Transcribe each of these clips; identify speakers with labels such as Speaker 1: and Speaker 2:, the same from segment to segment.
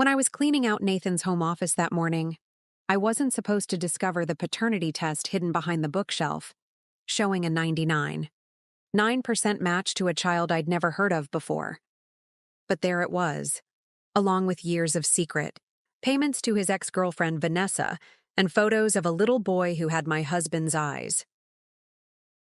Speaker 1: When I was cleaning out Nathan's home office that morning, I wasn't supposed to discover the paternity test hidden behind the bookshelf, showing a 99.9% match to a child I'd never heard of before. But there it was, along with years of secret, payments to his ex-girlfriend Vanessa, and photos of a little boy who had my husband's eyes.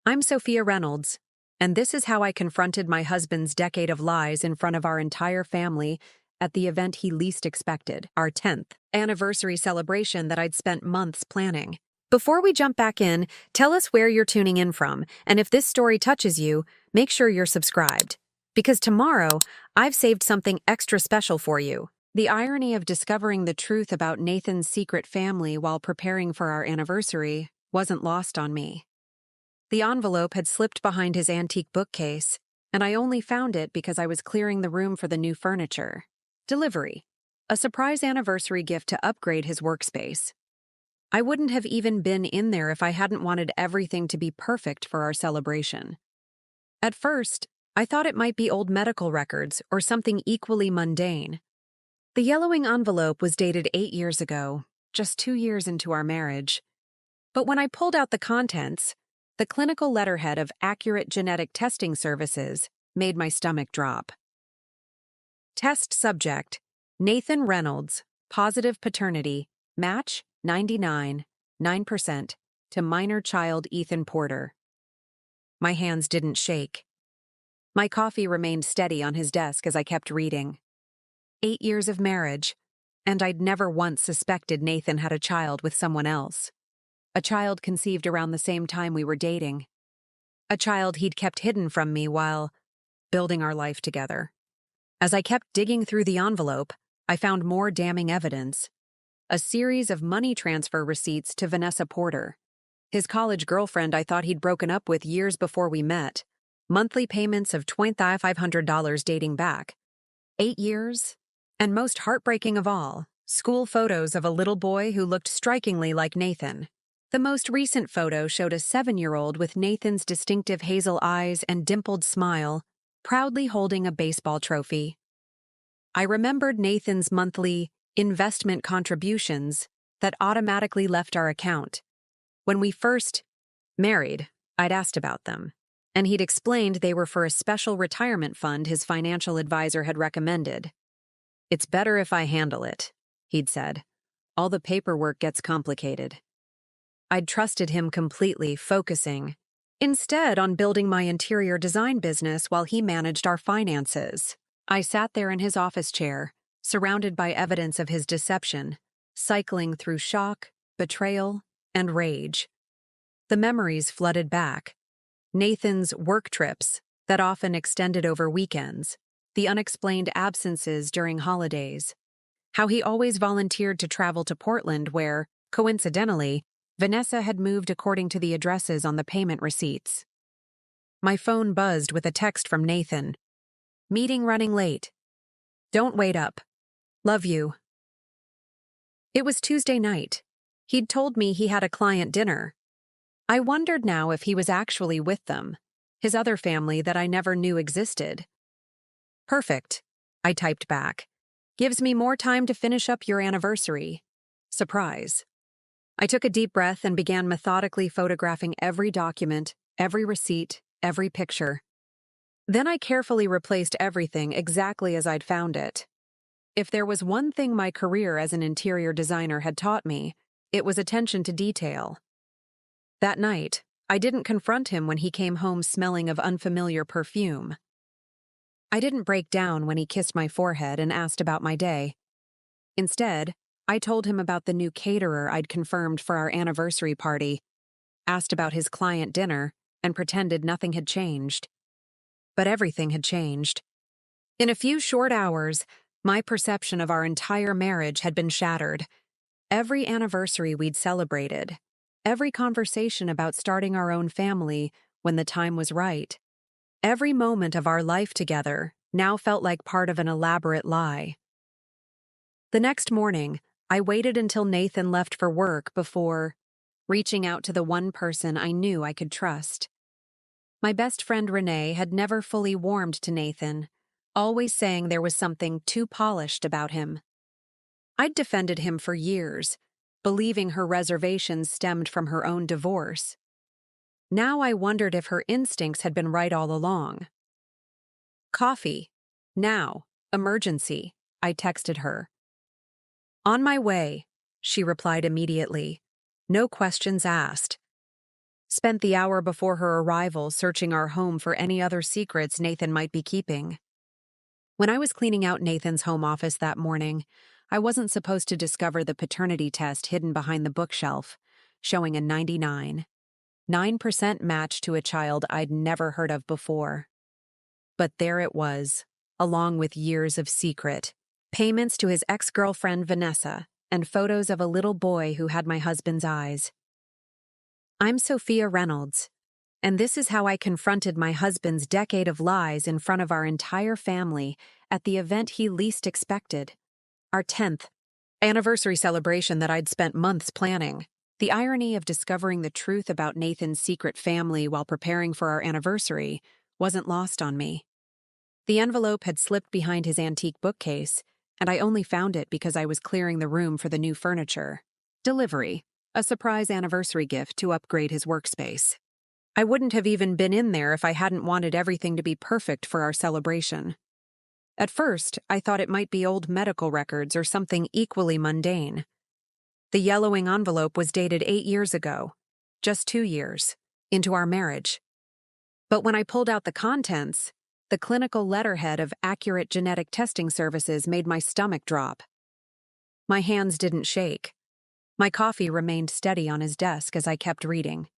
Speaker 1: I'm Sophia Reynolds, and this is how I confronted my husband's decade of lies in front of our entire family at the event he least expected, our 10th anniversary celebration that I'd spent months planning. Before we jump back in, tell us where you're tuning in from, and if this story touches you, make sure you're subscribed. Because tomorrow, I've saved something extra special for you. The irony of discovering the truth about Nathan's secret family while preparing for our anniversary wasn't lost on me. The envelope had slipped behind his antique bookcase, and I only found it because I was clearing the room for the new furniture. Delivery. A surprise anniversary gift to upgrade his workspace. I wouldn't have even been in there if I hadn't wanted everything to be perfect for our celebration. At first, I thought it might be old medical records or something equally mundane. The yellowing envelope was dated 8 years ago, just 2 years into our marriage. But when I pulled out the contents, the clinical letterhead of Accurate Genetic Testing Services made my stomach drop. Test subject, Nathan Reynolds, positive paternity, match 99.9% to minor child Ethan Porter. My hands didn't shake. My coffee remained steady on his desk as I kept reading. 8 years of marriage, and I'd never once suspected Nathan had a child with someone else. A child conceived around the same time we were dating. A child he'd kept hidden from me while building our life together. As I kept digging through the envelope, I found more damning evidence. A series of money transfer receipts to Vanessa Porter, his college girlfriend I thought he'd broken up with years before we met. Monthly payments of $2,500 dating back 8 years. And most heartbreaking of all, school photos of a little boy who looked strikingly like Nathan. The most recent photo showed a 7-year-old with Nathan's distinctive hazel eyes and dimpled smile, proudly holding a baseball trophy. I remembered Nathan's monthly investment contributions that automatically left our account. When we first married, I'd asked about them, and he'd explained they were for a special retirement fund his financial advisor had recommended. "It's better if I handle it," he'd said. "All the paperwork gets complicated." I'd trusted him completely, focusing instead on building my interior design business while he managed our finances. I sat there in his office chair, surrounded by evidence of his deception, cycling through shock, betrayal, and rage. The memories flooded back. Nathan's work trips that often extended over weekends, the unexplained absences during holidays, how he always volunteered to travel to Portland where, coincidentally, Vanessa had moved according to the addresses on the payment receipts. My phone buzzed with a text from Nathan. "Meeting running late. Don't wait up. Love you." It was Tuesday night. He'd told me he had a client dinner. I wondered now if he was actually with them, his other family that I never knew existed. "Perfect," I typed back. "Gives me more time to finish up your anniversary. Surprise." I took a deep breath and began methodically photographing every document, every receipt, every picture. Then I carefully replaced everything exactly as I'd found it. If there was one thing my career as an interior designer had taught me, it was attention to detail. That night, I didn't confront him when he came home smelling of unfamiliar perfume. I didn't break down when he kissed my forehead and asked about my day. Instead, I told him about the new caterer I'd confirmed for our anniversary party, asked about his client dinner, and pretended nothing had changed. But everything had changed. In a few short hours, my perception of our entire marriage had been shattered. Every anniversary we'd celebrated, every conversation about starting our own family when the time was right, every moment of our life together now felt like part of an elaborate lie. The next morning, I waited until Nathan left for work before reaching out to the one person I knew I could trust. My best friend Renee had never fully warmed to Nathan, always saying there was something too polished about him. I'd defended him for years, believing her reservations stemmed from her own divorce. Now I wondered if her instincts had been right all along. "Coffee. Now. Emergency," I texted her. "On my way," she replied immediately. No questions asked. Spent the hour before her arrival searching our home for any other secrets Nathan might be keeping. When I was cleaning out Nathan's home office that morning, I wasn't supposed to discover the paternity test hidden behind the bookshelf, showing a 99.9% match to a child I'd never heard of before. But there it was, along with years of secret, payments to his ex-girlfriend Vanessa, and photos of a little boy who had my husband's eyes. I'm Sophia Reynolds, and this is how I confronted my husband's decade of lies in front of our entire family at the event he least expected. Our 10th anniversary celebration that I'd spent months planning. The irony of discovering the truth about Nathan's secret family while preparing for our anniversary wasn't lost on me. The envelope had slipped behind his antique bookcase, and I only found it because I was clearing the room for the new furniture. Delivery, a surprise anniversary gift to upgrade his workspace. I wouldn't have even been in there if I hadn't wanted everything to be perfect for our celebration. At first, I thought it might be old medical records or something equally mundane. The yellowing envelope was dated 8 years ago, just 2 years, into our marriage. But when I pulled out the contents, the clinical letterhead of Accurate Genetic Testing Services made my stomach drop. My hands didn't shake. My coffee remained steady on his desk as I kept reading.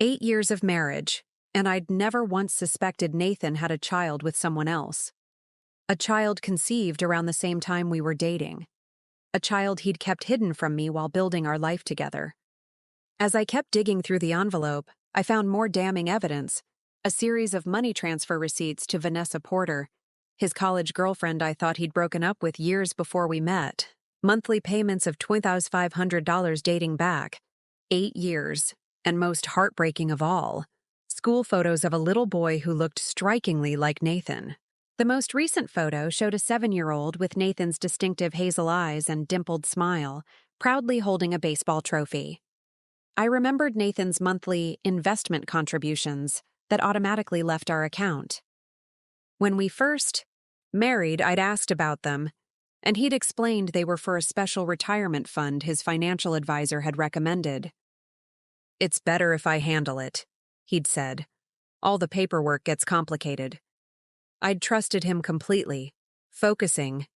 Speaker 1: 8 years of marriage, and I'd never once suspected Nathan had a child with someone else. A child conceived around the same time we were dating. A child he'd kept hidden from me while building our life together. As I kept digging through the envelope, I found more damning evidence. A series of money transfer receipts to Vanessa Porter, his college girlfriend I thought he'd broken up with years before we met. Monthly payments of $2,500 dating back 8 years. And most heartbreaking of all, school photos of a little boy who looked strikingly like Nathan. The most recent photo showed a 7-year-old with Nathan's distinctive hazel eyes and dimpled smile, proudly holding a baseball trophy. I remembered Nathan's monthly investment contributions that automatically left our account. When we first married, I'd asked about them, and he'd explained they were for a special retirement fund his financial advisor had recommended. "It's better if I handle it," he'd said. "All the paperwork gets complicated." I'd trusted him completely, focusing,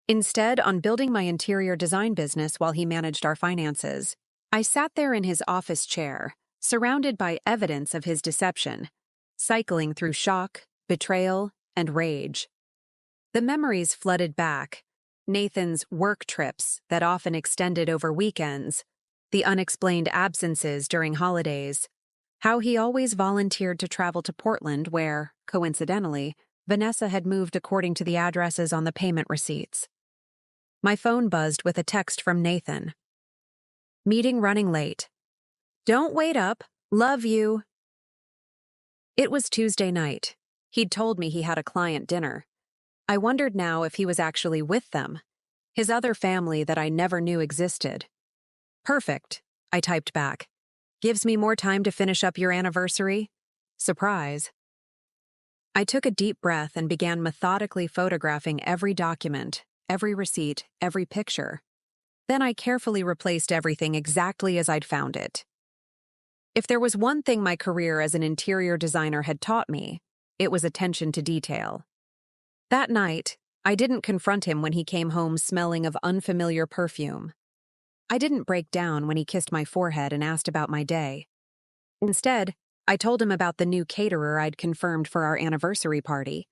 Speaker 1: instead, on building my interior design business while he managed our finances. I sat there in his office chair, surrounded by evidence of his deception, cycling through shock, betrayal, and rage. The memories flooded back. Nathan's work trips that often extended over weekends, the unexplained absences during holidays, how he always volunteered to travel to Portland where, coincidentally, Vanessa had moved according to the addresses on the payment receipts. My phone buzzed with a text from Nathan. "Meeting running late. Don't wait up. Love you." It was Tuesday night. He'd told me he had a client dinner. I wondered now if he was actually with them, his other family that I never knew existed. "Perfect," I typed back. "Gives me more time to finish up your anniversary." Surprise. I took a deep breath and began methodically photographing every document, every receipt, every picture. Then I carefully replaced everything exactly as I'd found it. If there was one thing my career as an interior designer had taught me, it was attention to detail. That night, I didn't confront him when he came home smelling of unfamiliar perfume. I didn't break down when he kissed my forehead and asked about my day. Instead, I told him about the new caterer I'd confirmed for our anniversary party,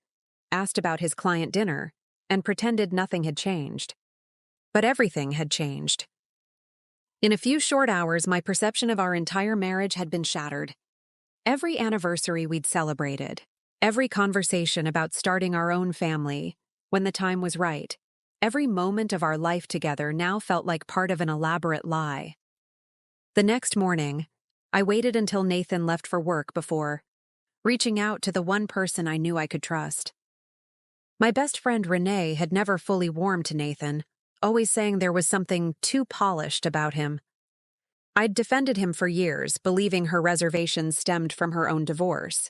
Speaker 1: asked about his client dinner, and pretended nothing had changed. But everything had changed. In a few short hours, my perception of our entire marriage had been shattered. Every anniversary we'd celebrated, every conversation about starting our own family, when the time was right, every moment of our life together now felt like part of an elaborate lie. The next morning, I waited until Nathan left for work before reaching out to the one person I knew I could trust. My best friend Renee had never fully warmed to Nathan, always saying there was something too polished about him. I'd defended him for years, believing her reservations stemmed from her own divorce.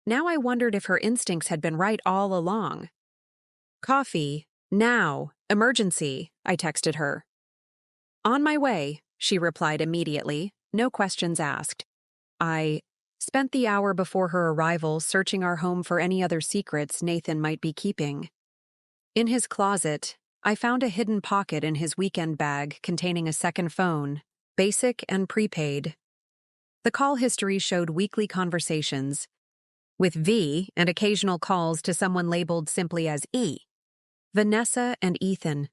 Speaker 1: Now I wondered if her instincts had been right all along. "Coffee, now, emergency," I texted her. "On my way," she replied immediately, no questions asked. I spent the hour before her arrival searching our home for any other secrets Nathan might be keeping. In his closet, I found a hidden pocket in his weekend bag containing a second phone, basic and prepaid. The call history showed weekly conversations, with V and occasional calls to someone labeled simply as E, Vanessa and Ethan.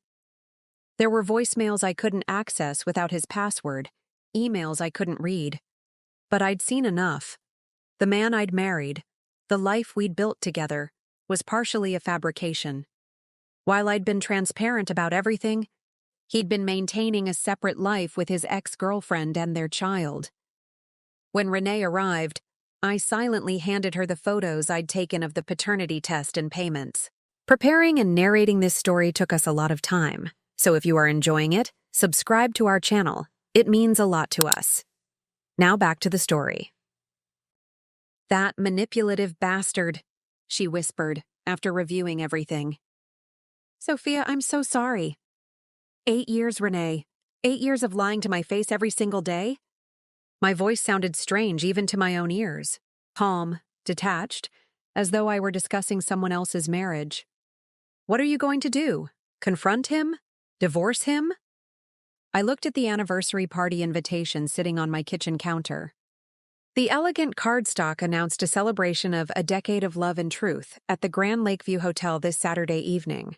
Speaker 1: There were voicemails I couldn't access without his password, emails I couldn't read. But I'd seen enough. The man I'd married, the life we'd built together, was partially a fabrication. While I'd been transparent about everything, he'd been maintaining a separate life with his ex-girlfriend and their child. When Renee arrived, I silently handed her the photos I'd taken of the paternity test and payments. Preparing and narrating this story took us a lot of time, so if you are enjoying it, subscribe to our channel. It means a lot to us. Now back to the story. "That manipulative bastard," she whispered after reviewing everything. "Sophia, I'm so sorry. 8 years, Renee. 8 years of lying to my face every single day?" My voice sounded strange even to my own ears, calm, detached, as though I were discussing someone else's marriage. "What are you going to do? Confront him? Divorce him?" I looked at the anniversary party invitation sitting on my kitchen counter. The elegant cardstock announced a celebration of a decade of love and truth at the Grand Lakeview Hotel this Saturday evening.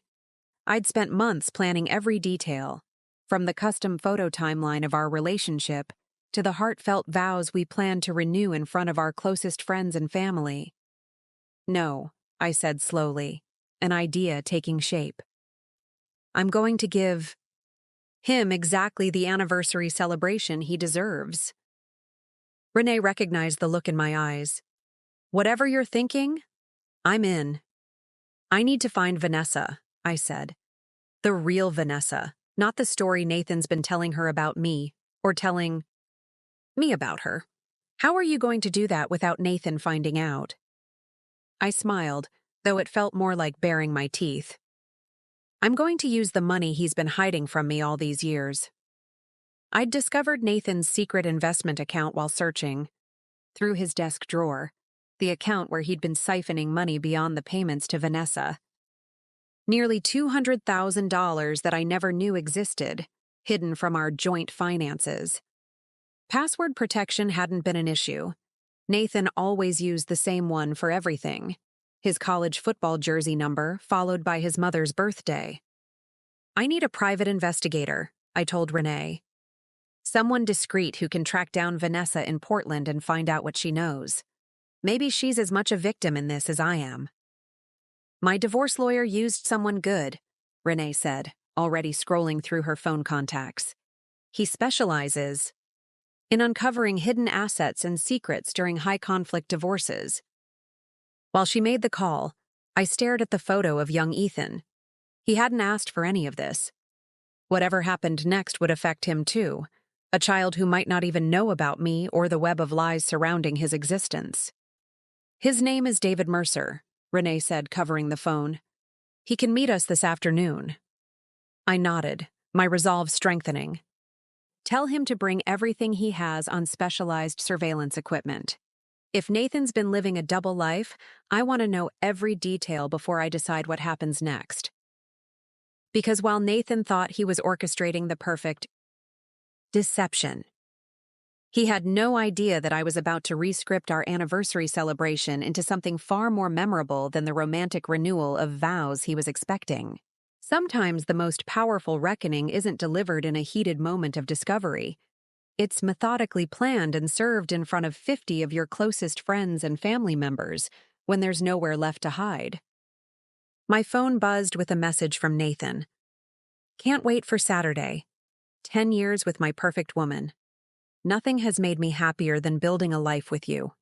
Speaker 1: I'd spent months planning every detail, from the custom photo timeline of our relationship to the heartfelt vows we planned to renew in front of our closest friends and family. "No," I said slowly, an idea taking shape. "I'm going to give him exactly the anniversary celebration he deserves." Renee recognized the look in my eyes. "Whatever you're thinking, I'm in." "I need to find Vanessa," I said. "The real Vanessa, not the story Nathan's been telling her about me, or telling me about her. How are you going to do that without Nathan finding out?" I smiled, though it felt more like baring my teeth. "I'm going to use the money he's been hiding from me all these years." I'd discovered Nathan's secret investment account while searching. Through his desk drawer, the account where he'd been siphoning money beyond the payments to Vanessa. Nearly $200,000 that I never knew existed, hidden from our joint finances. Password protection hadn't been an issue. Nathan always used the same one for everything. His college football jersey number, followed by his mother's birthday. "I need a private investigator," I told Renee. "Someone discreet who can track down Vanessa in Portland and find out what she knows. Maybe she's as much a victim in this as I am." "My divorce lawyer used someone good," Renee said, already scrolling through her phone contacts. "He specializes in uncovering hidden assets and secrets during high-conflict divorces." While she made the call, I stared at the photo of young Ethan. He hadn't asked for any of this. Whatever happened next would affect him too, a child who might not even know about me or the web of lies surrounding his existence. "His name is David Mercer," Renee said, covering the phone. "He can meet us this afternoon." I nodded, my resolve strengthening. "Tell him to bring everything he has on specialized surveillance equipment. If Nathan's been living a double life, I want to know every detail before I decide what happens next." Because while Nathan thought he was orchestrating the perfect deception, he had no idea that I was about to rescript our anniversary celebration into something far more memorable than the romantic renewal of vows he was expecting. Sometimes the most powerful reckoning isn't delivered in a heated moment of discovery. It's methodically planned and served in front of 50 of your closest friends and family members when there's nowhere left to hide. My phone buzzed with a message from Nathan. "Can't wait for Saturday. 10 years with my perfect woman. Nothing has made me happier than building a life with you."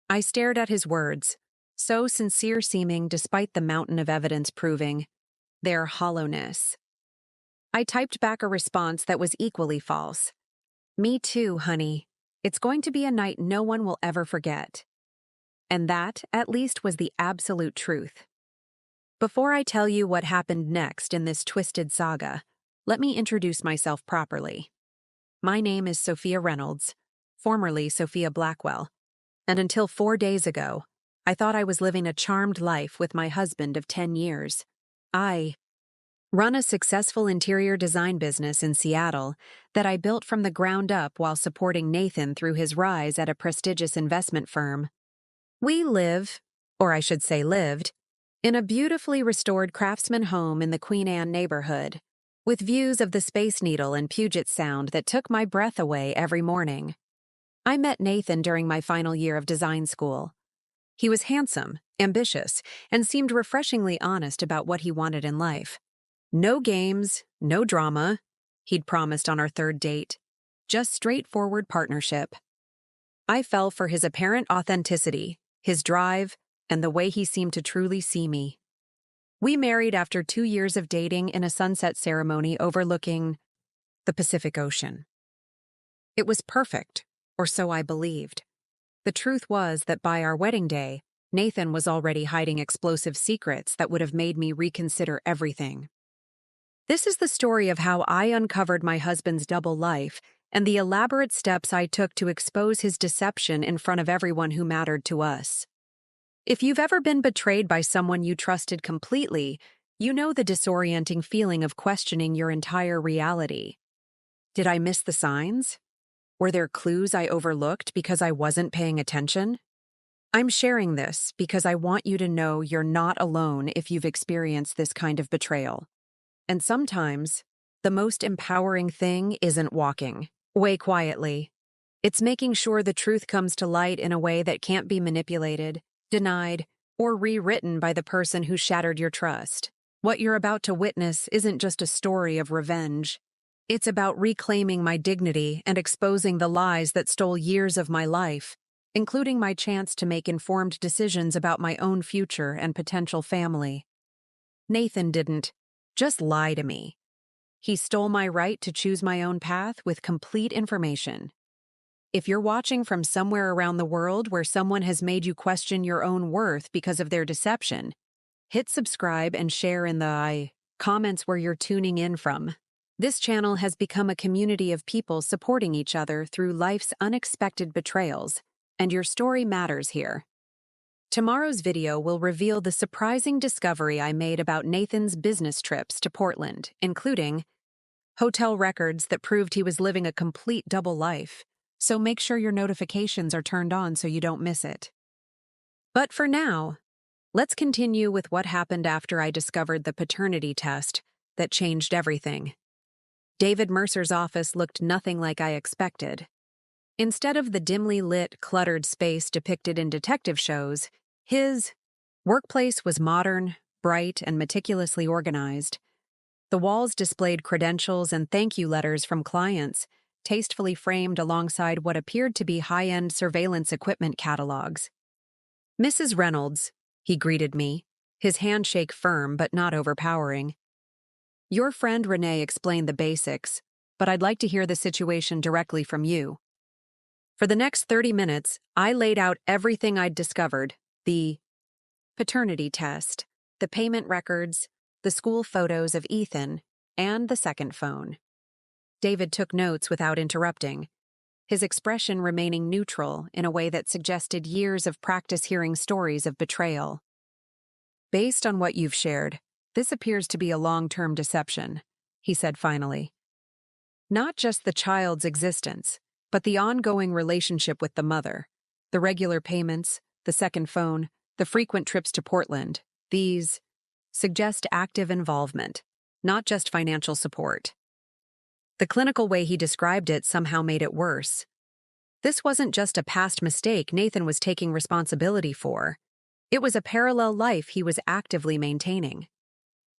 Speaker 1: I stared at his words, so sincere seeming despite the mountain of evidence proving their hollowness. I typed back a response that was equally false. Me too, honey. It's going to be a night no one will ever forget. And that, at least, was the absolute truth. Before I tell you what happened next in this twisted saga, let me introduce myself properly. My name is Sophia Reynolds, formerly Sophia Blackwell, and until 4 days ago, I thought I was living a charmed life with my husband of 10 years. I run a successful interior design business in Seattle that I built from the ground up while supporting Nathan through his rise at a prestigious investment firm. We live, or I should say lived, in a beautifully restored craftsman home in the Queen Anne neighborhood, with views of the Space Needle and Puget Sound that took my breath away every morning. I met Nathan during my final year of design school. He was handsome, ambitious, and seemed refreshingly honest about what he wanted in life. No games, no drama, he'd promised on our third date. Just straightforward partnership. I fell for his apparent authenticity, his drive, and the way he seemed to truly see me. We married after 2 years of dating in a sunset ceremony overlooking the Pacific Ocean. It was perfect, or so I believed. The truth was that by our wedding day, Nathan was already hiding explosive secrets that would have made me reconsider everything. This is the story of how I uncovered my husband's double life and the elaborate steps I took to expose his deception in front of everyone who mattered to us. If you've ever been betrayed by someone you trusted completely, you know the disorienting feeling of questioning your entire reality. Did I miss the signs? Were there clues I overlooked because I wasn't paying attention? I'm sharing this because I want you to know you're not alone if you've experienced this kind of betrayal. And sometimes, the most empowering thing isn't walking away quietly. It's making sure the truth comes to light in a way that can't be manipulated, denied, or rewritten by the person who shattered your trust. What you're about to witness isn't just a story of revenge. It's about reclaiming my dignity and exposing the lies that stole years of my life, including my chance to make informed decisions about my own future and potential family. Nathan didn't just lie to me. He stole my right to choose my own path with complete information. If you're watching from somewhere around the world where someone has made you question your own worth because of their deception, hit subscribe and share in the comments where you're tuning in from. This channel has become a community of people supporting each other through life's unexpected betrayals, and your story matters here. Tomorrow's video will reveal the surprising discovery I made about Nathan's business trips to Portland, including hotel records that proved he was living a complete double life, so make sure your notifications are turned on so you don't miss it. But for now, let's continue with what happened after I discovered the paternity test that changed everything. David Mercer's office looked nothing like I expected. Instead of the dimly lit, cluttered space depicted in detective shows, his workplace was modern, bright, and meticulously organized. The walls displayed credentials and thank you letters from clients, tastefully framed alongside what appeared to be high-end surveillance equipment catalogs. "Mrs. Reynolds," he greeted me, his handshake firm but not overpowering. "Your friend Renee explained the basics, but I'd like to hear the situation directly from you." For the next 30 minutes, I laid out everything I'd discovered: the paternity test, the payment records, the school photos of Ethan, and the second phone. David took notes without interrupting, his expression remaining neutral in a way that suggested years of practice hearing stories of betrayal. "Based on what you've shared, this appears to be a long-term deception," he said finally. "Not just the child's existence, but the ongoing relationship with the mother, the regular payments, the second phone, the frequent trips to Portland. These suggest active involvement, not just financial support." The clinical way he described it somehow made it worse. This wasn't just a past mistake Nathan was taking responsibility for. It was a parallel life he was actively maintaining.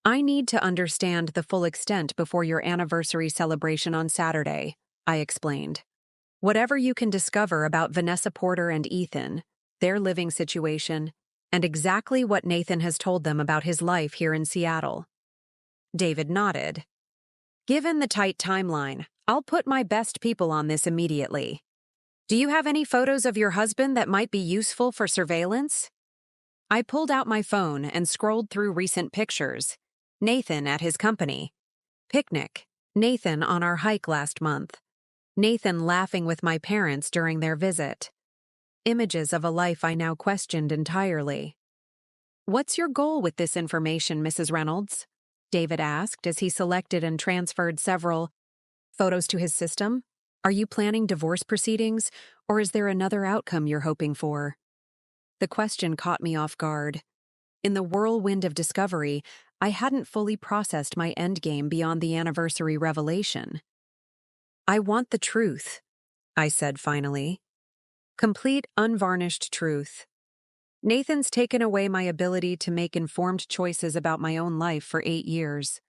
Speaker 1: "I need to understand the full extent before your anniversary celebration on Saturday," I explained. "Whatever you can discover about Vanessa Porter and Ethan, their living situation, and exactly what Nathan has told them about his life here in Seattle." David nodded. Given the tight timeline, I'll put my best people on this immediately. Do you have any photos of your husband that might be useful for surveillance? I pulled out my phone and scrolled through recent pictures. Nathan at his company. Picnic. Nathan on our hike last month. Nathan laughing with my parents during their visit. Images of a life I now questioned entirely. "What's your goal with this information, Mrs. Reynolds?" David asked as he selected and transferred several photos to his system. "Are you planning divorce proceedings, or is there another outcome you're hoping for?" The question caught me off guard. In the whirlwind of discovery, I hadn't fully processed my endgame beyond the anniversary revelation. "I want the truth," I said finally. Complete, unvarnished truth. Nathan's taken away my ability to make informed choices about my own life for 8 years.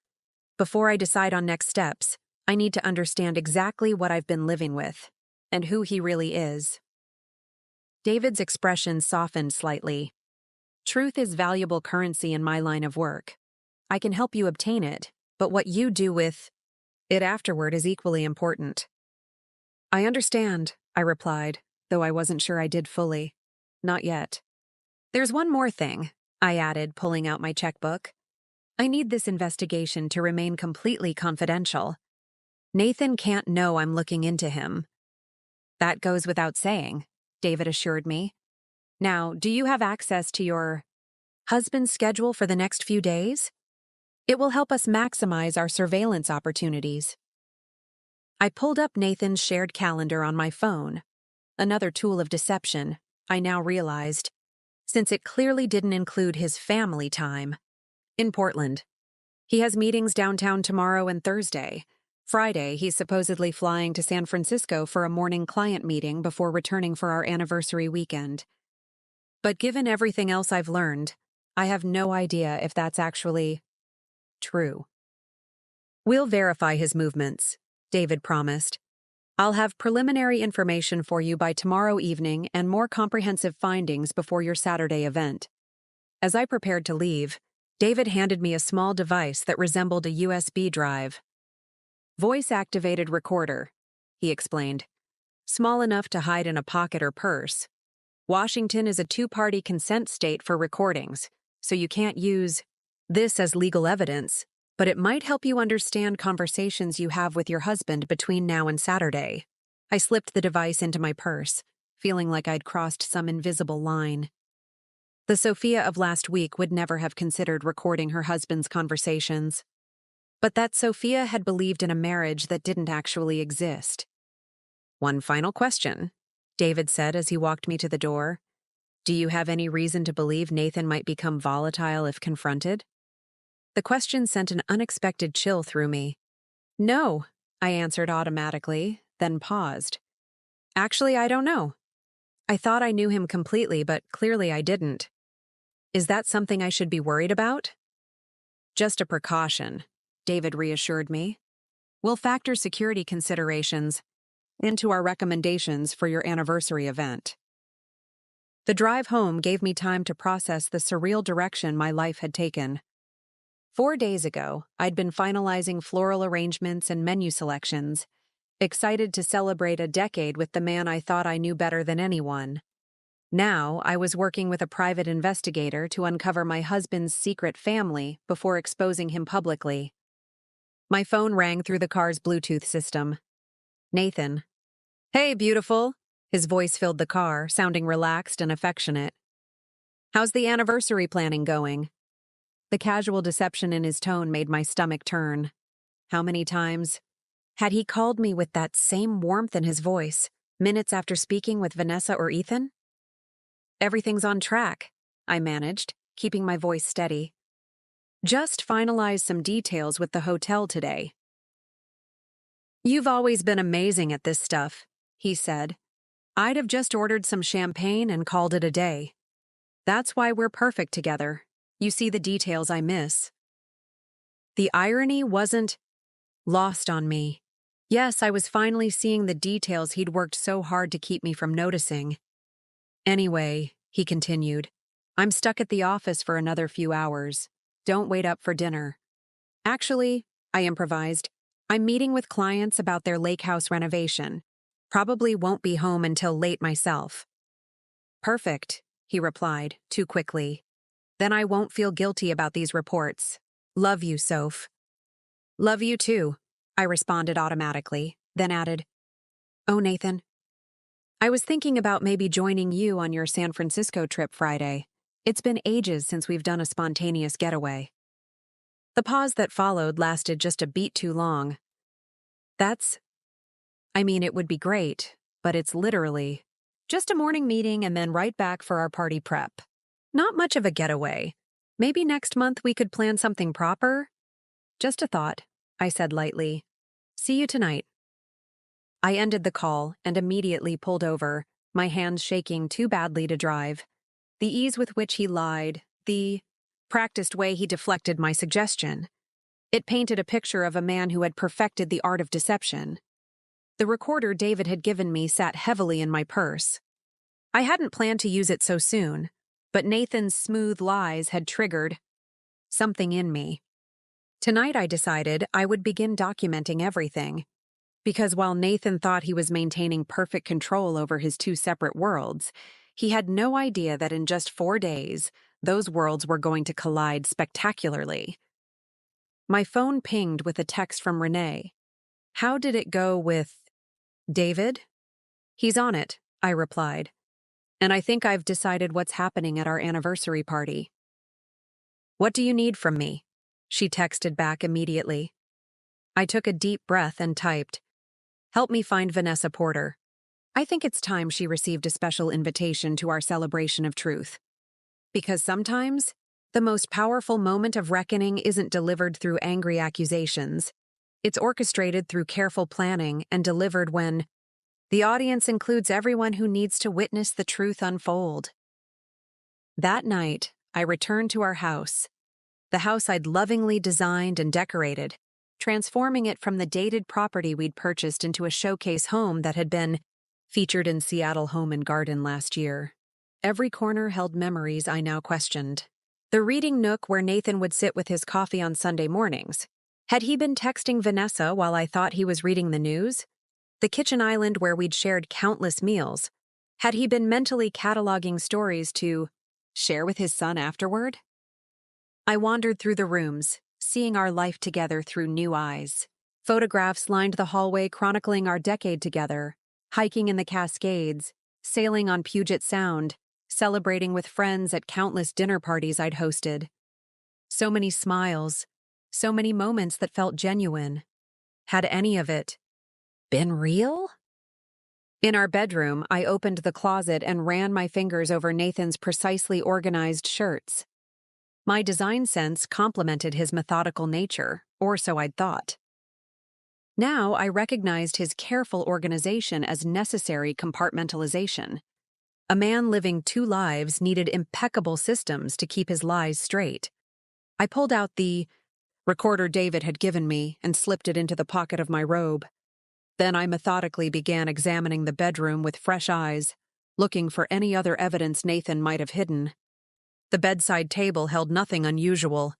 Speaker 1: Before I decide on next steps, I need to understand exactly what I've been living with, and who he really is. David's expression softened slightly. "Truth is valuable currency in my line of work. I can help you obtain it, but what you do with it afterward is equally important." "I understand," I replied, though I wasn't sure I did fully. "Not yet." "There's one more thing," I added, pulling out my checkbook. "I need this investigation to remain completely confidential. Nathan can't know I'm looking into him." "That goes without saying," David assured me. "Now, do you have access to your husband's schedule for the next few days? It will help us maximize our surveillance opportunities." I pulled up Nathan's shared calendar on my phone, another tool of deception, I now realized, since it clearly didn't include his family time. In Portland. He has meetings downtown tomorrow and Thursday. Friday, he's supposedly flying to San Francisco for a morning client meeting before returning for our anniversary weekend. But given everything else I've learned, I have no idea if that's actually true. "We'll verify his movements," David promised. "I'll have preliminary information for you by tomorrow evening and more comprehensive findings before your Saturday event." As I prepared to leave, David handed me a small device that resembled a USB drive. "Voice-activated recorder," he explained. "Small enough to hide in a pocket or purse. Washington is a two-party consent state for recordings, so you can't use this as legal evidence, but it might help you understand conversations you have with your husband between now and Saturday." I slipped the device into my purse, feeling like I'd crossed some invisible line. The Sophia of last week would never have considered recording her husband's conversations. But that Sophia had believed in a marriage that didn't actually exist. "One final question," David said as he walked me to the door. "Do you have any reason to believe Nathan might become volatile if confronted?" The question sent an unexpected chill through me. "No," I answered automatically, then paused. "Actually, I don't know. I thought I knew him completely, but clearly I didn't. Is that something I should be worried about?" "Just a precaution," David reassured me. "We'll factor security considerations into our recommendations for your anniversary event." The drive home gave me time to process the surreal direction my life had taken. 4 days ago, I'd been finalizing floral arrangements and menu selections, excited to celebrate a decade with the man I thought I knew better than anyone. Now, I was working with a private investigator to uncover my husband's secret family before exposing him publicly. My phone rang through the car's Bluetooth system. Nathan. "Hey, beautiful." His voice filled the car, sounding relaxed and affectionate. "How's the anniversary planning going?" The casual deception in his tone made my stomach turn. How many times had he called me with that same warmth in his voice, minutes after speaking with Vanessa or Ethan? "Everything's on track," I managed, keeping my voice steady. "Just finalized some details with the hotel today." "You've always been amazing at this stuff," he said. "I'd have just ordered some champagne and called it a day. That's why we're perfect together. You see the details I miss." The irony wasn't lost on me. Yes, I was finally seeing the details he'd worked so hard to keep me from noticing. "Anyway," he continued, "I'm stuck at the office for another few hours. Don't wait up for dinner." "Actually," I improvised, I'm meeting with clients about their lake house renovation. Probably won't be home until late myself. Perfect, he replied, too quickly. Then I won't feel guilty about these reports. Love you, Soph. Love you too, I responded automatically, then added, Oh, Nathan. I was thinking about maybe joining you on your San Francisco trip Friday. It's been ages since we've done a spontaneous getaway. The pause that followed lasted just a beat too long. It would be great, but it's literally just a morning meeting and then right back for our party prep. Not much of a getaway. Maybe next month we could plan something proper? Just a thought, I said lightly. See you tonight. I ended the call and immediately pulled over, my hands shaking too badly to drive. The ease with which he lied, the practiced way he deflected my suggestion. It painted a picture of a man who had perfected the art of deception. The recorder David had given me sat heavily in my purse. I hadn't planned to use it so soon, but Nathan's smooth lies had triggered something in me. Tonight I decided I would begin documenting everything. Because while Nathan thought he was maintaining perfect control over his two separate worlds, he had no idea that in just 4 days, those worlds were going to collide spectacularly. My phone pinged with a text from Renee. How did it go with David? He's on it, I replied. And I think I've decided what's happening at our anniversary party. What do you need from me? She texted back immediately. I took a deep breath and typed, Help me find Vanessa Porter. I think it's time she received a special invitation to our celebration of truth. Because sometimes, the most powerful moment of reckoning isn't delivered through angry accusations. It's orchestrated through careful planning and delivered when the audience includes everyone who needs to witness the truth unfold. That night, I returned to our house, the house I'd lovingly designed and decorated, transforming it from the dated property we'd purchased into a showcase home that had been featured in Seattle Home and Garden last year. Every corner held memories I now questioned. The reading nook where Nathan would sit with his coffee on Sunday mornings. Had he been texting Vanessa while I thought he was reading the news? The kitchen island where we'd shared countless meals. Had he been mentally cataloging stories to share with his son afterward? I wandered through the rooms, seeing our life together through new eyes. Photographs lined the hallway chronicling our decade together, hiking in the Cascades, sailing on Puget Sound, celebrating with friends at countless dinner parties I'd hosted. So many smiles, so many moments that felt genuine. Had any of it been real? In our bedroom, I opened the closet and ran my fingers over Nathan's precisely organized shirts. My design sense complemented his methodical nature, or so I'd thought. Now I recognized his careful organization as necessary compartmentalization. A man living 2 lives needed impeccable systems to keep his lies straight. I pulled out the recorder David had given me and slipped it into the pocket of my robe. Then I methodically began examining the bedroom with fresh eyes, looking for any other evidence Nathan might have hidden. The bedside table held nothing unusual.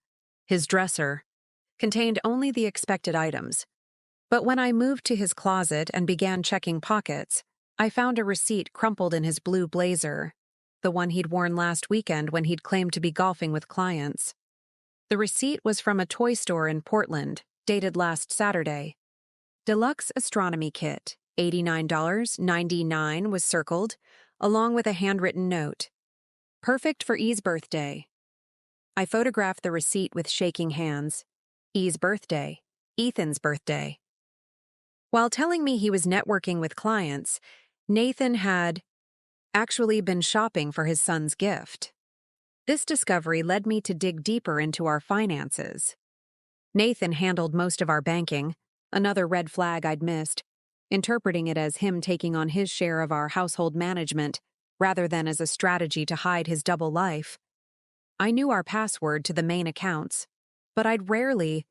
Speaker 1: His dresser contained only the expected items. But when I moved to his closet and began checking pockets, I found a receipt crumpled in his blue blazer, the one he'd worn last weekend when he'd claimed to be golfing with clients. The receipt was from a toy store in Portland, dated last Saturday. Deluxe Astronomy Kit, $89.99 was circled, along with a handwritten note. Perfect for E's birthday. I photographed the receipt with shaking hands. E's birthday. Ethan's birthday. While telling me he was networking with clients, Nathan had actually been shopping for his son's gift. This discovery led me to dig deeper into our finances. Nathan handled most of our banking, another red flag I'd missed, interpreting it as him taking on his share of our household management, rather than as a strategy to hide his double life. I knew our password to the main accounts, but I'd rarely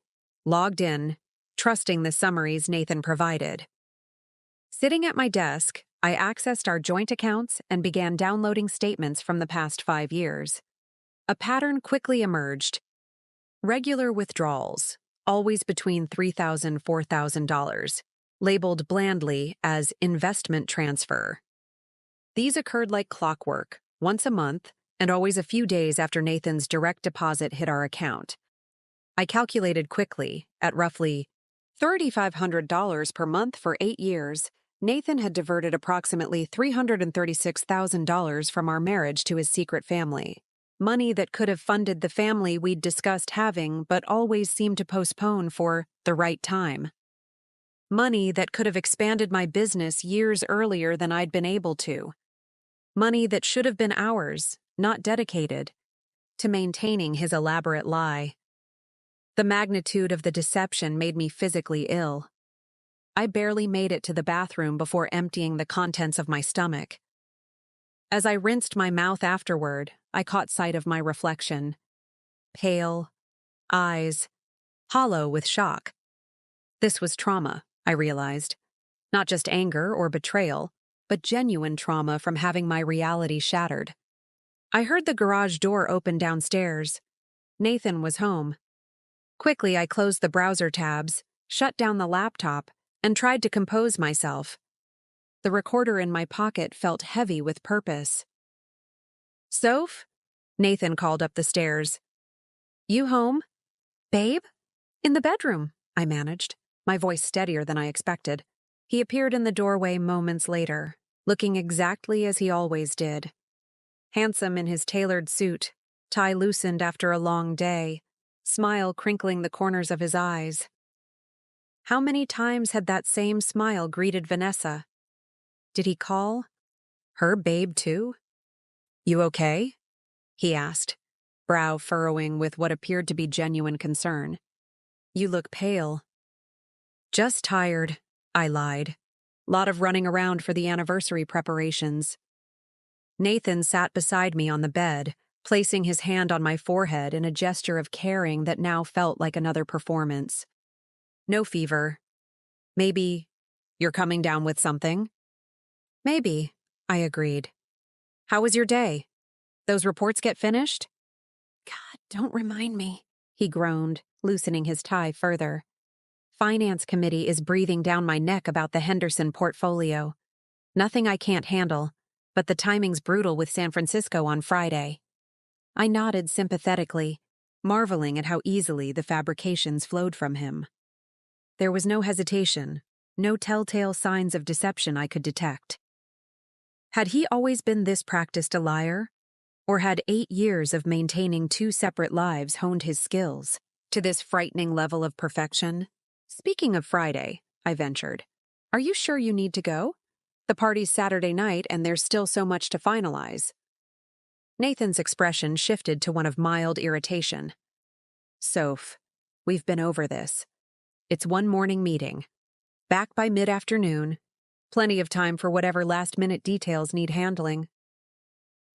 Speaker 1: logged in, trusting the summaries Nathan provided. Sitting at my desk, I accessed our joint accounts and began downloading statements from the past 5 years. A pattern quickly emerged. Regular withdrawals, always between $3,000 and $4,000, labeled blandly as investment transfer. These occurred like clockwork, once a month, and always a few days after Nathan's direct deposit hit our account. I calculated quickly, at roughly $3,500 per month for 8 years, Nathan had diverted approximately $336,000 from our marriage to his secret family. Money that could have funded the family we'd discussed having but always seemed to postpone for the right time. Money that could have expanded my business years earlier than I'd been able to. Money that should have been ours, not dedicated, to maintaining his elaborate lie. The magnitude of the deception made me physically ill. I barely made it to the bathroom before emptying the contents of my stomach. As I rinsed my mouth afterward, I caught sight of my reflection. Pale, eyes, hollow with shock. This was trauma, I realized. Not just anger or betrayal, but genuine trauma from having my reality shattered. I heard the garage door open downstairs. Nathan was home. Quickly, I closed the browser tabs, shut down the laptop, and tried to compose myself. The recorder in my pocket felt heavy with purpose. "Soph?" Nathan called up the stairs. "You home?" "Babe?" "In the bedroom," I managed, my voice steadier than I expected. He appeared in the doorway moments later, looking exactly as he always did. Handsome in his tailored suit, tie loosened after a long day, smile crinkling the corners of his eyes. How many times had that same smile greeted Vanessa? Did he call her babe too? "You okay?" he asked, brow furrowing with what appeared to be genuine concern. "You look pale." "Just tired," I lied. "Lot of running around for the anniversary preparations." Nathan sat beside me on the bed, placing his hand on my forehead in a gesture of caring that now felt like another performance. "No fever. Maybe you're coming down with something?" "Maybe," I agreed. "How was your day? Those reports get finished?" "God, don't remind me," he groaned, loosening his tie further. "Finance committee is breathing down my neck about the Henderson portfolio. Nothing I can't handle, but the timing's brutal with San Francisco on Friday." I nodded sympathetically, marveling at how easily the fabrications flowed from him. There was no hesitation, no telltale signs of deception I could detect. Had he always been this practiced a liar? Or had 8 years of maintaining 2 separate lives honed his skills to this frightening level of perfection? "Speaking of Friday," I ventured, "are you sure you need to go? The party's Saturday night and there's still so much to finalize." Nathan's expression shifted to one of mild irritation. "Soph, we've been over this. It's one morning meeting. Back by mid-afternoon. Plenty of time for whatever last-minute details need handling."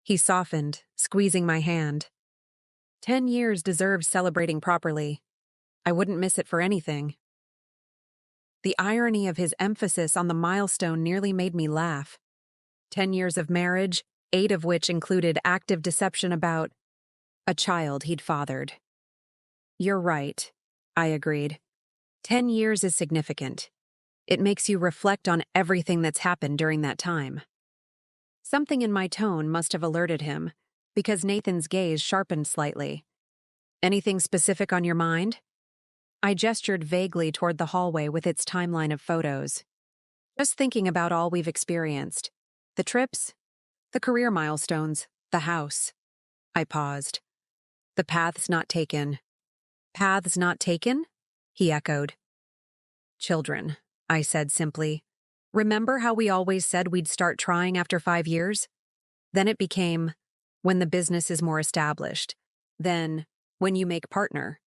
Speaker 1: He softened, squeezing my hand. 10 years deserves celebrating properly. I wouldn't miss it for anything. The irony of his emphasis on the milestone nearly made me laugh. 10 years of marriage, 8 of which included active deception about a child he'd fathered. "You're right," I agreed. 10 years is significant. It makes you reflect on everything that's happened during that time. Something in my tone must have alerted him, because Nathan's gaze sharpened slightly. "Anything specific on your mind?" I gestured vaguely toward the hallway with its timeline of photos. "Just thinking about all we've experienced. The trips, the career milestones, the house." I paused. "The paths not taken." "Paths not taken?" he echoed. "Children," I said simply. "Remember how we always said we'd start trying after 5 years? Then it became, when the business is more established. Then, when you make partner."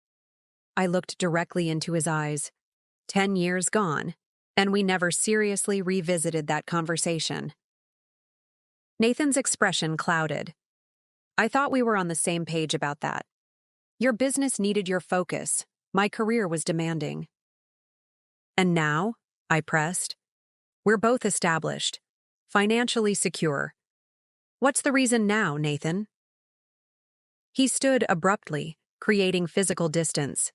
Speaker 1: I looked directly into his eyes. 10 years gone, and we never seriously revisited that conversation. Nathan's expression clouded. "I thought we were on the same page about that. Your business needed your focus. My career was demanding." "And now?" I pressed. "We're both established, financially secure. What's the reason now, Nathan?" He stood abruptly, creating physical distance.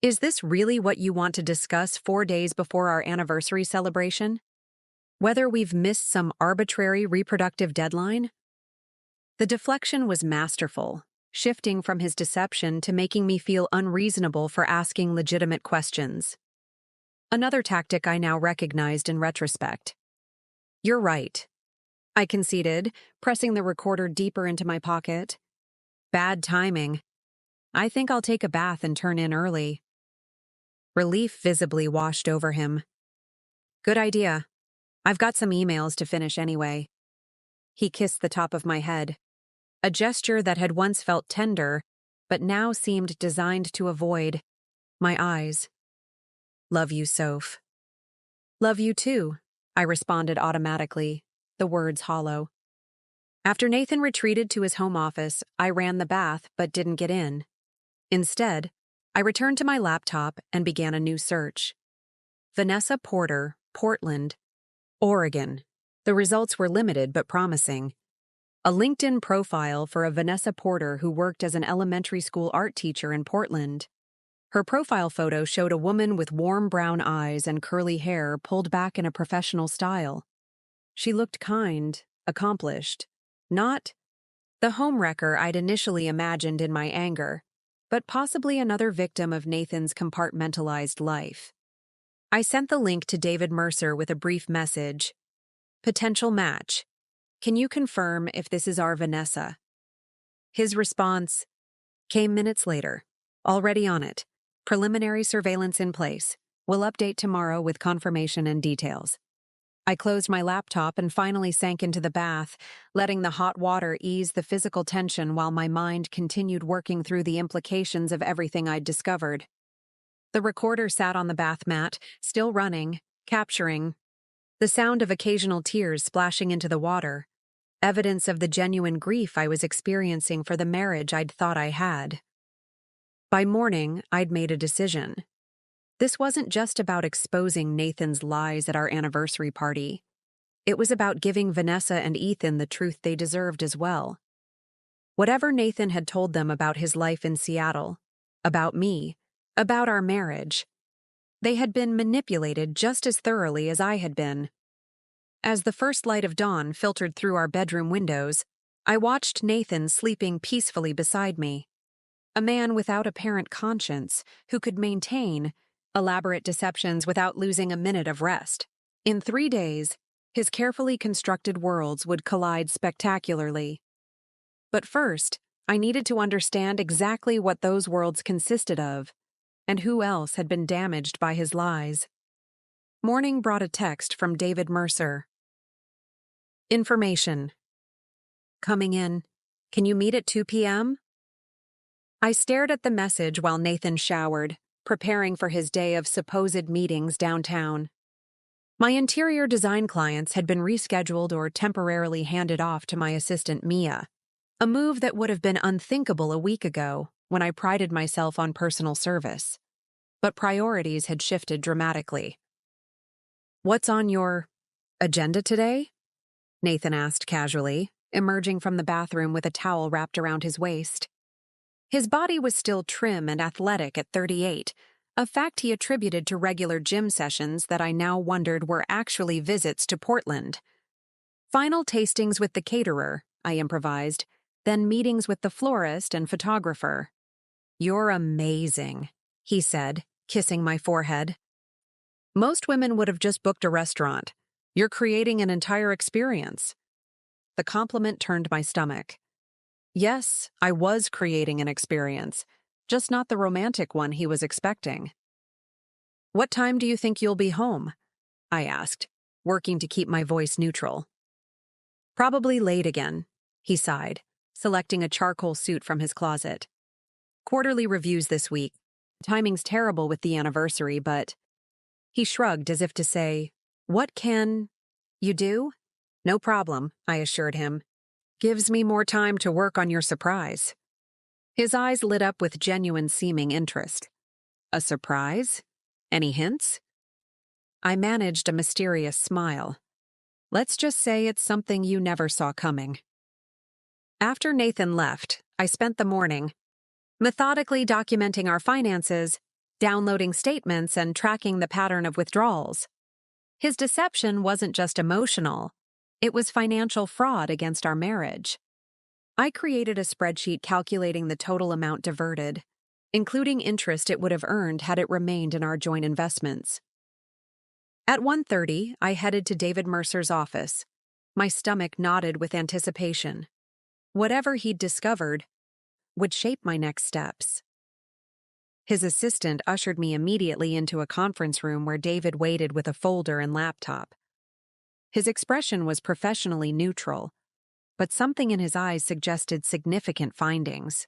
Speaker 1: Is this really what you want to discuss 4 days before our anniversary celebration? Whether we've missed some arbitrary reproductive deadline? The deflection was masterful, shifting from his deception to making me feel unreasonable for asking legitimate questions. Another tactic I now recognized in retrospect. You're right, I conceded, pressing the recorder deeper into my pocket. Bad timing. I think I'll take a bath and turn in early. Relief visibly washed over him. Good idea. I've got some emails to finish anyway. He kissed the top of my head, a gesture that had once felt tender, but now seemed designed to avoid my eyes. Love you, Soph. Love you too, I responded automatically, the words hollow. After Nathan retreated to his home office, I ran the bath but didn't get in. Instead, I returned to my laptop and began a new search. Vanessa Porter, Portland, Oregon. The results were limited but promising. A LinkedIn profile for a Vanessa Porter who worked as an elementary school art teacher in Portland. Her profile photo showed a woman with warm brown eyes and curly hair pulled back in a professional style. She looked kind, accomplished, not the homewrecker I'd initially imagined in my anger, but possibly another victim of Nathan's compartmentalized life. I sent the link to David Mercer with a brief message. Potential match. Can you confirm if this is our Vanessa? His response came minutes later. Already on it. Preliminary surveillance in place. We'll update tomorrow with confirmation and details. I closed my laptop and finally sank into the bath, letting the hot water ease the physical tension while my mind continued working through the implications of everything I'd discovered. The recorder sat on the bath mat, still running, capturing the sound of occasional tears splashing into the water, evidence of the genuine grief I was experiencing for the marriage I'd thought I had. By morning, I'd made a decision. This wasn't just about exposing Nathan's lies at our anniversary party. It was about giving Vanessa and Ethan the truth they deserved as well. Whatever Nathan had told them about his life in Seattle, about me, about our marriage, they had been manipulated just as thoroughly as I had been. As the first light of dawn filtered through our bedroom windows, I watched Nathan sleeping peacefully beside me. A man without apparent conscience who could maintain elaborate deceptions without losing a minute of rest. In 3 days, his carefully constructed worlds would collide spectacularly. But first, I needed to understand exactly what those worlds consisted of, and who else had been damaged by his lies. Morning brought a text from David Mercer. Information. Coming in. Can you meet at 2 p.m.? I stared at the message while Nathan showered, preparing for his day of supposed meetings downtown. My interior design clients had been rescheduled or temporarily handed off to my assistant Mia, a move that would have been unthinkable a week ago when I prided myself on personal service. But priorities had shifted dramatically. What's on your agenda today? Nathan asked casually, emerging from the bathroom with a towel wrapped around his waist. His body was still trim and athletic at 38, a fact he attributed to regular gym sessions that I now wondered were actually visits to Portland. Final tastings with the caterer, I improvised, then meetings with the florist and photographer. You're amazing, he said, kissing my forehead. Most women would have just booked a restaurant. You're creating an entire experience. The compliment turned my stomach. Yes, I was creating an experience, just not the romantic one he was expecting. What time do you think you'll be home? I asked, working to keep my voice neutral. Probably late again, he sighed, selecting a charcoal suit from his closet. Quarterly reviews this week. Timing's terrible with the anniversary, but... He shrugged as if to say, What can you do? No problem, I assured him. Gives me more time to work on your surprise. His eyes lit up with genuine seeming interest. A surprise? Any hints? I managed a mysterious smile. Let's just say it's something you never saw coming. After Nathan left, I spent the morning methodically documenting our finances downloading statements and tracking the pattern of withdrawals. His deception wasn't just emotional, it was financial fraud against our marriage. I created a spreadsheet calculating the total amount diverted, including interest it would have earned had it remained in our joint investments. At 1:30, I headed to David Mercer's office. My stomach knotted with anticipation. Whatever he'd discovered would shape my next steps. His assistant ushered me immediately into a conference room where David waited with a folder and laptop. His expression was professionally neutral, but something in his eyes suggested significant findings.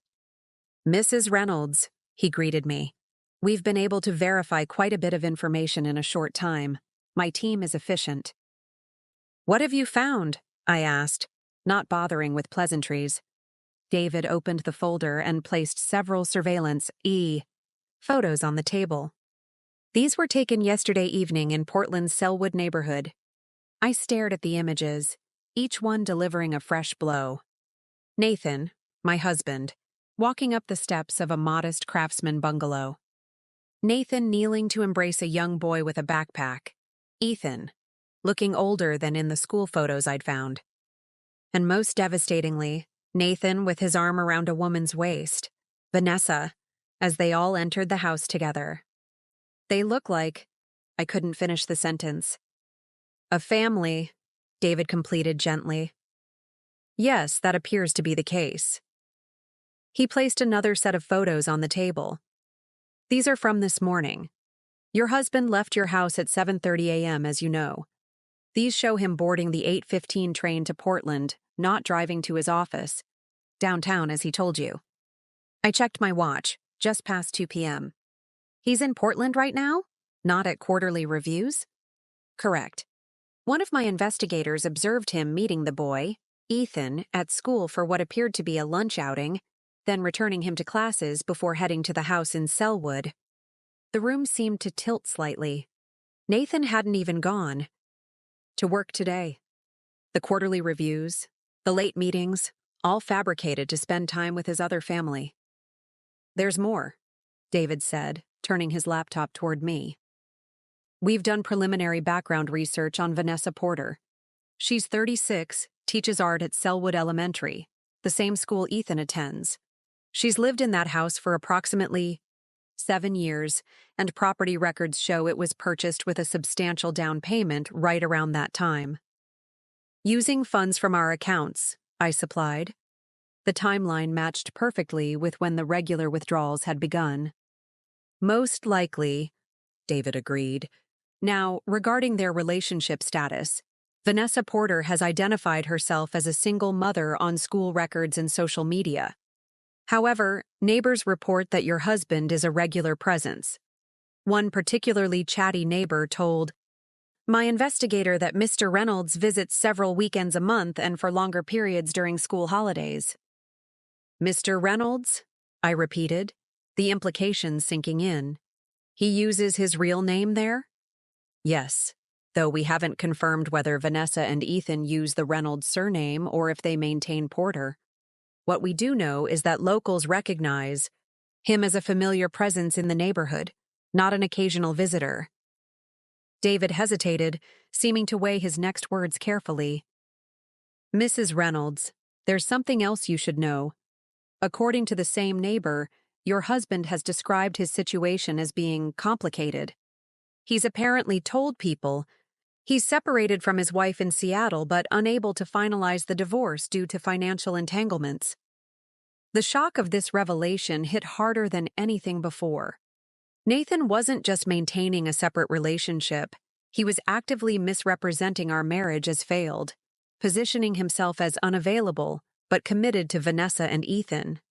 Speaker 1: "Mrs. Reynolds," he greeted me. "We've been able to verify quite a bit of information in a short time. My team is efficient." "What have you found?" I asked, not bothering with pleasantries. David opened the folder and placed several surveillance photos on the table. These were taken yesterday evening in Portland's Selwood neighborhood. I stared at the images, each one delivering a fresh blow. Nathan, my husband, walking up the steps of a modest craftsman bungalow. Nathan kneeling to embrace a young boy with a backpack. Ethan, looking older than in the school photos I'd found. And most devastatingly, Nathan with his arm around a woman's waist, Vanessa, as they all entered the house together. They look like— I couldn't finish the sentence. "A family," David completed gently. "Yes, that appears to be the case." He placed another set of photos on the table. "These are from this morning. Your husband left your house at 7:30 a.m., as you know. These show him boarding the 8:15 train to Portland, not driving to his office. Downtown, as he told you." I checked my watch, just past 2 p.m. "He's in Portland right now? Not at quarterly reviews?" "Correct. One of my investigators observed him meeting the boy, Ethan, at school for what appeared to be a lunch outing, then returning him to classes before heading to the house in Selwood." The room seemed to tilt slightly. Nathan hadn't even gone. "To work today. The quarterly reviews, the late meetings, all fabricated to spend time with his other family." "There's more," David said, turning his laptop toward me. "We've done preliminary background research on Vanessa Porter. She's 36, teaches art at Selwood Elementary, the same school Ethan attends. She's lived in that house for approximately 7 years, and property records show it was purchased with a substantial down payment right around that time. Using funds from our accounts," I supplied. The timeline matched perfectly with when the regular withdrawals had begun. "Most likely," David agreed. "Now, regarding their relationship status, Vanessa Porter has identified herself as a single mother on school records and social media. However, neighbors report that your husband is a regular presence. One particularly chatty neighbor told my investigator that Mr. Reynolds visits several weekends a month and for longer periods during school holidays." "Mr. Reynolds?" I repeated, the implications sinking in. "He uses his real name there?" "Yes, though we haven't confirmed whether Vanessa and Ethan use the Reynolds surname or if they maintain Porter. What we do know is that locals recognize him as a familiar presence in the neighborhood, not an occasional visitor." David hesitated, seeming to weigh his next words carefully. "Mrs. Reynolds, there's something else you should know. According to the same neighbor, your husband has described his situation as being complicated. He's apparently told people he's separated from his wife in Seattle but unable to finalize the divorce due to financial entanglements." The shock of this revelation hit harder than anything before. Nathan wasn't just maintaining a separate relationship, he was actively misrepresenting our marriage as failed, positioning himself as unavailable but committed to Vanessa and Ethan.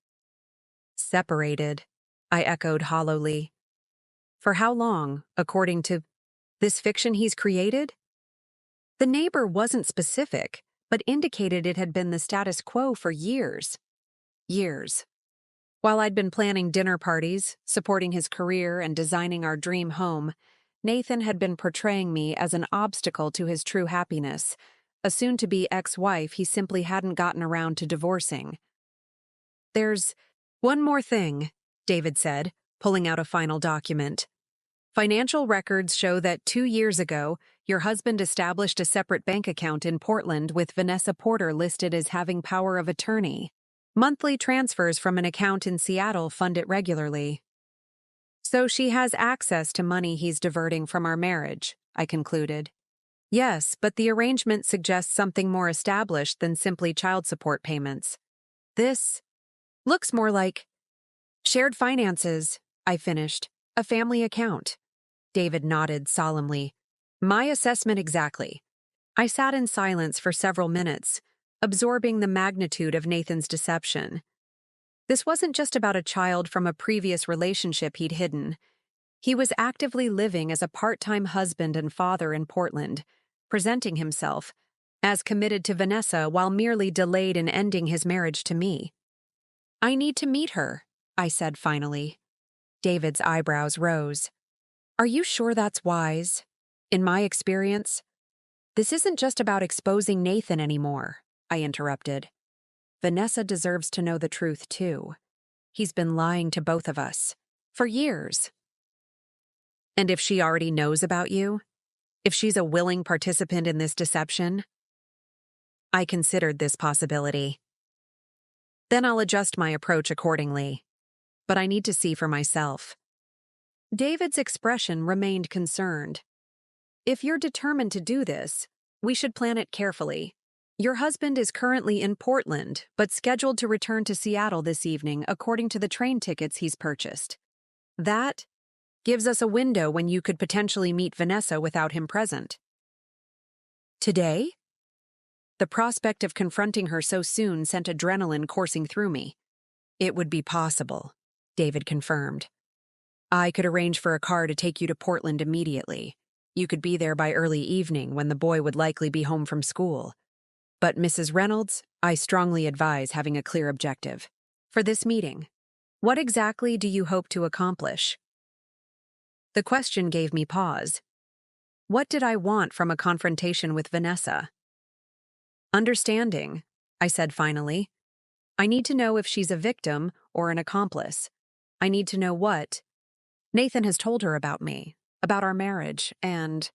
Speaker 1: "Separated," I echoed hollowly. "For how long, according to this fiction he's created?" The neighbor wasn't specific, but indicated it had been the status quo for years. Years. While I'd been planning dinner parties, supporting his career, and designing our dream home, Nathan had been portraying me as an obstacle to his true happiness, a soon-to-be ex-wife he simply hadn't gotten around to divorcing. "There's one more thing," David said, pulling out a final document. Financial records show that 2 years ago, your husband established a separate bank account in Portland with Vanessa Porter listed as having power of attorney. Monthly transfers from an account in Seattle fund it regularly. So she has access to money he's diverting from our marriage, I concluded. Yes, but the arrangement suggests something more established than simply child support payments. This looks more like shared finances, I finished. A family account. David nodded solemnly. My assessment exactly. I sat in silence for several minutes, absorbing the magnitude of Nathan's deception. This wasn't just about a child from a previous relationship he'd hidden. He was actively living as a part-time husband and father in Portland, presenting himself as committed to Vanessa while merely delayed in ending his marriage to me. I need to meet her, I said finally. David's eyebrows rose. Are you sure that's wise? In my experience, this isn't just about exposing Nathan anymore, I interrupted. Vanessa deserves to know the truth too. He's been lying to both of us. For years. And if she already knows about you? If she's a willing participant in this deception? I considered this possibility. Then I'll adjust my approach accordingly. But I need to see for myself. David's expression remained concerned. If you're determined to do this, we should plan it carefully. Your husband is currently in Portland, but scheduled to return to Seattle this evening according to the train tickets he's purchased. That gives us a window when you could potentially meet Vanessa without him present. Today? The prospect of confronting her so soon sent adrenaline coursing through me. It would be possible, David confirmed. I could arrange for a car to take you to Portland immediately. You could be there by early evening when the boy would likely be home from school. But Mrs. Reynolds, I strongly advise having a clear objective. For this meeting, what exactly do you hope to accomplish? The question gave me pause. What did I want from a confrontation with Vanessa? Understanding, I said finally. I need to know if she's a victim or an accomplice. I need to know what Nathan has told her about me, about our marriage, and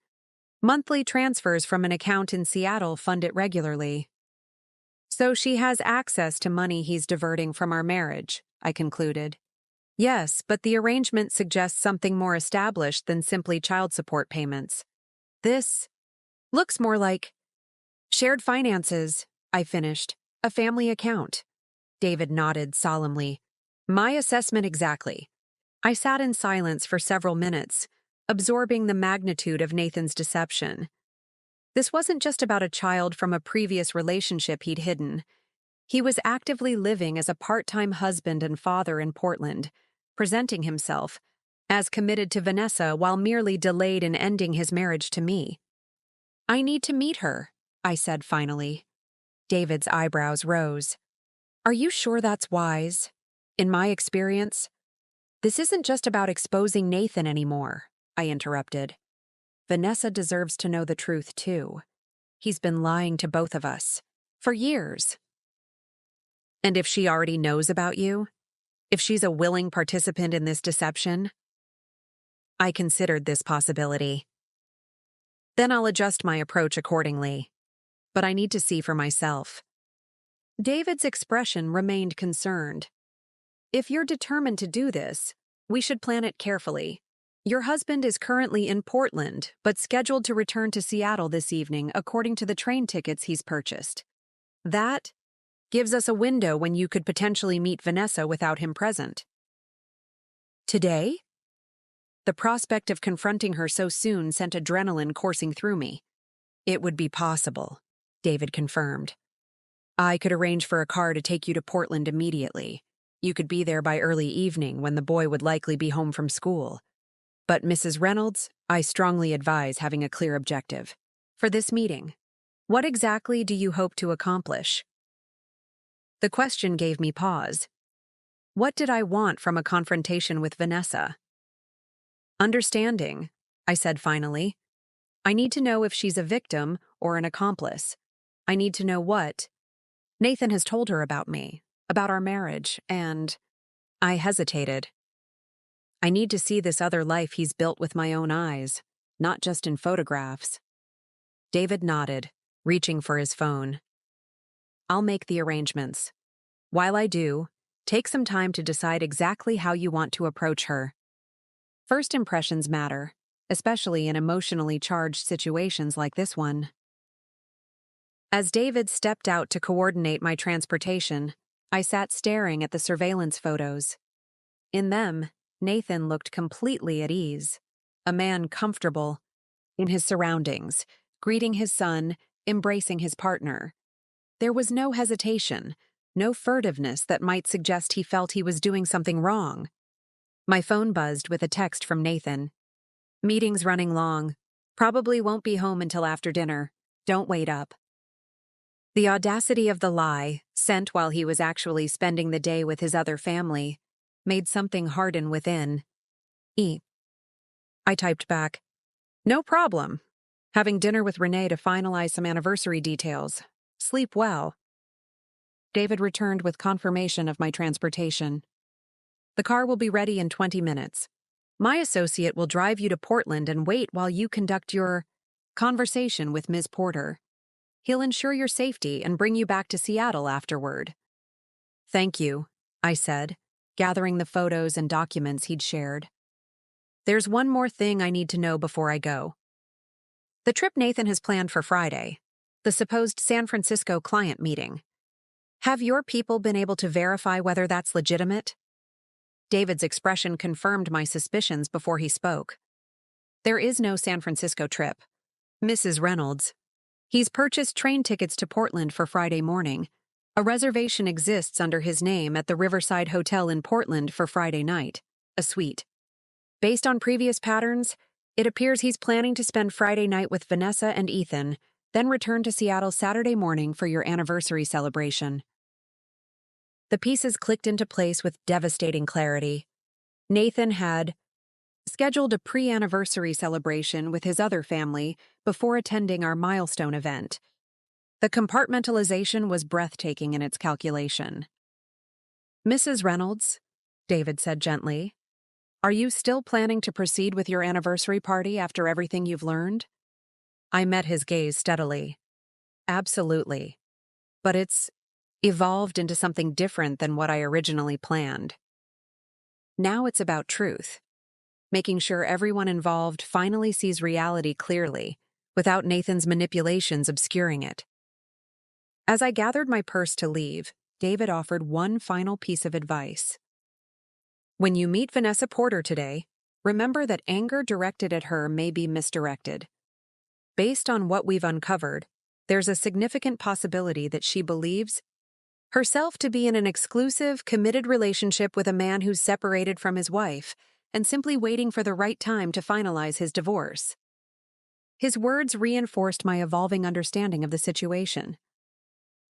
Speaker 1: monthly transfers from an account in Seattle fund it regularly. So she has access to money he's diverting from our marriage, I concluded. Yes, but the arrangement suggests something more established than simply child support payments. This looks more like shared finances, I finished. A family account. David nodded solemnly. My assessment exactly. I sat in silence for several minutes, absorbing the magnitude of Nathan's deception. This wasn't just about a child from a previous relationship he'd hidden. He was actively living as a part-time husband and father in Portland, presenting himself as committed to Vanessa while merely delayed in ending his marriage to me. I need to meet her, I said finally. David's eyebrows rose. Are you sure that's wise? In my experience, this isn't just about exposing Nathan anymore, I interrupted. Vanessa deserves to know the truth too. He's been lying to both of us. For years. And if she already knows about you? If she's a willing participant in this deception? I considered this possibility. Then I'll adjust my approach accordingly. But I need to see for myself. David's expression remained concerned. If you're determined to do this, we should plan it carefully. Your husband is currently in Portland, but scheduled to return to Seattle this evening according to the train tickets he's purchased. That gives us a window when you could potentially meet Vanessa without him present. Today? The prospect of confronting her so soon sent adrenaline coursing through me. It would be possible, David confirmed. I could arrange for a car to take you to Portland immediately. You could be there by early evening when the boy would likely be home from school. But Mrs. Reynolds, I strongly advise having a clear objective. For this meeting, what exactly do you hope to accomplish? The question gave me pause. What did I want from a confrontation with Vanessa? Understanding, I said finally. I need to know if she's a victim or an accomplice. I need to know what Nathan has told her about me, about our marriage, and I hesitated. I need to see this other life he's built with my own eyes, not just in photographs. David nodded, reaching for his phone. I'll make the arrangements. While I do, take some time to decide exactly how you want to approach her. First impressions matter, especially in emotionally charged situations like this one. As David stepped out to coordinate my transportation, I sat staring at the surveillance photos. In them, Nathan looked completely at ease, a man comfortable in his surroundings, greeting his son, embracing his partner. There was no hesitation, no furtiveness that might suggest he felt he was doing something wrong. My phone buzzed with a text from Nathan. Meeting's running long. Probably won't be home until after dinner. Don't wait up. The audacity of the lie, sent while he was actually spending the day with his other family, made something harden within. I typed back. No problem. Having dinner with Renee to finalize some anniversary details. Sleep well. David returned with confirmation of my transportation. The car will be ready in 20 minutes. My associate will drive you to Portland and wait while you conduct your conversation with Ms. Porter. He'll ensure your safety and bring you back to Seattle afterward. Thank you, I said, gathering the photos and documents he'd shared. There's one more thing I need to know before I go. The trip Nathan has planned for Friday, the supposed San Francisco client meeting. Have your people been able to verify whether that's legitimate? David's expression confirmed my suspicions before he spoke. There is no San Francisco trip. Mrs. Reynolds. He's purchased train tickets to Portland for Friday morning. A reservation exists under his name at the Riverside Hotel in Portland for Friday night, a suite. Based on previous patterns, it appears he's planning to spend Friday night with Vanessa and Ethan, then return to Seattle Saturday morning for your anniversary celebration. The pieces clicked into place with devastating clarity. Nathan had scheduled a pre-anniversary celebration with his other family before attending our milestone event. The compartmentalization was breathtaking in its calculation. Mrs. Reynolds, David said gently, are you still planning to proceed with your anniversary party after everything you've learned? I met his gaze steadily. Absolutely. But it's evolved into something different than what I originally planned. Now it's about truth, making sure everyone involved finally sees reality clearly, without Nathan's manipulations obscuring it. As I gathered my purse to leave, David offered one final piece of advice. When you meet Vanessa Porter today, remember that anger directed at her may be misdirected. Based on what we've uncovered, there's a significant possibility that she believes herself to be in an exclusive, committed relationship with a man who's separated from his wife and simply waiting for the right time to finalize his divorce. His words reinforced my evolving understanding of the situation.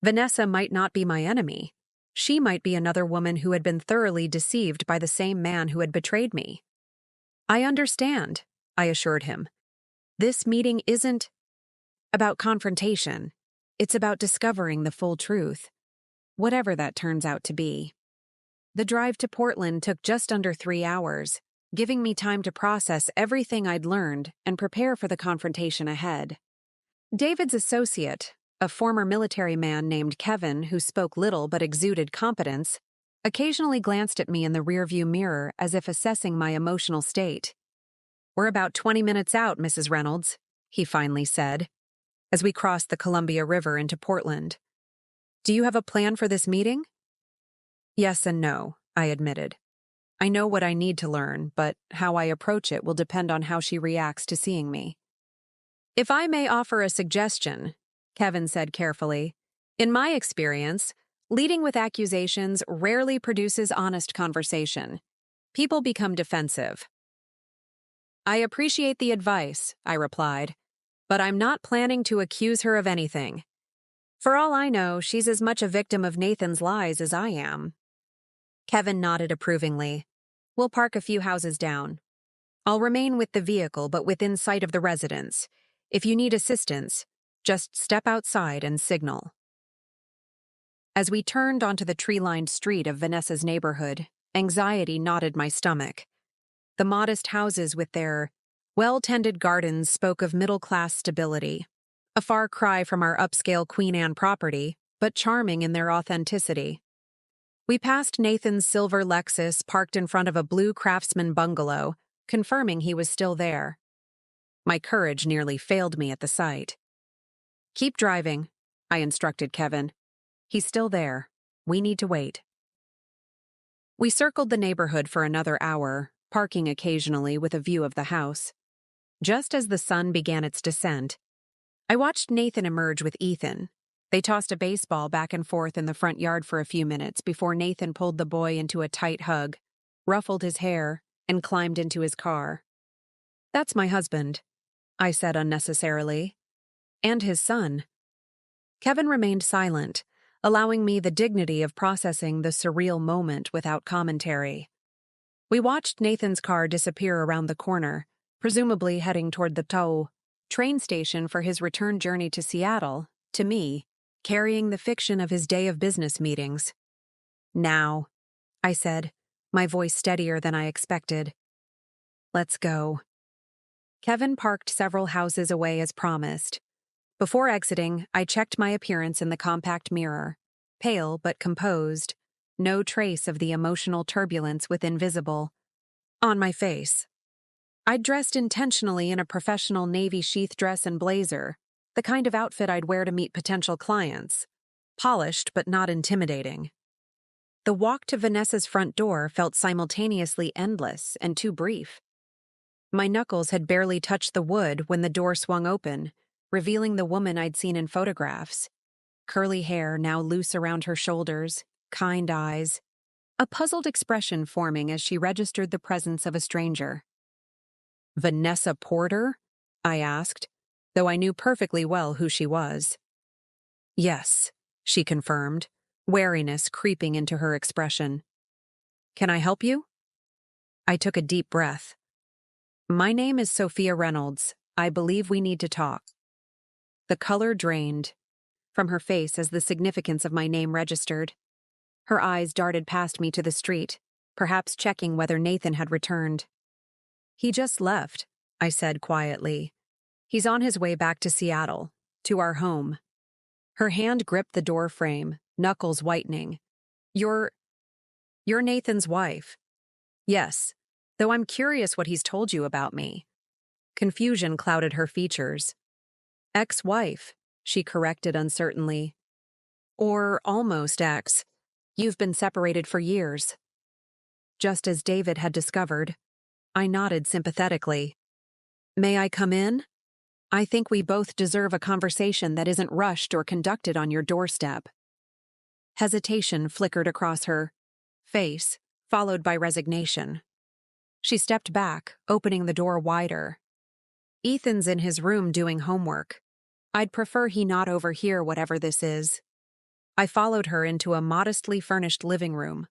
Speaker 1: Vanessa might not be my enemy. She might be another woman who had been thoroughly deceived by the same man who had betrayed me. I understand, I assured him. This meeting isn't about confrontation. It's about discovering the full truth, whatever that turns out to be. The drive to Portland took just under 3 hours, giving me time to process everything I'd learned and prepare for the confrontation ahead. David's associate, a former military man named Kevin who spoke little but exuded competence, occasionally glanced at me in the rearview mirror as if assessing my emotional state. We're about 20 minutes out, Mrs. Reynolds, he finally said, as we crossed the Columbia River into Portland. Do you have a plan for this meeting? Yes and no, I admitted. I know what I need to learn, but how I approach it will depend on how she reacts to seeing me. If I may offer a suggestion, Kevin said carefully, in my experience, leading with accusations rarely produces honest conversation. People become defensive. I appreciate the advice, I replied, but I'm not planning to accuse her of anything. For all I know, she's as much a victim of Nathan's lies as I am. Kevin nodded approvingly. We'll park a few houses down. I'll remain with the vehicle, but within sight of the residence. If you need assistance, just step outside and signal. As we turned onto the tree-lined street of Vanessa's neighborhood, anxiety knotted my stomach. The modest houses with their well-tended gardens spoke of middle-class stability, a far cry from our upscale Queen Anne property, but charming in their authenticity. We passed Nathan's silver Lexus parked in front of a blue Craftsman bungalow, confirming he was still there. My courage nearly failed me at the sight. "Keep driving," I instructed Kevin. "He's still there. We need to wait." We circled the neighborhood for another hour, parking occasionally with a view of the house. Just as the sun began its descent, I watched Nathan emerge with Ethan. They tossed a baseball back and forth in the front yard for a few minutes before Nathan pulled the boy into a tight hug, ruffled his hair, and climbed into his car. "That's my husband," I said unnecessarily. "And his son." Kevin remained silent, allowing me the dignity of processing the surreal moment without commentary. We watched Nathan's car disappear around the corner, presumably heading toward the Tow train station for his return journey to Seattle, to me, carrying the fiction of his day of business meetings. "Now," I said, my voice steadier than I expected. "Let's go." Kevin parked several houses away as promised. Before exiting, I checked my appearance in the compact mirror. Pale but composed, no trace of the emotional turbulence within visible on my face. I'd dressed intentionally in a professional navy sheath dress and blazer, the kind of outfit I'd wear to meet potential clients. Polished but not intimidating. The walk to Vanessa's front door felt simultaneously endless and too brief. My knuckles had barely touched the wood when the door swung open, revealing the woman I'd seen in photographs. Curly hair now loose around her shoulders, kind eyes, a puzzled expression forming as she registered the presence of a stranger. "Vanessa Porter?" I asked, though I knew perfectly well who she was. "Yes," she confirmed, wariness creeping into her expression. "Can I help you?" I took a deep breath. "My name is Sophia Reynolds. I believe we need to talk." The color drained from her face as the significance of my name registered. Her eyes darted past me to the street, perhaps checking whether Nathan had returned. "He just left," I said quietly. "He's on his way back to Seattle, to our home." Her hand gripped the door frame, knuckles whitening. You're Nathan's wife." "Yes, though I'm curious what he's told you about me." Confusion clouded her features. "Ex-wife," she corrected uncertainly. "Or almost ex. You've been separated for years." Just as David had discovered. I nodded sympathetically. "May I come in? I think we both deserve a conversation that isn't rushed or conducted on your doorstep." Hesitation flickered across her face, followed by resignation. She stepped back, opening the door wider. "Ethan's in his room doing homework. I'd prefer he not overhear whatever this is." I followed her into a modestly furnished living room.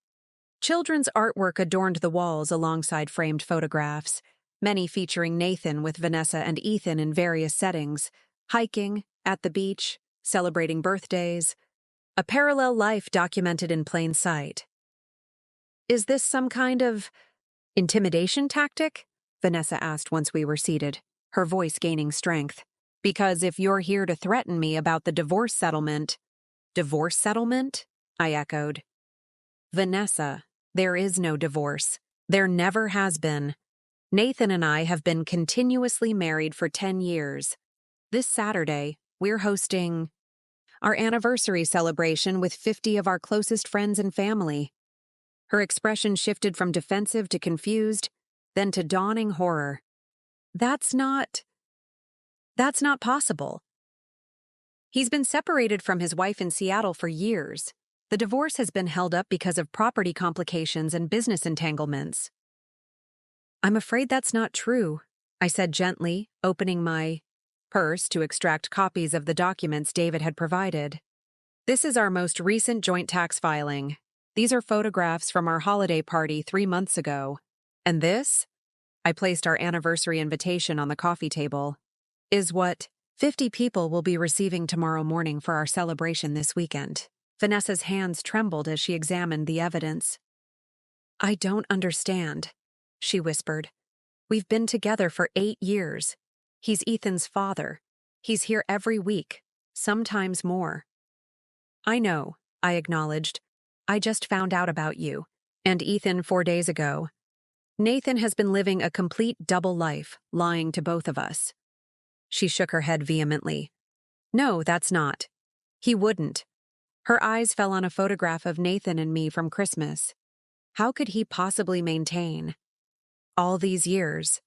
Speaker 1: Children's artwork adorned the walls alongside framed photographs, many featuring Nathan with Vanessa and Ethan in various settings, hiking, at the beach, celebrating birthdays, a parallel life documented in plain sight. "Is this some kind of intimidation tactic?" Vanessa asked once we were seated, her voice gaining strength. "Because if you're here to threaten me about the divorce settlement—" "Divorce settlement?" I echoed. "Vanessa, there is no divorce. There never has been. Nathan and I have been continuously married for 10 years. This Saturday, we're hosting our anniversary celebration with 50 of our closest friends and family." Her expression shifted from defensive to confused, then to dawning horror. That's not possible. He's been separated from his wife in Seattle for years. The divorce has been held up because of property complications and business entanglements." "I'm afraid that's not true," I said gently, opening my purse to extract copies of the documents David had provided. "This is our most recent joint tax filing. These are photographs from our holiday party 3 months ago. And this," I placed our anniversary invitation on the coffee table, "is what 50 people will be receiving tomorrow morning for our celebration this weekend." Vanessa's hands trembled as she examined the evidence. "I don't understand." she whispered. "We've been together for 8 years. He's Ethan's father. He's here every week, sometimes more." "I know," I acknowledged. "I just found out about you. And Ethan 4 days ago. Nathan has been living a complete double life, lying to both of us." She shook her head vehemently. "No, that's not. He wouldn't." Her eyes fell on a photograph of Nathan and me from Christmas. How could he possibly maintain all these years?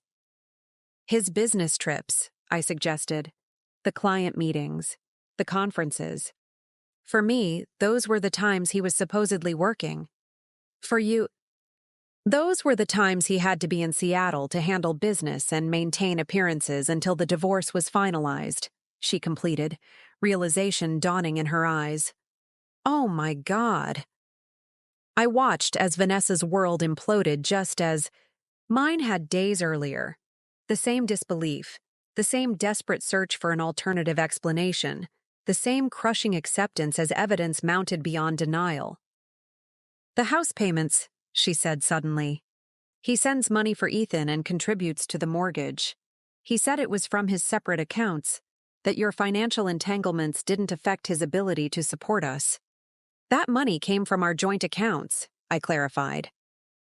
Speaker 1: "His business trips," I suggested. "The client meetings, the conferences. For me, those were the times he was supposedly working. For you, those were the times he had to be in Seattle to handle business and maintain appearances until the divorce was finalized," she completed, realization dawning in her eyes. Oh my God. I watched as Vanessa's world imploded just as mine had days earlier. The same disbelief, the same desperate search for an alternative explanation, the same crushing acceptance as evidence mounted beyond denial. "The house payments," she said suddenly. "He sends money for Ethan and contributes to the mortgage. He said it was from his separate accounts, that your financial entanglements didn't affect his ability to support us." "That money came from our joint accounts," I clarified.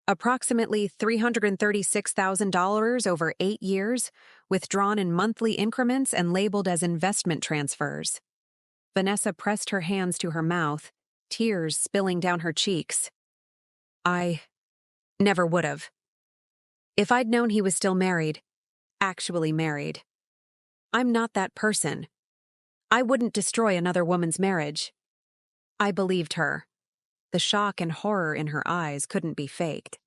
Speaker 1: "Approximately $336,000 over 8 years, withdrawn in monthly increments and labeled as investment transfers." Vanessa pressed her hands to her mouth, tears spilling down her cheeks. "I never would have. If I'd known he was still married, actually married. I'm not that person. I wouldn't destroy another woman's marriage." I believed her. The shock and horror in her eyes couldn't be faked.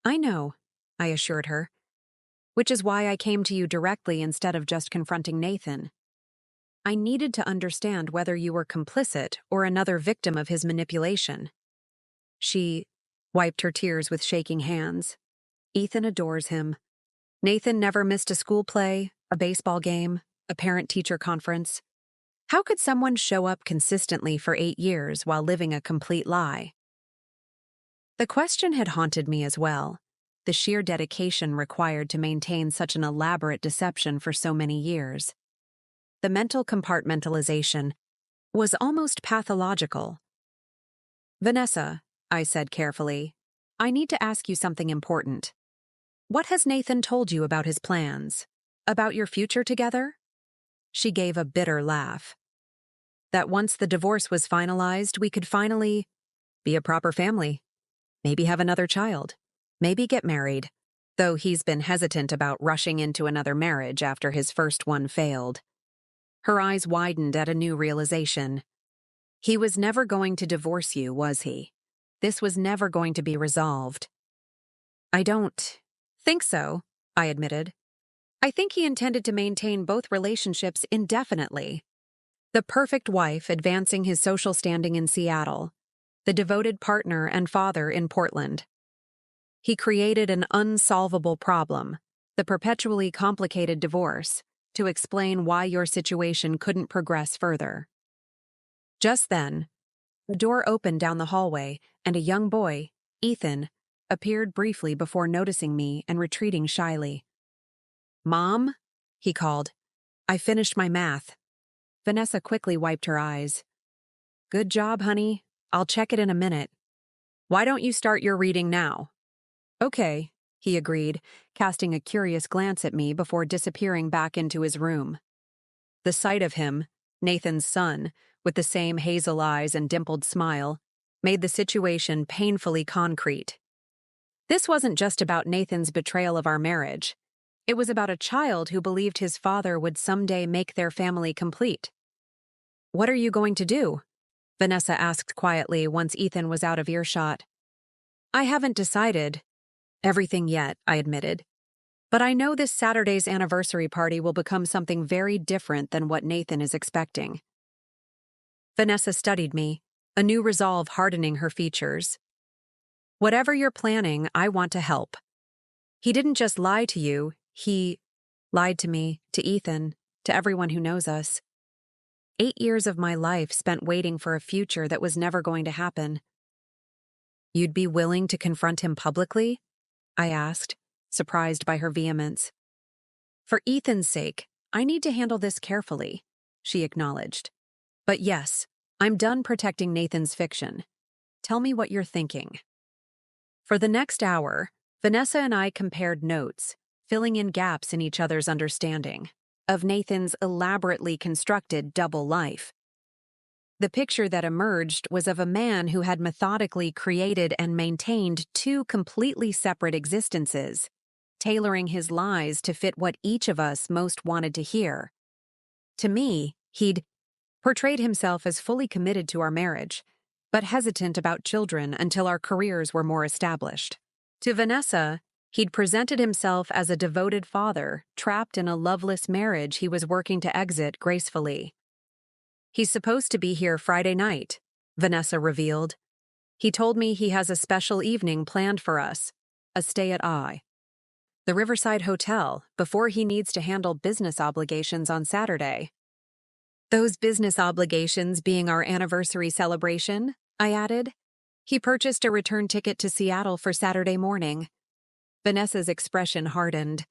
Speaker 1: "I know," I assured her, "which is why I came to you directly instead of just confronting Nathan. I needed to understand whether you were complicit or another victim of his manipulation." She wiped her tears with shaking hands. "Ethan adores him. Nathan never missed a school play, a baseball game, a parent-teacher conference. How could someone show up consistently for 8 years while living a complete lie?" The question had haunted me as well, the sheer dedication required to maintain such an elaborate deception for so many years. The mental compartmentalization was almost pathological. "Vanessa," I said carefully, "I need to ask you something important. What has Nathan told you about his plans? About your future together?" She gave a bitter laugh. "That once the divorce was finalized, we could finally be a proper family. Maybe have another child. Maybe get married. Though he's been hesitant about rushing into another marriage after his first one failed." Her eyes widened at a new realization. "He was never going to divorce you, was he? This was never going to be resolved." "I don't think so," I admitted. "I think he intended to maintain both relationships indefinitely. The perfect wife advancing his social standing in Seattle, the devoted partner and father in Portland. He created an unsolvable problem, the perpetually complicated divorce, to explain why your situation couldn't progress further." Just then, the door opened down the hallway, and a young boy, Ethan, appeared briefly before noticing me and retreating shyly. "Mom?" he called. "I finished my math." Vanessa quickly wiped her eyes. "Good job, honey. I'll check it in a minute. Why don't you start your reading now?" "Okay," he agreed, casting a curious glance at me before disappearing back into his room. The sight of him, Nathan's son, with the same hazel eyes and dimpled smile, made the situation painfully concrete. This wasn't just about Nathan's betrayal of our marriage. It was about a child who believed his father would someday make their family complete. "What are you going to do?" Vanessa asked quietly once Ethan was out of earshot. "I haven't decided everything yet," I admitted. "But I know this Saturday's anniversary party will become something very different than what Nathan is expecting." Vanessa studied me, a new resolve hardening her features. "Whatever you're planning, I want to help. He didn't just lie to you, he lied to me, to Ethan, to everyone who knows us. 8 years of my life spent waiting for a future that was never going to happen." "You'd be willing to confront him publicly?" I asked, surprised by her vehemence. For Ethan's sake, I need to handle this carefully, she acknowledged. But yes, I'm done protecting Nathan's fiction. Tell me what you're thinking. For the next hour, Vanessa and I compared notes, filling in gaps in each other's understanding of Nathan's elaborately constructed double life. The picture that emerged was of a man who had methodically created and maintained two completely separate existences, tailoring his lies to fit what each of us most wanted to hear. To me, he'd portrayed himself as fully committed to our marriage, but hesitant about children until our careers were more established. To Vanessa, he'd presented himself as a devoted father, trapped in a loveless marriage he was working to exit gracefully. He's supposed to be here Friday night, Vanessa revealed. He told me he has a special evening planned for us, a stay at the Riverside Hotel, before he needs to handle business obligations on Saturday. Those business obligations being our anniversary celebration, I added. He purchased a return ticket to Seattle for Saturday morning. Vanessa's expression hardened.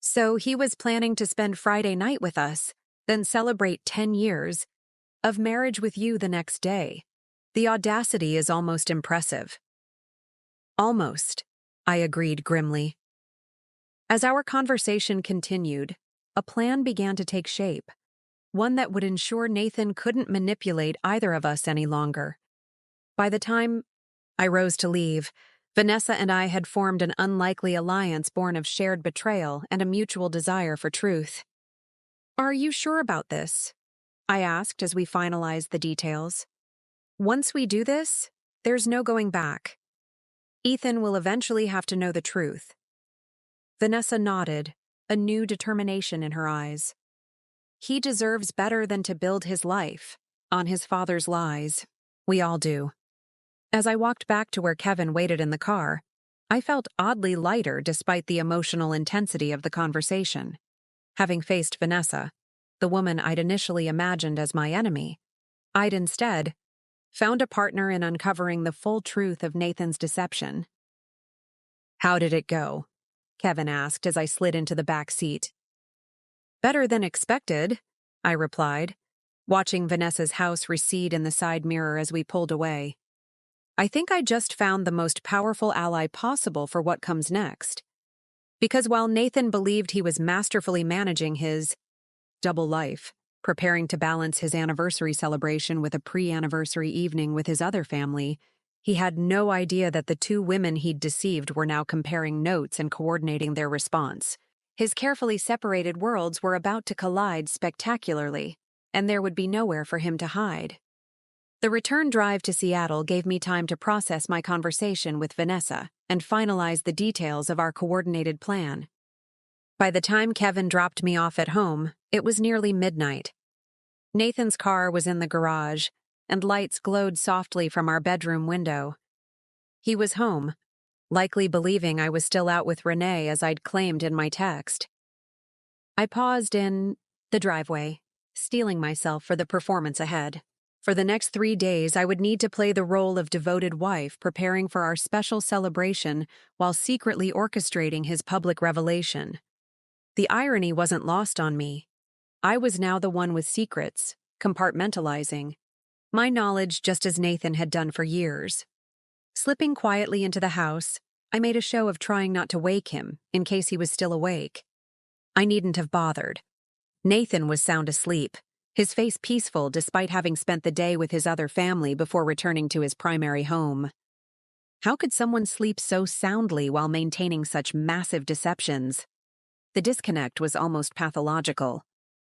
Speaker 1: So he was planning to spend Friday night with us, then celebrate 10 years of marriage with you the next day. The audacity is almost impressive. Almost, I agreed grimly. As our conversation continued, a plan began to take shape, one that would ensure Nathan couldn't manipulate either of us any longer. By the time I rose to leave, Vanessa and I had formed an unlikely alliance born of shared betrayal and a mutual desire for truth. Are you sure about this? I asked as we finalized the details. Once we do this, there's no going back. Ethan will eventually have to know the truth. Vanessa nodded, a new determination in her eyes. He deserves better than to build his life on his father's lies. We all do. As I walked back to where Kevin waited in the car, I felt oddly lighter despite the emotional intensity of the conversation. Having faced Vanessa, the woman I'd initially imagined as my enemy, I'd instead found a partner in uncovering the full truth of Nathan's deception. How did it go? Kevin asked as I slid into the back seat. Better than expected, I replied, watching Vanessa's house recede in the side mirror as we pulled away. I think I just found the most powerful ally possible for what comes next. Because while Nathan believed he was masterfully managing his double life, preparing to balance his anniversary celebration with a pre-anniversary evening with his other family, he had no idea that the two women he'd deceived were now comparing notes and coordinating their response. His carefully separated worlds were about to collide spectacularly, and there would be nowhere for him to hide. The return drive to Seattle gave me time to process my conversation with Vanessa and finalize the details of our coordinated plan. By the time Kevin dropped me off at home, it was nearly midnight. Nathan's car was in the garage, and lights glowed softly from our bedroom window. He was home, likely believing I was still out with Renee as I'd claimed in my text. I paused in the driveway, steeling myself for the performance ahead. For the next 3 days, I would need to play the role of devoted wife, preparing for our special celebration while secretly orchestrating his public revelation. The irony wasn't lost on me. I was now the one with secrets, compartmentalizing my knowledge just as Nathan had done for years. Slipping quietly into the house, I made a show of trying not to wake him in case he was still awake. I needn't have bothered. Nathan was sound asleep, his face peaceful despite having spent the day with his other family before returning to his primary home. How could someone sleep so soundly while maintaining such massive deceptions? The disconnect was almost pathological.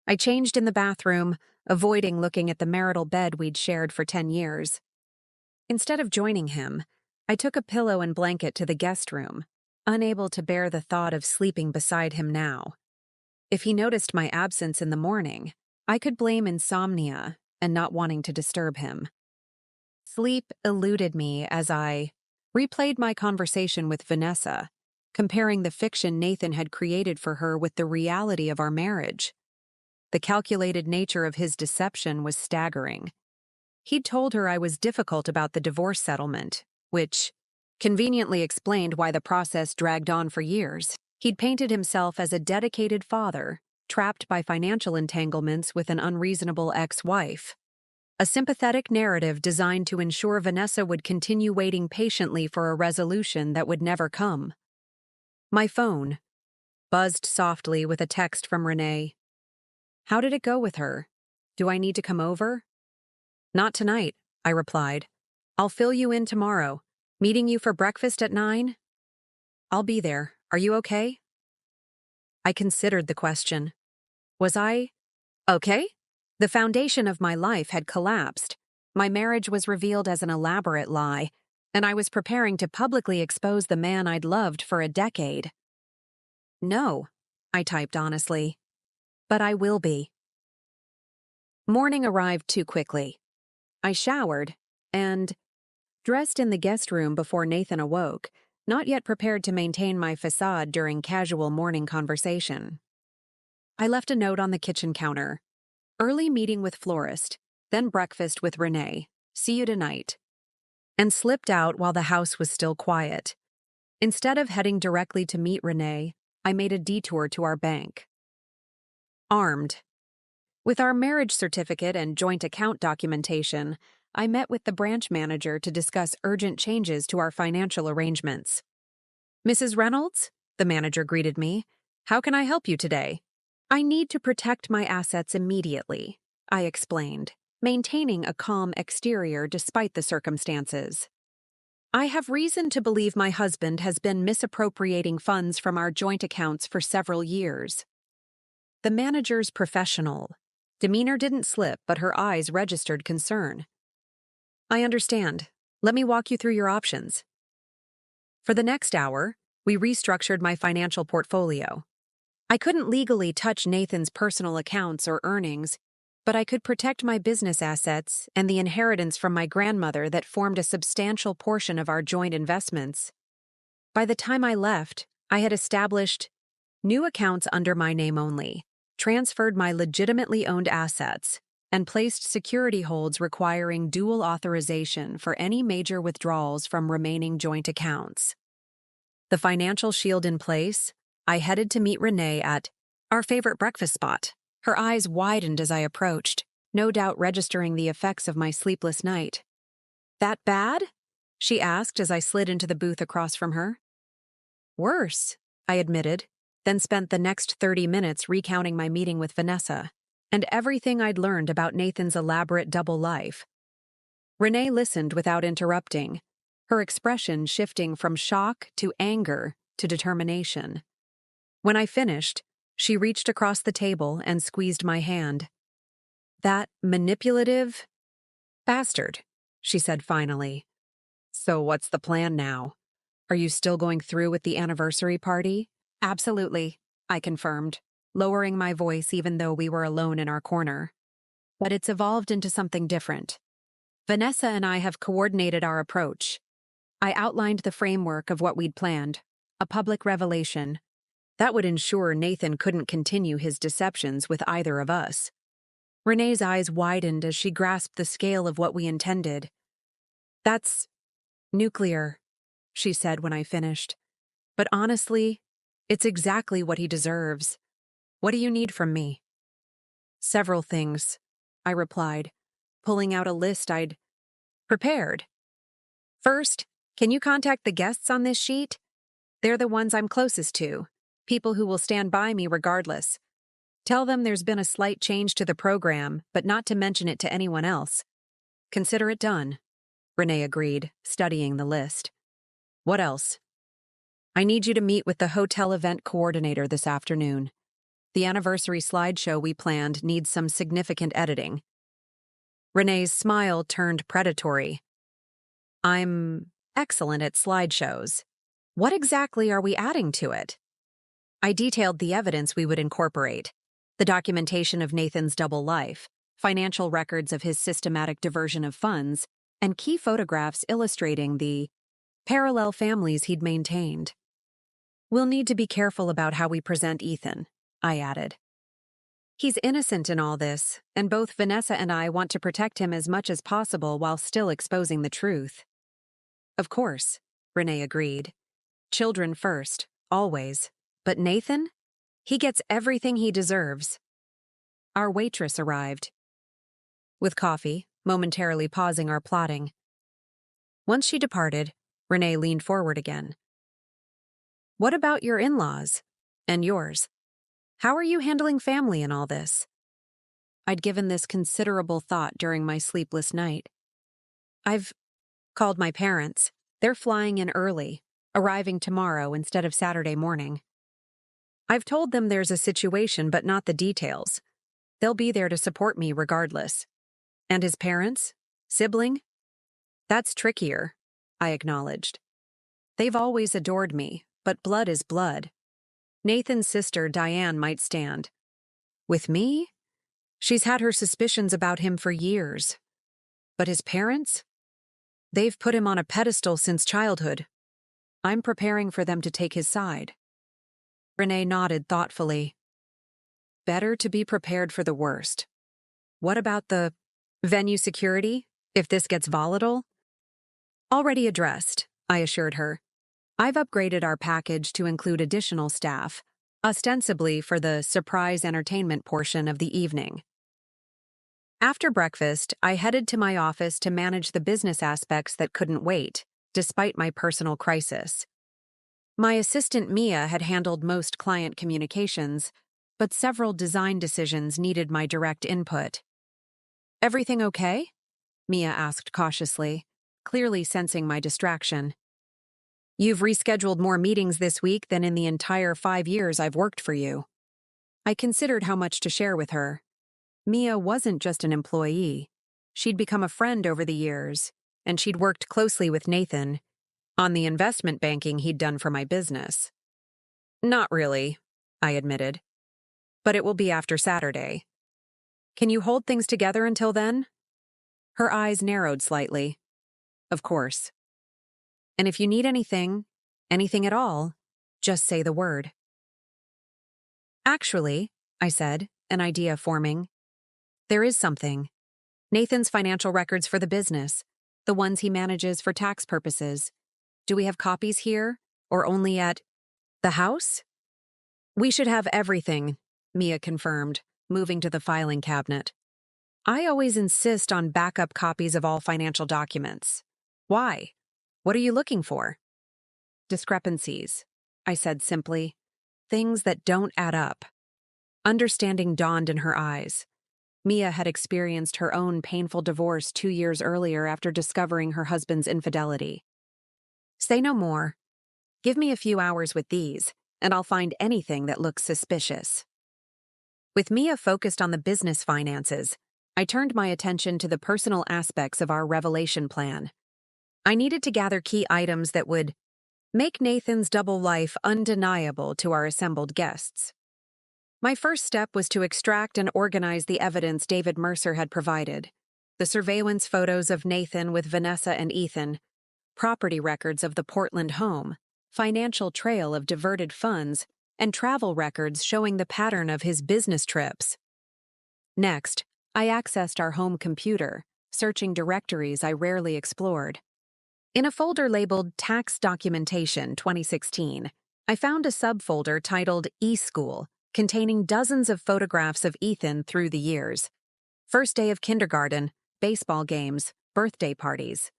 Speaker 1: I changed in the bathroom, avoiding looking at the marital bed we'd shared for 10 years. Instead of joining him, I took a pillow and blanket to the guest room, unable to bear the thought of sleeping beside him now. If he noticed my absence in the morning, I could blame insomnia and not wanting to disturb him. Sleep eluded me as I replayed my conversation with Vanessa, comparing the fiction Nathan had created for her with the reality of our marriage. The calculated nature of his deception was staggering. He'd told her I was difficult about the divorce settlement, which, conveniently explained why the process dragged on for years. He'd painted himself as a dedicated father, trapped by financial entanglements with an unreasonable ex-wife. A sympathetic narrative designed to ensure Vanessa would continue waiting patiently for a resolution that would never come. My phone buzzed softly with a text from Renee. "How did it go with her? Do I need to come over?" "Not tonight," I replied. "I'll fill you in tomorrow. Meeting you for breakfast at 9? "I'll be there. Are you okay?" I considered the question. Was I okay? The foundation of my life had collapsed. My marriage was revealed as an elaborate lie, and I was preparing to publicly expose the man I'd loved for a decade. "No," I typed honestly. "But I will be." Morning arrived too quickly. I showered and dressed in the guest room before Nathan awoke, not yet prepared to maintain my facade during casual morning conversation. I left a note on the kitchen counter. "Early meeting with florist, then breakfast with Renee. See you tonight." And slipped out while the house was still quiet. Instead of heading directly to meet Renee, I made a detour to our bank. Armed. With our marriage certificate and joint account documentation, I met with the branch manager to discuss urgent changes to our financial arrangements. "Mrs. Reynolds?" the manager greeted me. "How can I help you today?" "I need to protect my assets immediately," I explained, maintaining a calm exterior despite the circumstances. "I have reason to believe my husband has been misappropriating funds from our joint accounts for several years." The manager's professional demeanor didn't slip, but her eyes registered concern. "I understand. Let me walk you through your options." For the next hour, we restructured my financial portfolio. I couldn't legally touch Nathan's personal accounts or earnings, but I could protect my business assets and the inheritance from my grandmother that formed a substantial portion of our joint investments. By the time I left, I had established new accounts under my name only, transferred my legitimately owned assets, and placed security holds requiring dual authorization for any major withdrawals from remaining joint accounts. The financial shield in place, I headed to meet Renee at our favorite breakfast spot. Her eyes widened as I approached, no doubt registering the effects of my sleepless night. "That bad?" she asked as I slid into the booth across from her. "Worse," I admitted, then spent the next 30 minutes recounting my meeting with Vanessa and everything I'd learned about Nathan's elaborate double life. Renee listened without interrupting, her expression shifting from shock to anger to determination. When I finished, she reached across the table and squeezed my hand. "That manipulative bastard," she said finally. "So what's the plan now? Are you still going through with the anniversary party?" "Absolutely," I confirmed, lowering my voice even though we were alone in our corner. "But it's evolved into something different. Vanessa and I have coordinated our approach." I outlined the framework of what we'd planned, a public revelation. That would ensure Nathan couldn't continue his deceptions with either of us. Renee's eyes widened as she grasped the scale of what we intended. "That's nuclear," she said when I finished. "But honestly, it's exactly what he deserves. What do you need from me?" "Several things," I replied, pulling out a list I'd prepared. "First, can you contact the guests on this sheet? They're the ones I'm closest to, people who will stand by me regardless. Tell them there's been a slight change to the program, but not to mention it to anyone else." "Consider it done," Renee agreed, studying the list. "What else?" "I need you to meet with the hotel event coordinator this afternoon. The anniversary slideshow we planned needs some significant editing." Renee's smile turned predatory. "I'm excellent at slideshows. What exactly are we adding to it?" I detailed the evidence we would incorporate: the documentation of Nathan's double life, financial records of his systematic diversion of funds, and key photographs illustrating the parallel families he'd maintained. "We'll need to be careful about how we present Ethan," I added. "He's innocent in all this, and both Vanessa and I want to protect him as much as possible while still exposing the truth." "Of course," Renee agreed. Children first, always. But Nathan? He gets everything he deserves. Our waitress arrived. With coffee, momentarily pausing our plotting. Once she departed, Renee leaned forward again. What about your in-laws? And yours? How are you handling family in all this? I'd given this considerable thought during my sleepless night. I've called my parents. They're flying in early, arriving tomorrow instead of Saturday morning. I've told them there's a situation but not the details. They'll be there to support me regardless. And his parents? Sibling? That's trickier, I acknowledged. They've always adored me, but blood is blood. Nathan's sister, Diane, might stand. With me? She's had her suspicions about him for years. But his parents? They've put him on a pedestal since childhood. I'm preparing for them to take his side. Renee nodded thoughtfully. Better to be prepared for the worst. What about the venue security, if this gets volatile? Already addressed, I assured her. I've upgraded our package to include additional staff, ostensibly for the surprise entertainment portion of the evening. After breakfast, I headed to my office to manage the business aspects that couldn't wait, despite my personal crisis. My assistant Mia had handled most client communications, but several design decisions needed my direct input. Everything okay? Mia asked cautiously, clearly sensing my distraction. You've rescheduled more meetings this week than in the entire 5 years I've worked for you. I considered how much to share with her. Mia wasn't just an employee. She'd become a friend over the years, and she'd worked closely with Nathan on the investment banking he'd done for my business. Not really, I admitted. But it will be after Saturday. Can you hold things together until then? Her eyes narrowed slightly. Of course. And if you need anything at all, just say the word. Actually, I said, an idea forming. There is something. Nathan's financial records for the business, the ones he manages for tax purposes. Do we have copies here, or only at the house? We should have everything, Mia confirmed, moving to the filing cabinet. I always insist on backup copies of all financial documents. Why? What are you looking for? Discrepancies, I said simply. Things that don't add up. Understanding dawned in her eyes. Mia had experienced her own painful divorce 2 years earlier after discovering her husband's infidelity. Say no more. Give me a few hours with these, and I'll find anything that looks suspicious. With Mia focused on the business finances, I turned my attention to the personal aspects of our revelation plan. I needed to gather key items that would make Nathan's double life undeniable to our assembled guests. My first step was to extract and organize the evidence David Mercer had provided: the surveillance photos of Nathan with Vanessa and Ethan, property records of the Portland home, financial trail of diverted funds, and travel records showing the pattern of his business trips. Next, I accessed our home computer, searching directories I rarely explored. In a folder labeled Tax Documentation 2016, I found a subfolder titled eSchool, containing dozens of photographs of Ethan through the years. First day of kindergarten, baseball games, birthday parties.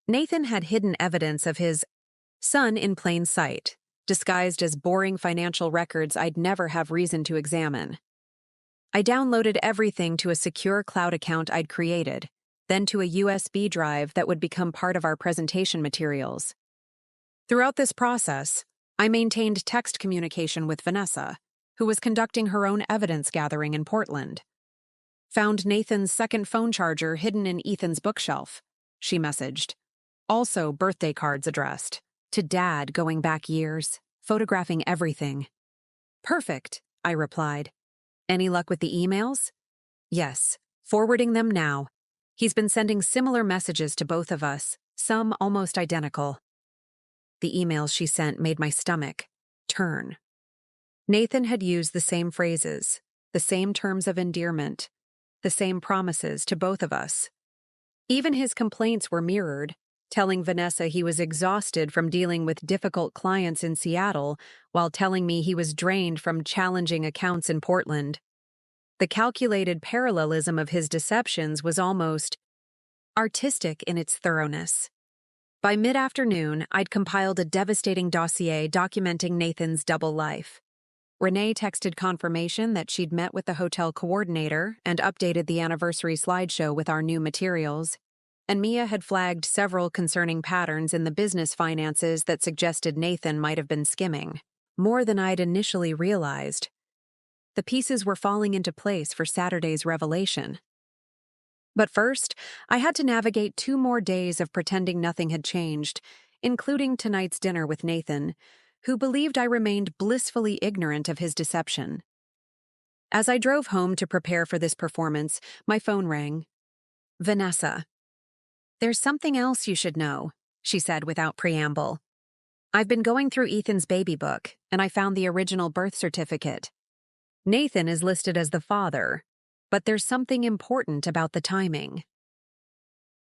Speaker 1: Nathan had hidden evidence of his son in plain sight, disguised as boring financial records I'd never have reason to examine. I downloaded everything to a secure cloud account I'd created, then to a USB drive that would become part of our presentation materials. Throughout this process, I maintained text communication with Vanessa, who was conducting her own evidence gathering in Portland. Found Nathan's second phone charger hidden in Ethan's bookshelf, she messaged. Also birthday cards addressed to Dad going back years, photographing everything. Perfect, I replied. Any luck with the emails? Yes, forwarding them now. He's been sending similar messages to both of us, some almost identical. The emails she sent made my stomach turn. Nathan had used the same phrases, the same terms of endearment, the same promises to both of us. Even his complaints were mirrored, telling Vanessa he was exhausted from dealing with difficult clients in Seattle while telling me he was drained from challenging accounts in Portland. The calculated parallelism of his deceptions was almost artistic in its thoroughness. By mid-afternoon, I'd compiled a devastating dossier documenting Nathan's double life. Renee texted confirmation that she'd met with the hotel coordinator and updated the anniversary slideshow with our new materials, and Mia had flagged several concerning patterns in the business finances that suggested Nathan might have been skimming. More than I'd initially realized. The pieces were falling into place for Saturday's revelation. But first, I had to navigate 2 more days of pretending nothing had changed, including tonight's dinner with Nathan, who believed I remained blissfully ignorant of his deception. As I drove home to prepare for this performance, my phone rang. Vanessa. "There's something else you should know," she said without preamble. "I've been going through Ethan's baby book, and I found the original birth certificate. Nathan is listed as the father, but there's something important about the timing."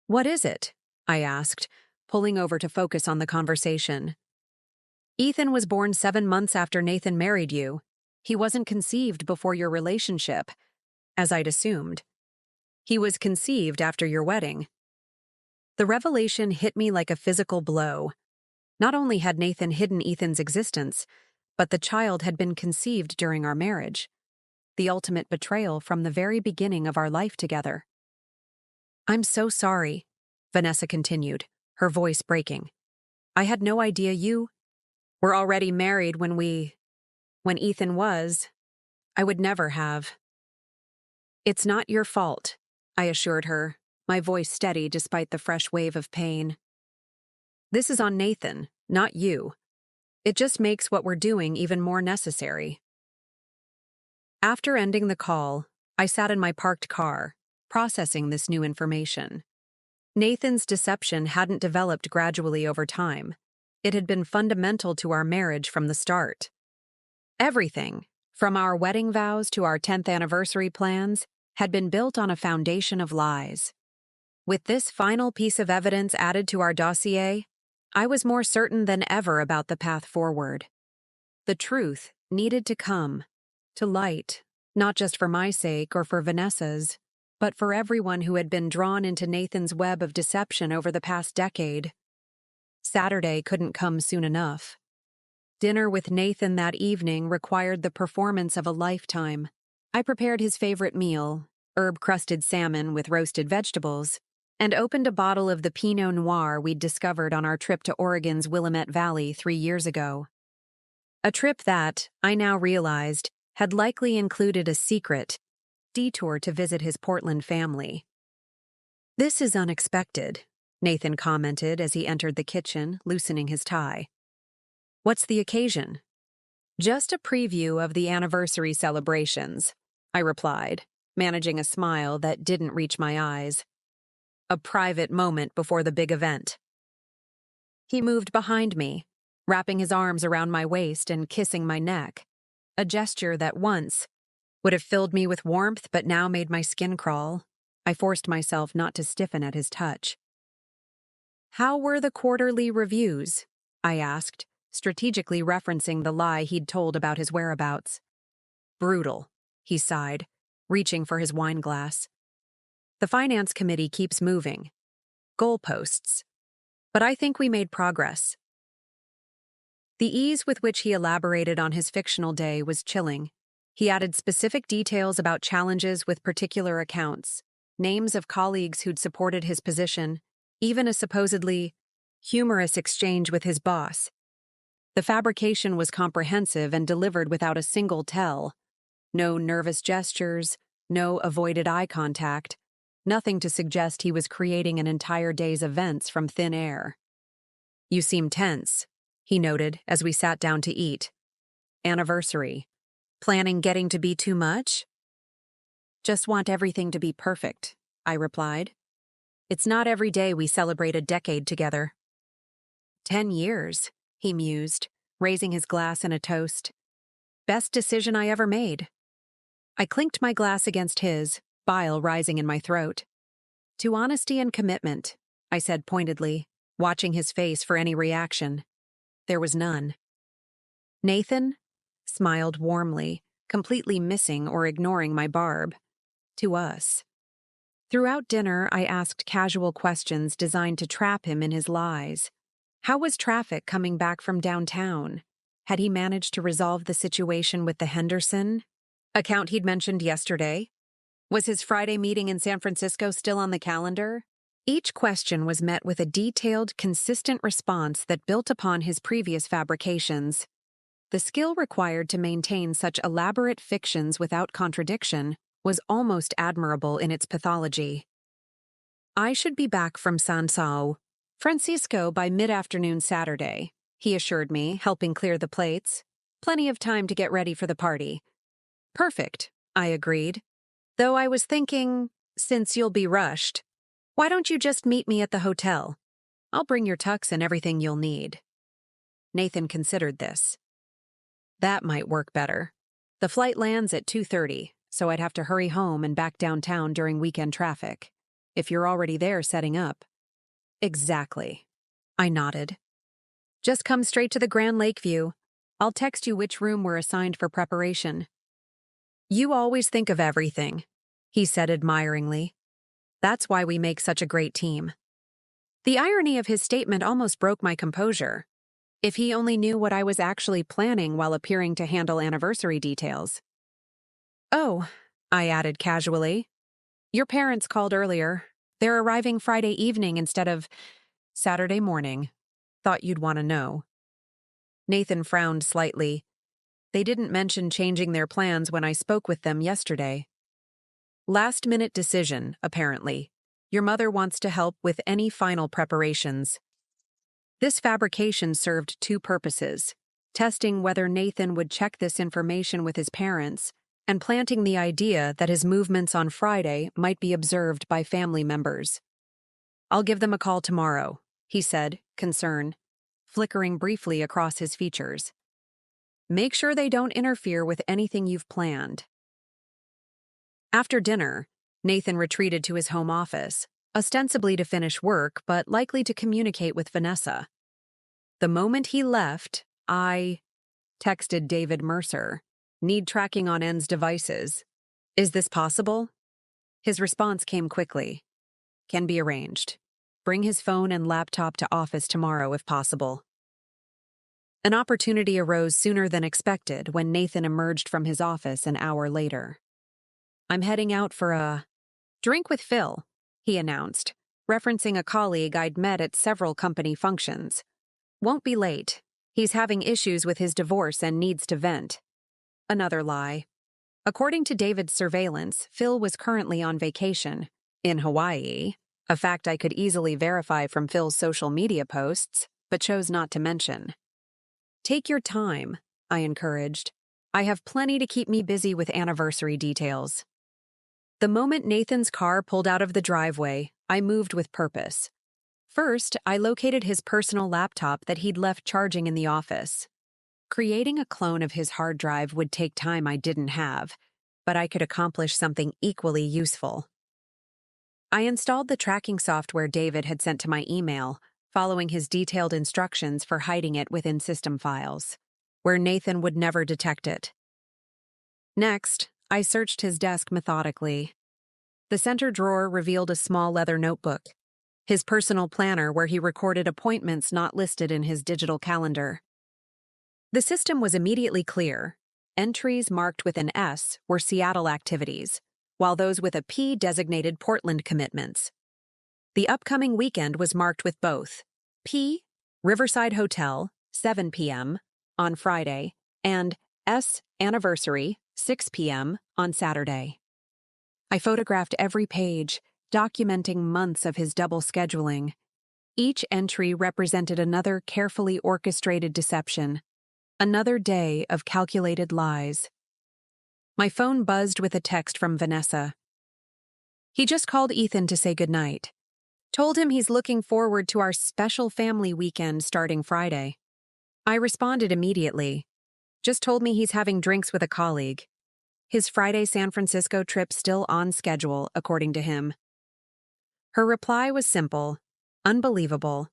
Speaker 1: "What is it?" I asked, pulling over to focus on the conversation. "Ethan was born 7 months after Nathan married you. He wasn't conceived before your relationship, as I'd assumed. He was conceived after your wedding." The revelation hit me like a physical blow. Not only had Nathan hidden Ethan's existence, but the child had been conceived during our marriage. The ultimate betrayal from the very beginning of our life together. "I'm so sorry," Vanessa continued, her voice breaking. "I had no idea you were already married when Ethan was. I would never have." "It's not your fault," I assured her, my voice steady despite the fresh wave of pain. "This is on Nathan, not you. It just makes what we're doing even more necessary." After ending the call, I sat in my parked car, processing this new information. Nathan's deception hadn't developed gradually over time. It had been fundamental to our marriage from the start. Everything, from our wedding vows to our 10th anniversary plans, had been built on a foundation of lies. With this final piece of evidence added to our dossier, I was more certain than ever about the path forward. The truth needed to come to light, not just for my sake or for Vanessa's, but for everyone who had been drawn into Nathan's web of deception over the past decade. Saturday couldn't come soon enough. Dinner with Nathan that evening required the performance of a lifetime. I prepared his favorite meal, herb-crusted salmon with roasted vegetables, and opened a bottle of the Pinot Noir we'd discovered on our trip to Oregon's Willamette Valley 3 years ago. A trip that, I now realized, had likely included a secret detour to visit his Portland family. "This is unexpected," Nathan commented as he entered the kitchen, loosening his tie. "What's the occasion?" "Just a preview of the anniversary celebrations," I replied, managing a smile that didn't reach my eyes. "A private moment before the big event." He moved behind me, wrapping his arms around my waist and kissing my neck, a gesture that once would have filled me with warmth but now made my skin crawl. I forced myself not to stiffen at his touch. "How were the quarterly reviews?" I asked, strategically referencing the lie he'd told about his whereabouts. "Brutal," he sighed, reaching for his wine glass. "The finance committee keeps moving. Goalposts. But I think we made progress." The ease with which he elaborated on his fictional day was chilling. He added specific details about challenges with particular accounts, names of colleagues who'd supported his position, even a supposedly humorous exchange with his boss. The fabrication was comprehensive and delivered without a single tell. No nervous gestures, no avoided eye contact, nothing to suggest he was creating an entire day's events from thin air. "You seem tense," he noted as we sat down to eat. "Anniversary. Planning getting to be too much?" "Just want everything to be perfect," I replied. "It's not every day we celebrate a decade together." 10 years, he mused, raising his glass in a toast. "Best decision I ever made." I clinked my glass against his, bile rising in my throat. "To honesty and commitment," I said pointedly, watching his face for any reaction. There was none. Nathan smiled warmly, completely missing or ignoring my barb. To us. Throughout dinner, I asked casual questions designed to trap him in his lies. How was traffic coming back from downtown? Had he managed to resolve the situation with the Henderson account he'd mentioned yesterday? Was his Friday meeting in San Francisco still on the calendar? Each question was met with a detailed, consistent response that built upon his previous fabrications. The skill required to maintain such elaborate fictions without contradiction was almost admirable in its pathology. I should be back from San Sao Francisco by mid-afternoon Saturday, he assured me, helping clear the plates. Plenty of time to get ready for the party. Perfect, I agreed. Though I was thinking, since you'll be rushed, why don't you just meet me at the hotel? I'll bring your tux and everything you'll need. Nathan considered this. That might work better. The flight lands at 2:30, so I'd have to hurry home and back downtown during weekend traffic. If you're already there setting up. Exactly. I nodded. Just come straight to the Grand Lakeview. I'll text you which room we're assigned for preparation. You always think of everything, he said admiringly. That's why we make such a great team. The irony of his statement almost broke my composure. If he only knew what I was actually planning while appearing to handle anniversary details. Oh, I added casually. Your parents called earlier. They're arriving Friday evening instead of Saturday morning. Thought you'd want to know. Nathan frowned slightly. They didn't mention changing their plans when I spoke with them yesterday. Last-minute decision, apparently. Your mother wants to help with any final preparations. This fabrication served two purposes: testing whether Nathan would check this information with his parents, and planting the idea that his movements on Friday might be observed by family members. I'll give them a call tomorrow, he said, concern, flickering briefly across his features. Make sure they don't interfere with anything you've planned. After dinner, Nathan retreated to his home office, ostensibly to finish work, but likely to communicate with Vanessa. The moment he left, I texted David Mercer. Need tracking on N's devices. Is this possible? His response came quickly. Can be arranged. Bring his phone and laptop to office tomorrow if possible. An opportunity arose sooner than expected when Nathan emerged from his office an hour later. I'm heading out for a drink with Phil, he announced, referencing a colleague I'd met at several company functions. Won't be late. He's having issues with his divorce and needs to vent. Another lie. According to David's surveillance, Phil was currently on vacation in Hawaii, a fact I could easily verify from Phil's social media posts, but chose not to mention. Take your time, I encouraged. I have plenty to keep me busy with anniversary details. The moment Nathan's car pulled out of the driveway, I moved with purpose. First, I located his personal laptop that he'd left charging in the office. Creating a clone of his hard drive would take time I didn't have, but I could accomplish something equally useful. I installed the tracking software David had sent to my email, following his detailed instructions for hiding it within system files, where Nathan would never detect it. Next, I searched his desk methodically. The center drawer revealed a small leather notebook, his personal planner where he recorded appointments not listed in his digital calendar. The system was immediately clear. Entries marked with an S were Seattle activities, while those with a P designated Portland commitments. The upcoming weekend was marked with both P, Riverside Hotel, 7 p.m. on Friday, and S, Anniversary, 6 p.m. on Saturday. I photographed every page, documenting months of his double scheduling. Each entry represented another carefully orchestrated deception, another day of calculated lies. My phone buzzed with a text from Vanessa. He just called Ethan to say goodnight. Told him he's looking forward to our special family weekend starting Friday. I responded immediately. Just told me he's having drinks with a colleague. His Friday San Francisco trip still on schedule, according to him. Her reply was simple, unbelievable,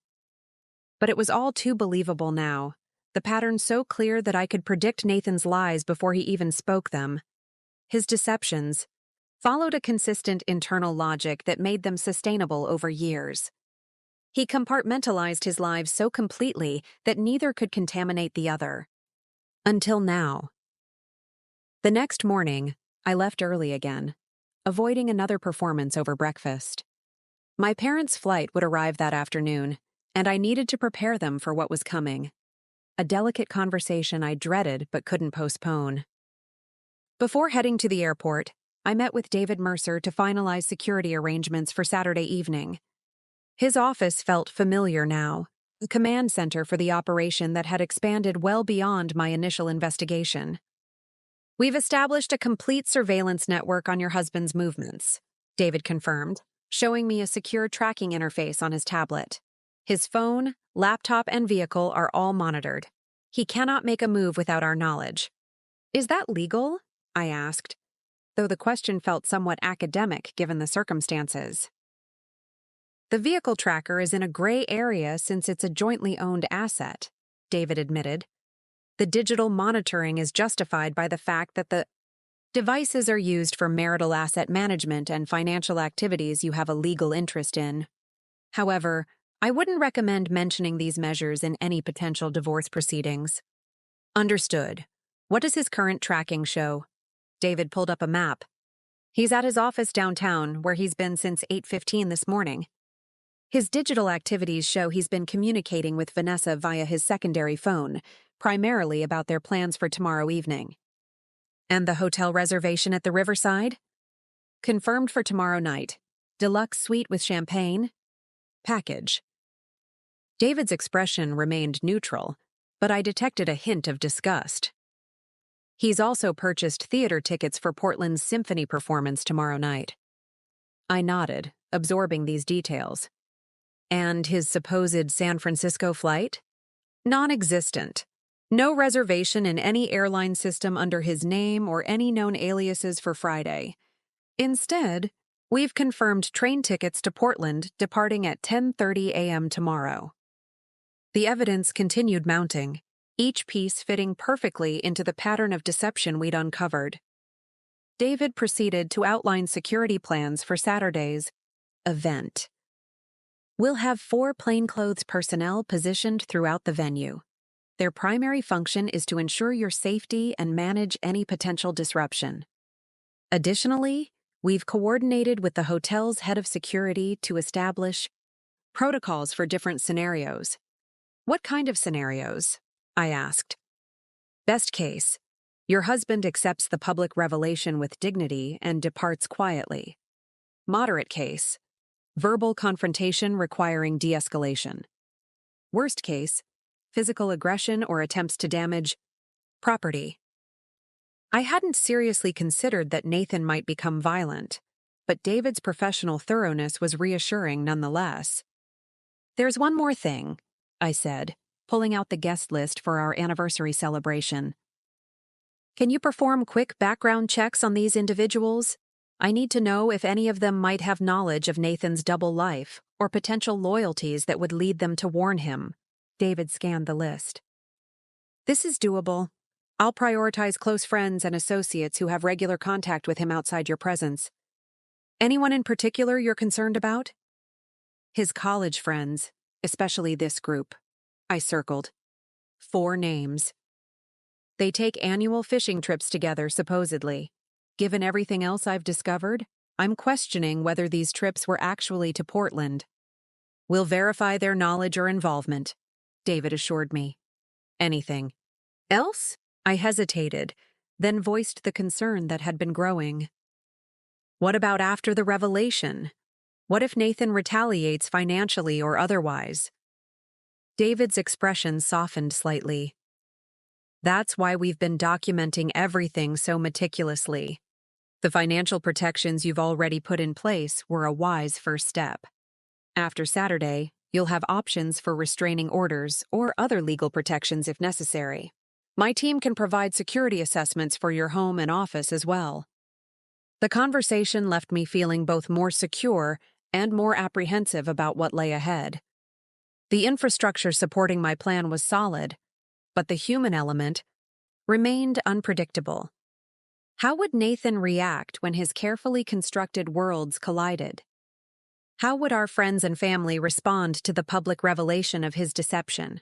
Speaker 1: But it was all too believable now, the pattern so clear that I could predict Nathan's lies before he even spoke them. His deceptions followed a consistent internal logic that made them sustainable over years. He compartmentalized his lives so completely that neither could contaminate the other. Until now. The next morning, I left early again, avoiding another performance over breakfast. My parents' flight would arrive that afternoon, and I needed to prepare them for what was coming. A delicate conversation I dreaded but couldn't postpone. Before heading to the airport, I met with David Mercer to finalize security arrangements for Saturday evening. His office felt familiar now, a command center for the operation that had expanded well beyond my initial investigation. "We've established a complete surveillance network on your husband's movements," David confirmed, showing me a secure tracking interface on his tablet. "His phone, laptop, and vehicle are all monitored. He cannot make a move without our knowledge." "Is that legal?" I asked, though the question felt somewhat academic given the circumstances. "The vehicle tracker is in a gray area since it's a jointly owned asset," David admitted. "The digital monitoring is justified by the fact that the devices are used for marital asset management and financial activities you have a legal interest in. However, I wouldn't recommend mentioning these measures in any potential divorce proceedings." "Understood. What does his current tracking show?" David pulled up a map. "He's at his office downtown, where he's been since 8:15 this morning. His digital activities show he's been communicating with Vanessa via his secondary phone, primarily about their plans for tomorrow evening." "And the hotel reservation at the Riverside?" "Confirmed for tomorrow night. Deluxe suite with champagne. Package." David's expression remained neutral, but I detected a hint of disgust. "He's also purchased theater tickets for Portland's symphony performance tomorrow night." I nodded, absorbing these details. "And his supposed San Francisco flight?" "Non-existent. No reservation in any airline system under his name or any known aliases for Friday. Instead, we've confirmed train tickets to Portland departing at 10:30 a.m. tomorrow." The evidence continued mounting, each piece fitting perfectly into the pattern of deception we'd uncovered. David proceeded to outline security plans for Saturday's event. "We'll have 4 plainclothes personnel positioned throughout the venue. Their primary function is to ensure your safety and manage any potential disruption. Additionally, we've coordinated with the hotel's head of security to establish protocols for different scenarios." "What kind of scenarios?" I asked. "Best case, your husband accepts the public revelation with dignity and departs quietly. Moderate case, verbal confrontation requiring de-escalation. Worst case, physical aggression or attempts to damage property." I hadn't seriously considered that Nathan might become violent, but David's professional thoroughness was reassuring nonetheless. "There's one more thing," I said, pulling out the guest list for our anniversary celebration. "Can you perform quick background checks on these individuals? I need to know if any of them might have knowledge of Nathan's double life or potential loyalties that would lead them to warn him." David scanned the list. "This is doable. I'll prioritize close friends and associates who have regular contact with him outside your presence. Anyone in particular you're concerned about?" "His college friends, especially this group." I circled. 4 names. "They take annual fishing trips together, supposedly. Given everything else I've discovered, I'm questioning whether these trips were actually to Portland." "We'll verify their knowledge or involvement," David assured me. "Anything else?" I hesitated, then voiced the concern that had been growing. "What about after the revelation? What if Nathan retaliates financially or otherwise?" David's expression softened slightly. "That's why we've been documenting everything so meticulously. The financial protections you've already put in place were a wise first step. After Saturday, you'll have options for restraining orders or other legal protections if necessary. My team can provide security assessments for your home and office as well." The conversation left me feeling both more secure and more apprehensive about what lay ahead. The infrastructure supporting my plan was solid, but the human element remained unpredictable. How would Nathan react when his carefully constructed worlds collided? How would our friends and family respond to the public revelation of his deception?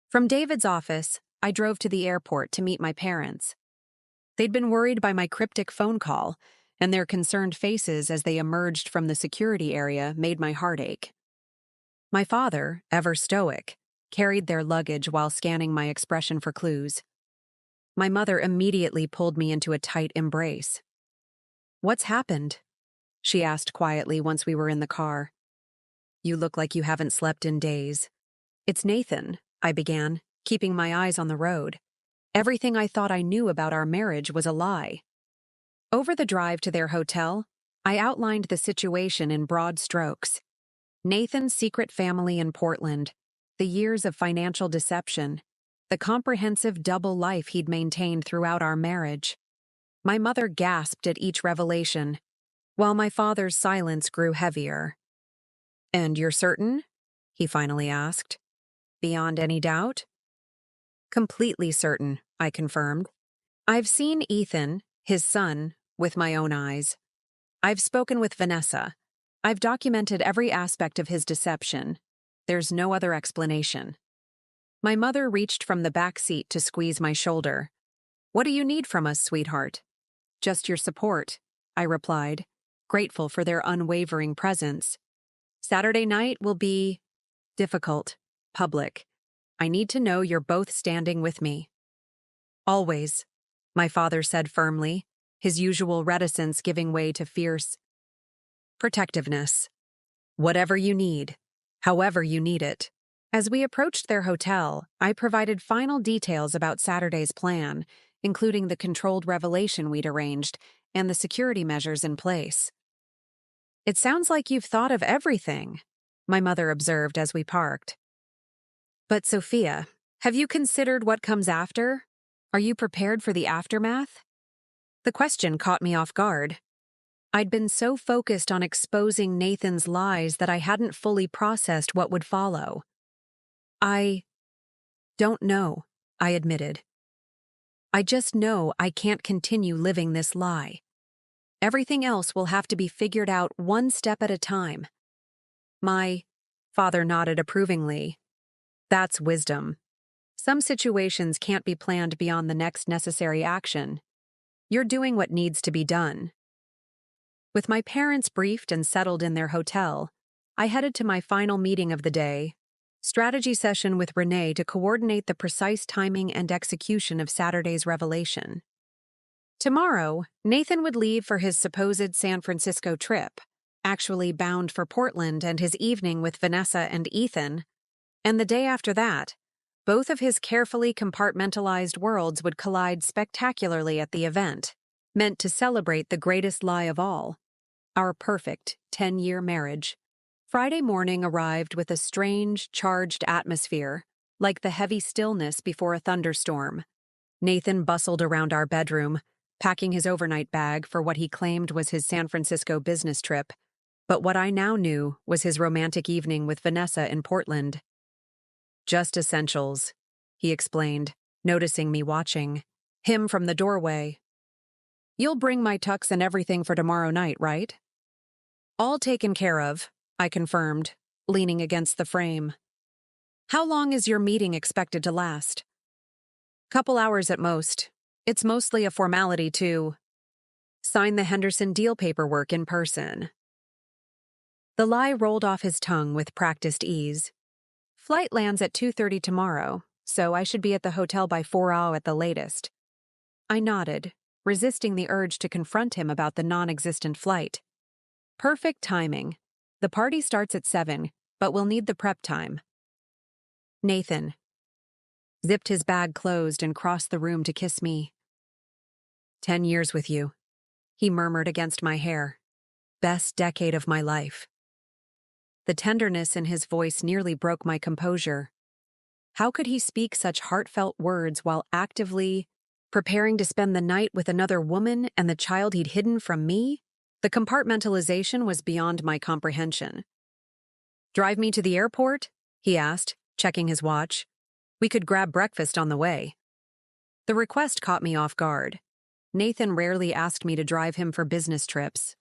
Speaker 1: From David's office, I drove to the airport to meet my parents. They'd been worried by my cryptic phone call, and their concerned faces as they emerged from the security area made my heart ache. My father, ever stoic, carried their luggage while scanning my expression for clues. My mother immediately pulled me into a tight embrace. "What's happened?" she asked quietly once we were in the car. "You look like you haven't slept in days." "It's Nathan," I began, keeping my eyes on the road. Everything I thought I knew about our marriage was a lie. Over the drive to their hotel, I outlined the situation in broad strokes. Nathan's secret family in Portland, the years of financial deception, the comprehensive double life he'd maintained throughout our marriage. My mother gasped at each revelation, while my father's silence grew heavier. "And you're certain?" he finally asked. "Beyond any doubt?" "Completely certain," I confirmed. "I've seen Ethan, his son, with my own eyes. I've spoken with Vanessa. I've documented every aspect of his deception. There's no other explanation." My mother reached from the back seat to squeeze my shoulder. "What do you need from us, sweetheart?" "Just your support," I replied, grateful for their unwavering presence. "Saturday night will be difficult, public. I need to know you're both standing with me." "Always," my father said firmly, his usual reticence giving way to fierce protectiveness. "Whatever you need, however you need it." As we approached their hotel, I provided final details about Saturday's plan, including the controlled revelation we'd arranged and the security measures in place. "It sounds like you've thought of everything," my mother observed as we parked. "But Sophia, have you considered what comes after? Are you prepared for the aftermath?" The question caught me off guard. I'd been so focused on exposing Nathan's lies that I hadn't fully processed what would follow. "I don't know," I admitted. "I just know I can't continue living this lie. Everything else will have to be figured out one step at a time." My father nodded approvingly. "That's wisdom. Some situations can't be planned beyond the next necessary action. You're doing what needs to be done." With my parents briefed and settled in their hotel, I headed to my final meeting of the day, strategy session with Renee to coordinate the precise timing and execution of Saturday's revelation. Tomorrow, Nathan would leave for his supposed San Francisco trip, actually bound for Portland and his evening with Vanessa and Ethan, and the day after that, both of his carefully compartmentalized worlds would collide spectacularly at the event, meant to celebrate the greatest lie of all, our perfect 10-year marriage. Friday morning arrived with a strange, charged atmosphere, like the heavy stillness before a thunderstorm. Nathan bustled around our bedroom, packing his overnight bag for what he claimed was his San Francisco business trip, but what I now knew was his romantic evening with Vanessa in Portland. "Just essentials," he explained, noticing me watching him from the doorway. "You'll bring my tux and everything for tomorrow night, right?" "All taken care of," I confirmed, leaning against the frame. "How long is your meeting expected to last?" "Couple hours at most. It's mostly a formality to sign the Henderson deal paperwork in person." The lie rolled off his tongue with practiced ease. "Flight lands at 2:30 tomorrow, so I should be at the hotel by 4 at the latest." I nodded, resisting the urge to confront him about the non-existent flight. "Perfect timing. The party starts at 7, but we'll need the prep time." Nathan zipped his bag closed and crossed the room to kiss me. 10 years with you," he murmured against my hair. "Best decade of my life." The tenderness in his voice nearly broke my composure. How could he speak such heartfelt words while actively preparing to spend the night with another woman and the child he'd hidden from me? The compartmentalization was beyond my comprehension. "Drive me to the airport?" he asked, checking his watch. We could grab breakfast on the way. The request caught me off guard. Nathan rarely asked me to drive him for business trips.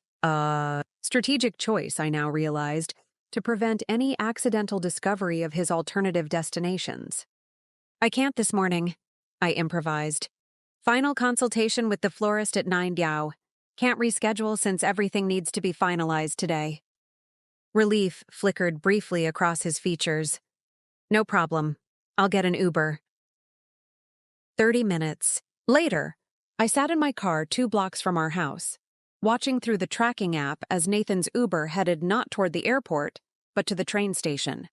Speaker 1: Strategic choice, I now realized, to prevent any accidental discovery of his alternative destinations. I can't this morning, I improvised. Final consultation with the florist at 9 Yao. Can't reschedule since everything needs to be finalized today. Relief flickered briefly across his features. No problem. I'll get an Uber. 30 minutes. Later, I sat in my car 2 blocks from our house, watching through the tracking app as Nathan's Uber headed not toward the airport, but to the train station.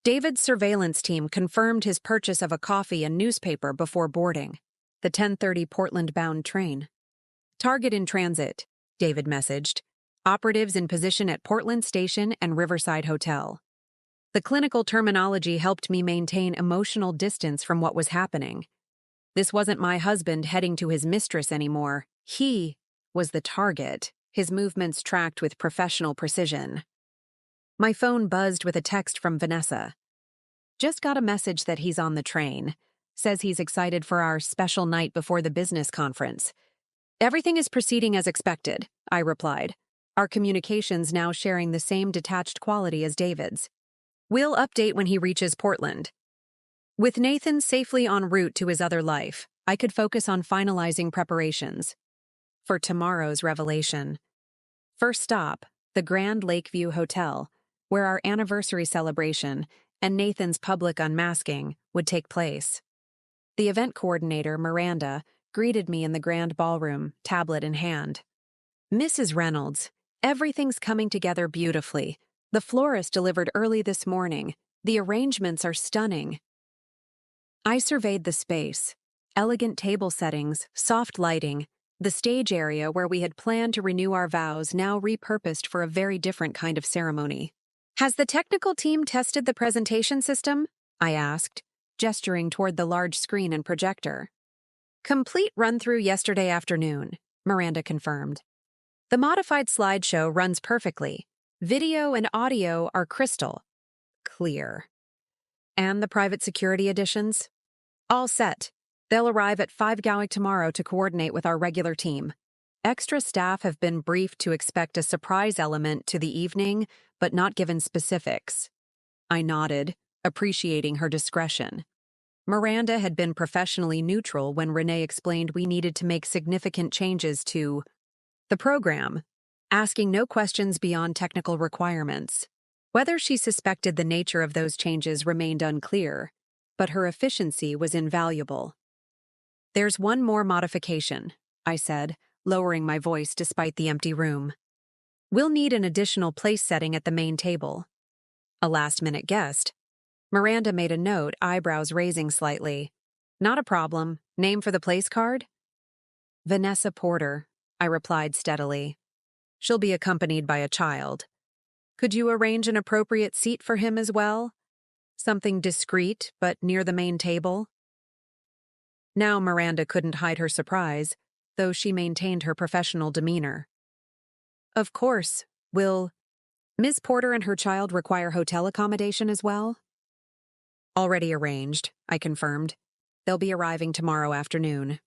Speaker 1: David's surveillance team confirmed his purchase of a coffee and newspaper before boarding the 10:30 Portland-bound train. Target in transit, David messaged. Operatives in position at Portland Station and Riverside Hotel. The clinical terminology helped me maintain emotional distance from what was happening. This wasn't my husband heading to his mistress anymore. He was the target, his movements tracked with professional precision. My phone buzzed with a text from Vanessa. Just got a message that he's on the train. Says he's excited for our special night before the business conference. Everything is proceeding as expected, I replied, our communications now sharing the same detached quality as David's. We'll update when he reaches Portland. With Nathan safely en route to his other life, I could focus on finalizing preparations for tomorrow's revelation. First stop, the Grand Lakeview Hotel, where our anniversary celebration and Nathan's public unmasking would take place. The event coordinator, Miranda, greeted me in the grand ballroom, tablet in hand. Mrs. Reynolds, everything's coming together beautifully. The florist delivered early this morning. The arrangements are stunning. I surveyed the space. Elegant table settings, soft lighting, the stage area where we had planned to renew our vows now repurposed for a very different kind of ceremony. Has the technical team tested the presentation system? I asked, gesturing toward the large screen and projector. Complete run-through yesterday afternoon, Miranda confirmed. The modified slideshow runs perfectly. Video and audio are crystal clear. And the private security additions? All set. They'll arrive at 5 Gowick tomorrow to coordinate with our regular team. Extra staff have been briefed to expect a surprise element to the evening, but not given specifics. I nodded, appreciating her discretion. Miranda had been professionally neutral when Renee explained we needed to make significant changes to the program, asking no questions beyond technical requirements. Whether she suspected the nature of those changes remained unclear, but her efficiency was invaluable. There's one more modification, I said, lowering my voice despite the empty room. We'll need an additional place setting at the main table. A last-minute guest. Miranda made a note, eyebrows raising slightly. Not a problem. Name for the place card? Vanessa Porter, I replied steadily. She'll be accompanied by a child. Could you arrange an appropriate seat for him as well? Something discreet, but near the main table? Now Miranda couldn't hide her surprise, though she maintained her professional demeanor. Of course. Will Ms. Porter and her child require hotel accommodation as well? Already arranged, I confirmed. They'll be arriving tomorrow afternoon.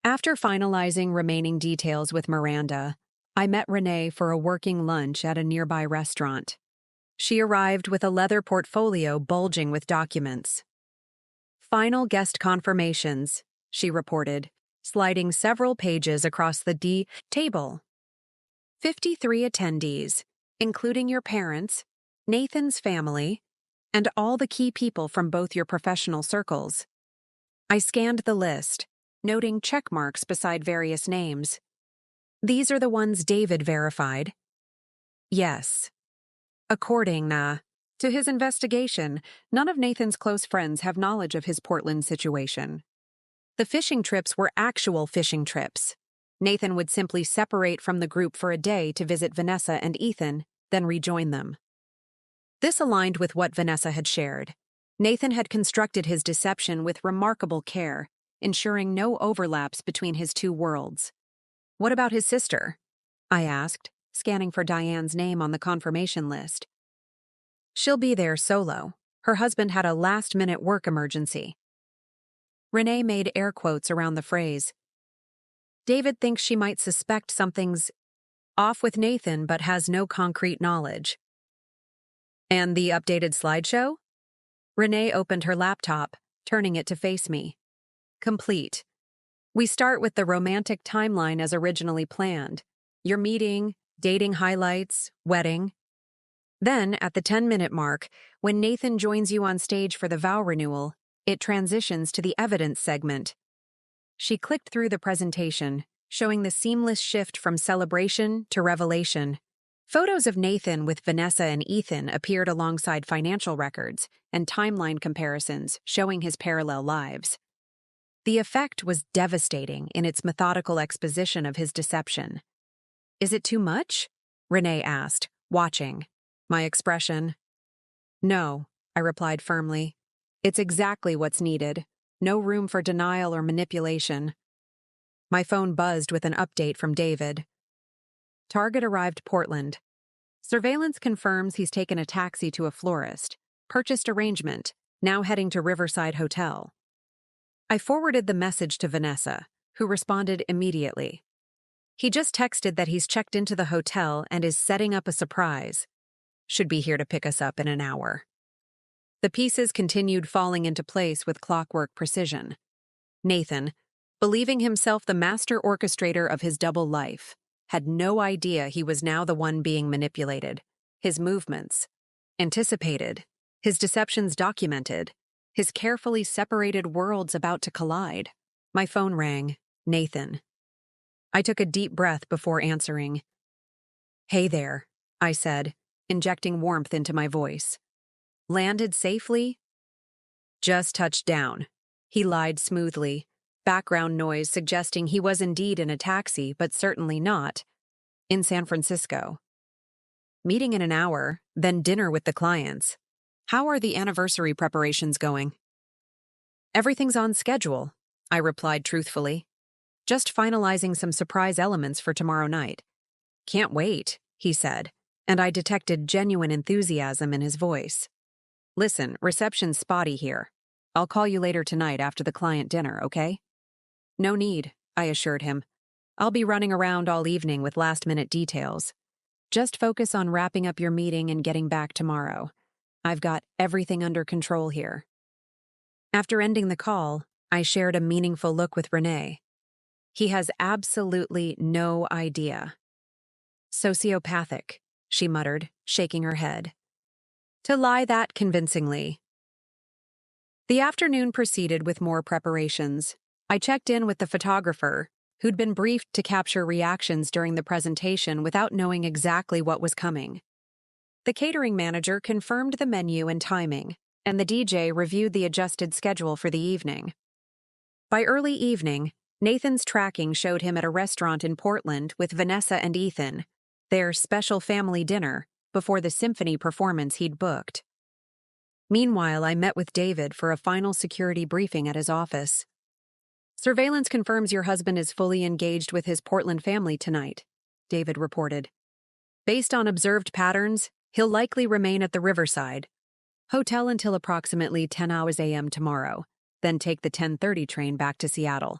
Speaker 1: After finalizing remaining details with Miranda, I met Renee for a working lunch at a nearby restaurant. She arrived with a leather portfolio bulging with documents. Final guest confirmations, she reported, sliding several pages across the table. 53 attendees, including your parents, Nathan's family, and all the key people from both your professional circles. I scanned the list, noting check marks beside various names. These are the ones David verified. Yes. According to his investigation, none of Nathan's close friends have knowledge of his Portland situation. The fishing trips were actual fishing trips. Nathan would simply separate from the group for a day to visit Vanessa and Ethan, then rejoin them. This aligned with what Vanessa had shared. Nathan had constructed his deception with remarkable care, ensuring no overlaps between his two worlds. What about his sister? I asked, scanning for Diane's name on the confirmation list. She'll be there solo, Her husband had a last-minute work emergency. Renee made air quotes around the phrase. David thinks she might suspect something's off with Nathan but has no concrete knowledge. And the updated slideshow? Renee opened her laptop, turning it to face me. Complete. We start with the romantic timeline as originally planned. Your meeting, dating highlights, wedding. Then, at the 10-minute mark, when Nathan joins you on stage for the vow renewal, it transitions to the evidence segment. She clicked through the presentation, showing the seamless shift from celebration to revelation. Photos of Nathan with Vanessa and Ethan appeared alongside financial records and timeline comparisons showing his parallel lives. The effect was devastating in its methodical exposition of his deception. Is it too much? Renee asked, watching. My expression? No, I replied firmly. It's exactly what's needed. No room for denial or manipulation. My phone buzzed with an update from David. Target arrived Portland. Surveillance confirms he's taken a taxi to a florist. Purchased arrangement, now heading to Riverside Hotel. I forwarded the message to Vanessa, who responded immediately. He just texted that he's checked into the hotel and is setting up a surprise. Should be here to pick us up in an hour. The pieces continued falling into place with clockwork precision. Nathan, believing himself the master orchestrator of his double life, had no idea he was now the one being manipulated. His movements, anticipated, his deceptions documented, his carefully separated worlds about to collide. My phone rang. Nathan. I took a deep breath before answering. Hey there, I said, injecting warmth into my voice. Landed safely? Just touched down. He lied smoothly, background noise suggesting he was indeed in a taxi, but certainly not. In San Francisco. Meeting in an hour, then dinner with the clients. How are the anniversary preparations going? Everything's on schedule, I replied truthfully. Just finalizing some surprise elements for tomorrow night. Can't wait, he said, and I detected genuine enthusiasm in his voice. Listen, reception's spotty here. I'll call you later tonight after the client dinner, okay? No need, I assured him. I'll be running around all evening with last-minute details. Just focus on wrapping up your meeting and getting back tomorrow. I've got everything under control here. After ending the call, I shared a meaningful look with Renee. He has absolutely no idea. Sociopathic, she muttered, shaking her head. To lie that convincingly. The afternoon proceeded with more preparations. I checked in with the photographer, who'd been briefed to capture reactions during the presentation without knowing exactly what was coming. The catering manager confirmed the menu and timing, and the DJ reviewed the adjusted schedule for the evening. By early evening, Nathan's tracking showed him at a restaurant in Portland with Vanessa and Ethan, their special family dinner, before the symphony performance he'd booked. Meanwhile, I met with David for a final security briefing at his office. Surveillance confirms your husband is fully engaged with his Portland family tonight, David reported. Based on observed patterns, he'll likely remain at the Riverside Hotel until approximately 10 a.m. tomorrow, then take the 10:30 train back to Seattle.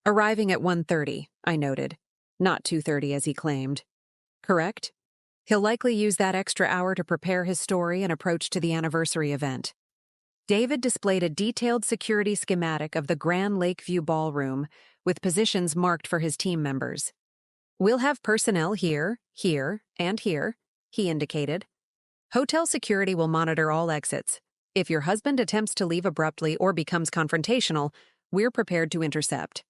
Speaker 1: Arriving at 1:30, I noted, not 2:30 as he claimed. Correct? He'll likely use that extra hour to prepare his story and approach to the anniversary event. David displayed a detailed security schematic of the Grand Lakeview Ballroom with positions marked for his team members. We'll have personnel here, here, and here, he indicated. Hotel security will monitor all exits. If your husband attempts to leave abruptly or becomes confrontational, we're prepared to intercept.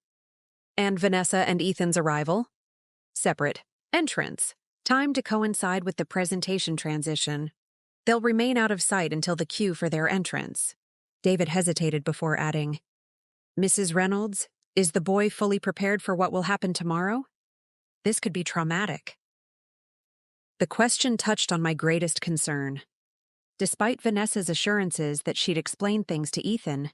Speaker 1: And Vanessa and Ethan's arrival? Separate. Entrance. Time to coincide with the presentation transition. They'll remain out of sight until the cue for their entrance. David hesitated before adding, Mrs. Reynolds, is the boy fully prepared for what will happen tomorrow? This could be traumatic. The question touched on my greatest concern. Despite Vanessa's assurances that she'd explain things to Ethan,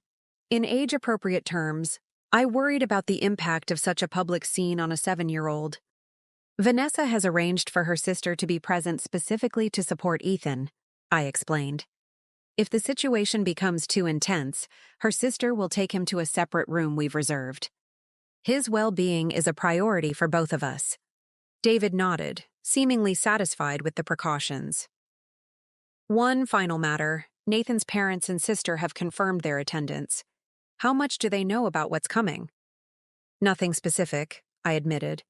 Speaker 1: in age-appropriate terms, I worried about the impact of such a public scene on a 7-year-old. Vanessa has arranged for her sister to be present specifically to support Ethan, I explained. If the situation becomes too intense, her sister will take him to a separate room we've reserved. His well-being is a priority for both of us. David nodded, seemingly satisfied with the precautions. One final matter. Nathan's parents and sister have confirmed their attendance. How much do they know about what's coming? Nothing specific, I admitted.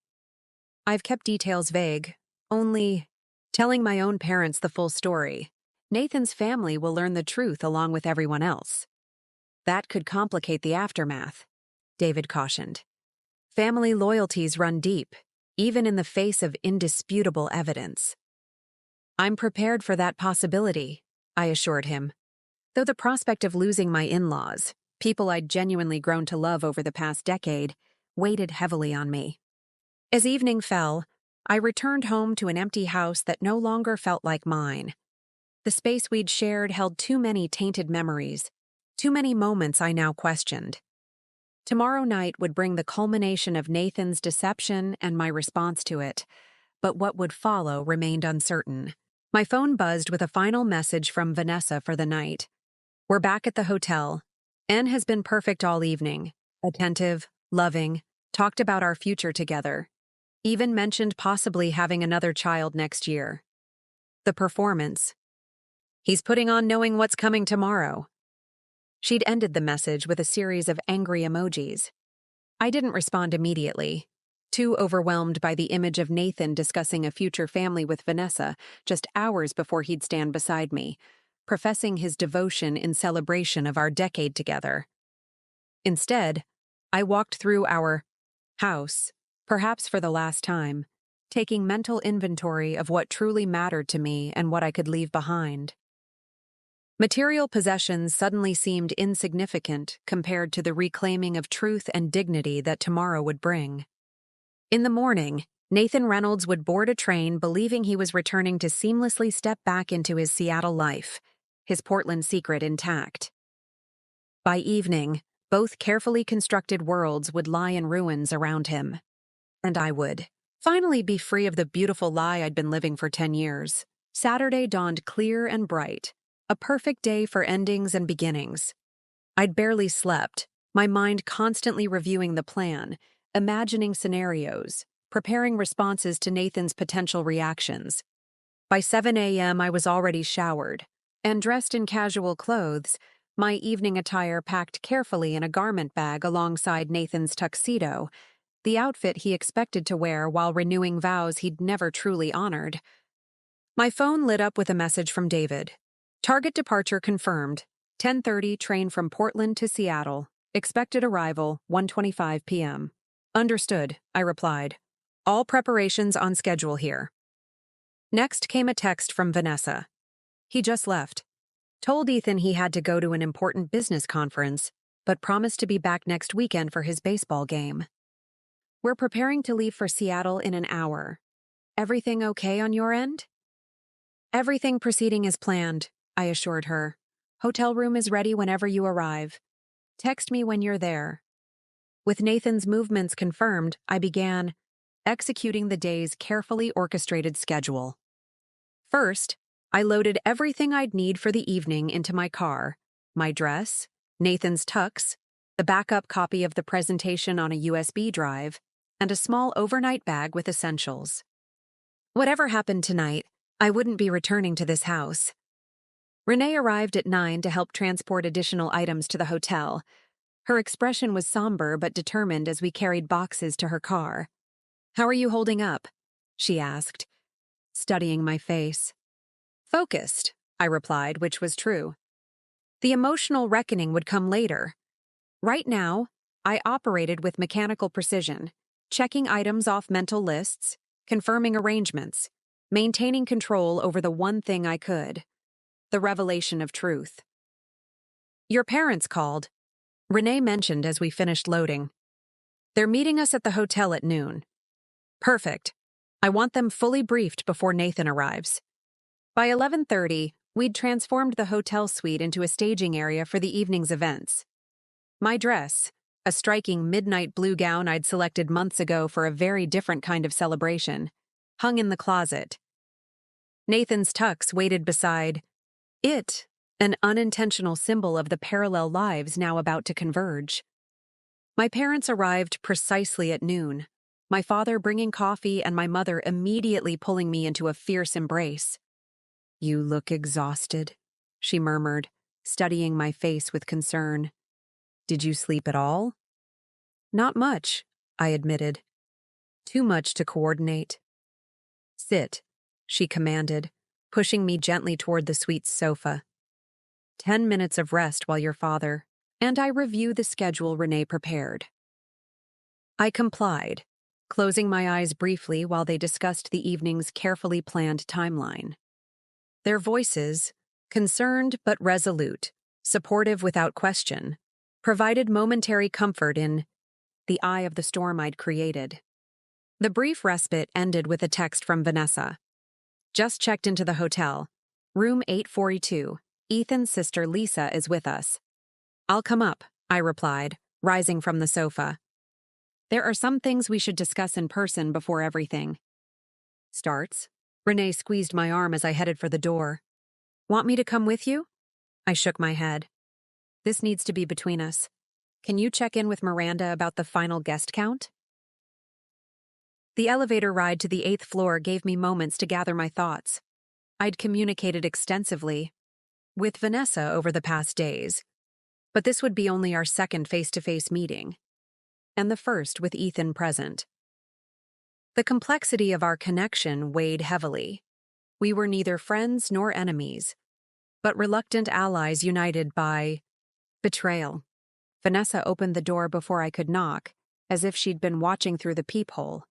Speaker 1: I've kept details vague, only telling my own parents the full story. Nathan's family will learn the truth along with everyone else. That could complicate the aftermath, David cautioned. Family loyalties run deep, even in the face of indisputable evidence. I'm prepared for that possibility, I assured him, though the prospect of losing my in-laws, people I'd genuinely grown to love over the past decade, weighed heavily on me. As evening fell, I returned home to an empty house that no longer felt like mine. The space we'd shared held too many tainted memories, too many moments I now questioned. Tomorrow night would bring the culmination of Nathan's deception and my response to it, but what would follow remained uncertain. My phone buzzed with a final message from Vanessa for the night. We're back at the hotel. N has been perfect all evening. Attentive, loving, talked about our future together. Even mentioned possibly having another child next year. The performance. He's putting on knowing what's coming tomorrow. She'd ended the message with a series of angry emojis. I didn't respond immediately, too overwhelmed by the image of Nathan discussing a future family with Vanessa just hours before he'd stand beside me, professing his devotion in celebration of our decade together. Instead, I walked through our house, perhaps for the last time, taking mental inventory of what truly mattered to me and what I could leave behind. Material possessions suddenly seemed insignificant compared to the reclaiming of truth and dignity that tomorrow would bring. In the morning, Nathan Reynolds would board a train believing he was returning to seamlessly step back into his Seattle life, his Portland secret intact. By evening, both carefully constructed worlds would lie in ruins around him. And I would finally be free of the beautiful lie I'd been living for 10 years. Saturday dawned clear and bright, a perfect day for endings and beginnings. I'd barely slept, my mind constantly reviewing the plan, imagining scenarios, preparing responses to Nathan's potential reactions. By 7 a.m., I was already showered, and dressed in casual clothes, my evening attire packed carefully in a garment bag alongside Nathan's tuxedo, the outfit he expected to wear while renewing vows he'd never truly honored. My phone lit up with a message from David. Target departure confirmed. 10:30 train from Portland to Seattle. Expected arrival 1:25 p.m. Understood, I replied. All preparations on schedule here. Next came a text from Vanessa. He just left. Told Ethan he had to go to an important business conference, but promised to be back next weekend for his baseball game. We're preparing to leave for Seattle in an hour. Everything okay on your end? Everything proceeding as planned, I assured her. Hotel room is ready whenever you arrive. Text me when you're there. With Nathan's movements confirmed, I began executing the day's carefully orchestrated schedule. First, I loaded everything I'd need for the evening into my car, my dress, Nathan's tux, the backup copy of the presentation on a USB drive, and a small overnight bag with essentials. Whatever happened tonight, I wouldn't be returning to this house. Renee arrived at 9 to help transport additional items to the hotel. Her expression was somber but determined as we carried boxes to her car. How are you holding up? She asked, studying my face. Focused, I replied, which was true. The emotional reckoning would come later. Right now, I operated with mechanical precision, checking items off mental lists, confirming arrangements, maintaining control over the one thing I could. The revelation of truth. Your parents called, Renee mentioned as we finished loading. They're meeting us at the hotel at noon. Perfect. I want them fully briefed before Nathan arrives. By 11:30, we'd transformed the hotel suite into a staging area for the evening's events. My dress, a striking midnight blue gown I'd selected months ago for a very different kind of celebration, hung in the closet. Nathan's tux waited beside it an unintentional symbol of the parallel lives now about to converge. My parents arrived precisely at noon, my father bringing coffee and my mother immediately pulling me into a fierce embrace. "You look exhausted," she murmured, studying my face with concern. "Did you sleep at all?" "Not much," I admitted. "Too much to coordinate." "Sit," she commanded, pushing me gently toward the suite's sofa. 10 minutes of rest while your father and I review the schedule Renee prepared." I complied, closing my eyes briefly while they discussed the evening's carefully planned timeline. Their voices, concerned but resolute, supportive without question, provided momentary comfort in the eye of the storm I'd created. The brief respite ended with a text from Vanessa. "Just checked into the hotel. Room 842. Ethan's sister Lisa is with us." "I'll come up," I replied, rising from the sofa. "There are some things we should discuss in person before everything starts." Renee squeezed my arm as I headed for the door. "Want me to come with you?" I shook my head. "This needs to be between us. Can you check in with Miranda about the final guest count?" The elevator ride to the 8th floor gave me moments to gather my thoughts. I'd communicated extensively with Vanessa over the past days, but this would be only our second face-to-face meeting, and the first with Ethan present. The complexity of our connection weighed heavily. We were neither friends nor enemies, but reluctant allies united by betrayal. Vanessa opened the door before I could knock, as if she'd been watching through the peephole.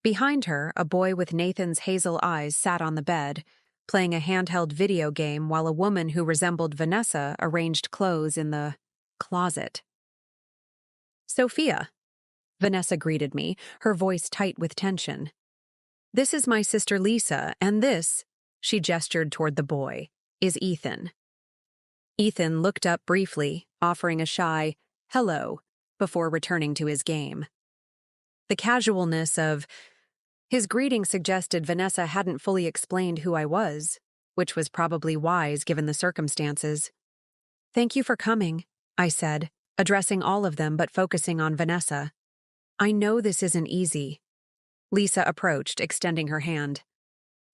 Speaker 1: Behind her, a boy with Nathan's hazel eyes sat on the bed, playing a handheld video game while a woman who resembled Vanessa arranged clothes in the closet. "Sophia," Vanessa greeted me, her voice tight with tension. "This is my sister Lisa, and this," she gestured toward the boy, "is Ethan." Ethan looked up briefly, offering a shy "hello" before returning to his game. The casualness of his greeting suggested Vanessa hadn't fully explained who I was, which was probably wise given the circumstances. "Thank you for coming," I said, addressing all of them but focusing on Vanessa. "I know this isn't easy." Lisa approached, extending her hand.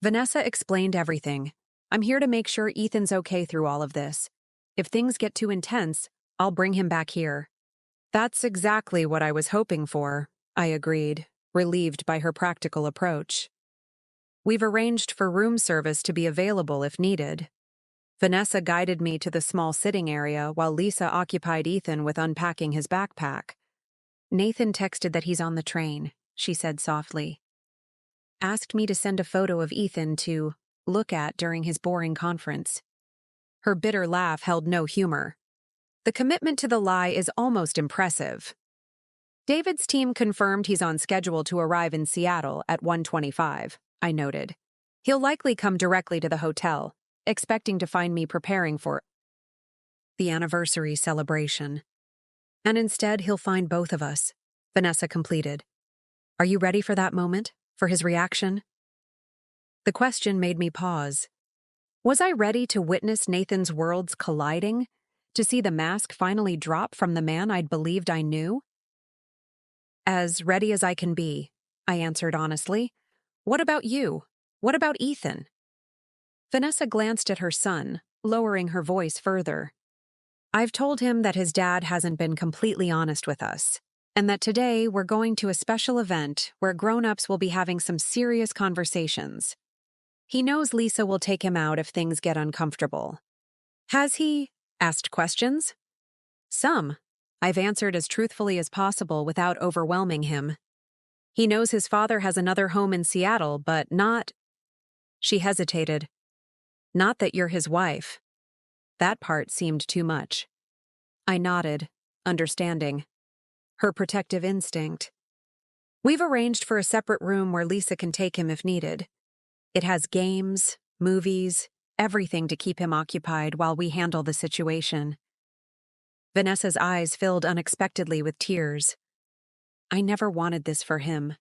Speaker 1: Vanessa explained everything. "I'm here to make sure Ethan's okay through all of this. If things get too intense, I'll bring him back here." "That's exactly what I was hoping for," I agreed, relieved by her practical approach. "We've arranged for room service to be available if needed." Vanessa guided me to the small sitting area while Lisa occupied Ethan with unpacking his backpack. "Nathan texted that he's on the train," she said softly. "Asked me to send a photo of Ethan to look at during his boring conference." Her bitter laugh held no humor. The commitment to the lie is almost impressive. "David's team confirmed he's on schedule to arrive in Seattle at 1:25, I noted. "He'll likely come directly to the hotel, expecting to find me preparing for the anniversary celebration. And instead, he'll find both of us," Vanessa completed. "Are you ready for that moment? For his reaction?" The question made me pause. Was I ready to witness Nathan's worlds colliding? To see the mask finally drop from the man I'd believed I knew? "As ready as I can be," I answered honestly. "What about you? What about Ethan?" Vanessa glanced at her son, lowering her voice further. "I've told him that his dad hasn't been completely honest with us, and that today we're going to a special event where grown-ups will be having some serious conversations. He knows Lisa will take him out if things get uncomfortable." "Has he asked questions?" "Some." I've answered as truthfully as possible without overwhelming him. "He knows his father has another home in Seattle, but not—" She hesitated. "Not that you're his wife." That part seemed too much. I nodded, understanding. Her protective instinct. "We've arranged for a separate room where Lisa can take him if needed. It has games, movies, everything to keep him occupied while we handle the situation." Vanessa's eyes filled unexpectedly with tears. I never wanted this for him.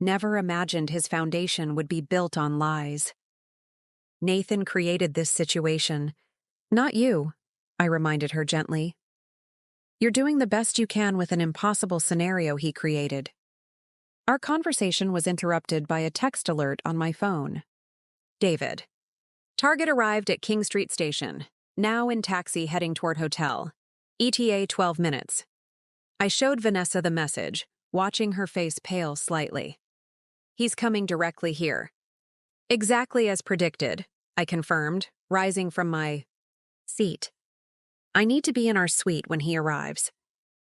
Speaker 1: Never imagined his foundation would be built on lies. Nathan created this situation, Not you, I reminded her gently. You're doing the best you can with an impossible scenario he created. Our conversation was interrupted by a text alert on my phone. David. Target arrived at King Street Station, now in taxi heading toward hotel. ETA 12 minutes. I showed Vanessa the message, watching her face pale slightly. He's coming directly here. Exactly as predicted, I confirmed, rising from my seat. I need to be in our suite when he arrives.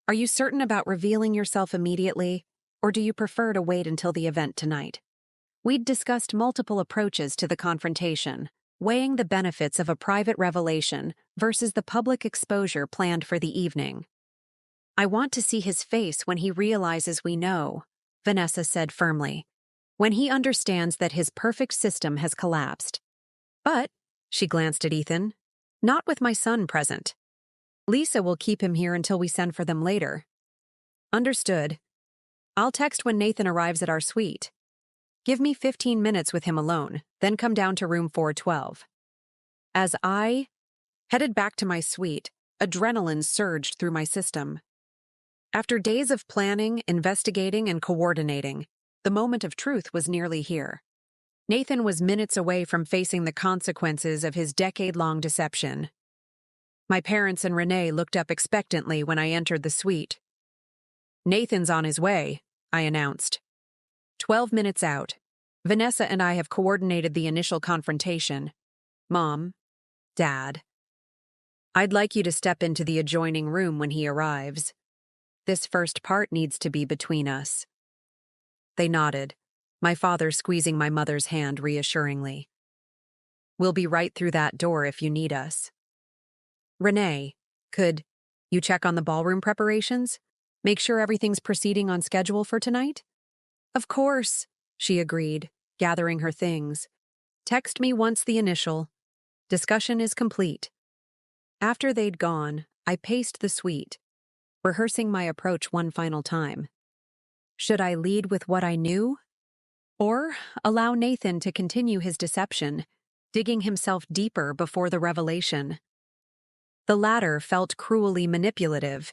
Speaker 1: Are you certain about revealing yourself immediately, or do you prefer to wait until the event tonight? We'd discussed multiple approaches to the confrontation, weighing the benefits of a private revelation versus the public exposure planned for the evening. I want to see his face when he realizes we know, Vanessa said firmly, when he understands that his perfect system has collapsed. But, she glanced at Ethan, not with my son present. Lisa will keep him here until we send for them later. Understood. I'll text when Nathan arrives at our suite. Give me 15 minutes with him alone, then come down to room 412. As I headed back to my suite, adrenaline surged through my system. After days of planning, investigating, and coordinating, the moment of truth was nearly here. Nathan was minutes away from facing the consequences of his decade-long deception. My parents and Renee looked up expectantly when I entered the suite. Nathan's on his way, I announced. 12 minutes out. Vanessa and I have coordinated the initial confrontation. Mom, Dad. I'd like you to step into the adjoining room when he arrives. This first part needs to be between us. They nodded, my father squeezing my mother's hand reassuringly. We'll be right through that door if you need us. Renee, could you check on the ballroom preparations? Make sure everything's proceeding on schedule for tonight? Of course, she agreed, gathering her things. Text me once the initial. Discussion is complete. After they'd gone, I paced the suite, rehearsing my approach one final time. Should I lead with what I knew? Or allow Nathan to continue his deception, digging himself deeper before the revelation? The latter felt cruelly manipulative,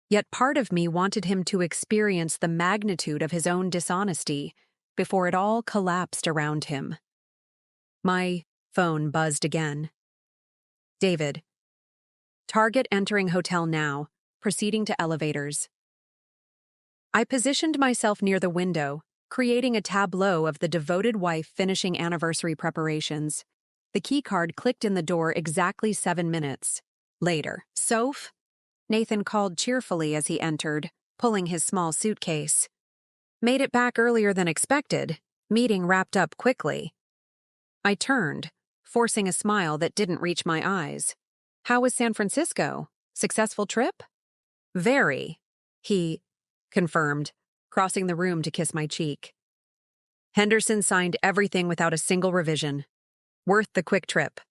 Speaker 1: yet part of me wanted him to experience the magnitude of his own dishonesty before it all collapsed around him. My phone buzzed again. David. Target entering hotel now, proceeding to elevators. I positioned myself near the window, creating a tableau of the devoted wife finishing anniversary preparations. The keycard clicked in the door exactly 7 minutes later. Soph? Nathan called cheerfully as he entered, pulling his small suitcase. Made it back earlier than expected. Meeting wrapped up quickly. I turned, forcing a smile that didn't reach my eyes. How was San Francisco? Successful trip? Very, he confirmed, crossing the room to kiss my cheek. Henderson signed everything without a single revision. Worth the quick trip.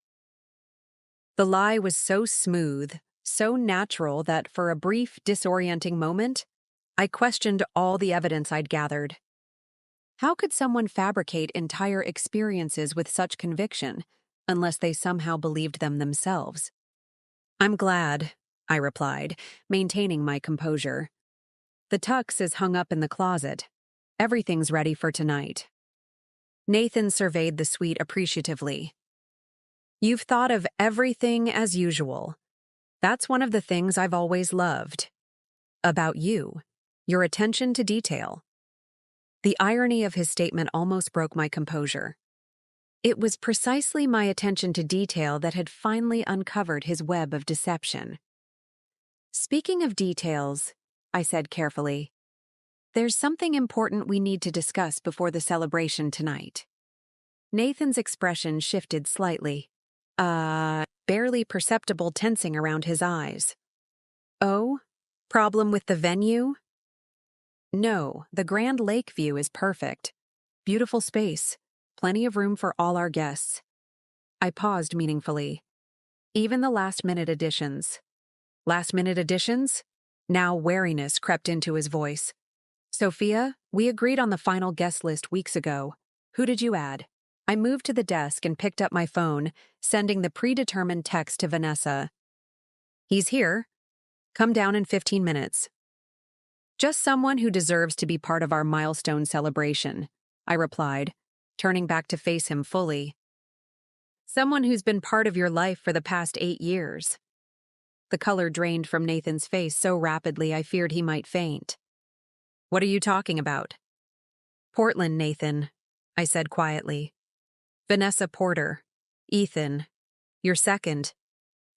Speaker 1: The lie was so smooth, so natural that for a brief, disorienting moment, I questioned all the evidence I'd gathered. How could someone fabricate entire experiences with such conviction, unless they somehow believed them themselves? I'm glad, I replied, maintaining my composure. The tux is hung up in the closet. Everything's ready for tonight. Nathan surveyed the suite appreciatively. You've thought of everything as usual. That's one of the things I've always loved. About you, your attention to detail. The irony of his statement almost broke my composure. It was precisely my attention to detail that had finally uncovered his web of deception. Speaking of details, I said carefully, there's something important we need to discuss before the celebration tonight. Nathan's expression shifted slightly. Barely perceptible tensing around his eyes. Oh? Problem with the venue? No, the Grand Lake view is perfect. Beautiful space. Plenty of room for all our guests. I paused meaningfully. Even the last-minute additions. Last-minute additions? Now wariness crept into his voice. Sophia, we agreed on the final guest list weeks ago. Who did you add? I moved to the desk and picked up my phone, sending the predetermined text to Vanessa. "He's here. Come down in 15 minutes. Just someone who deserves to be part of our milestone celebration," I replied, turning back to face him fully. "Someone who's been part of your life for the past 8 years. The color drained from Nathan's face so rapidly I feared he might faint. "What are you talking about?" "Portland, Nathan," I said quietly. "Vanessa Porter. Ethan. Your second.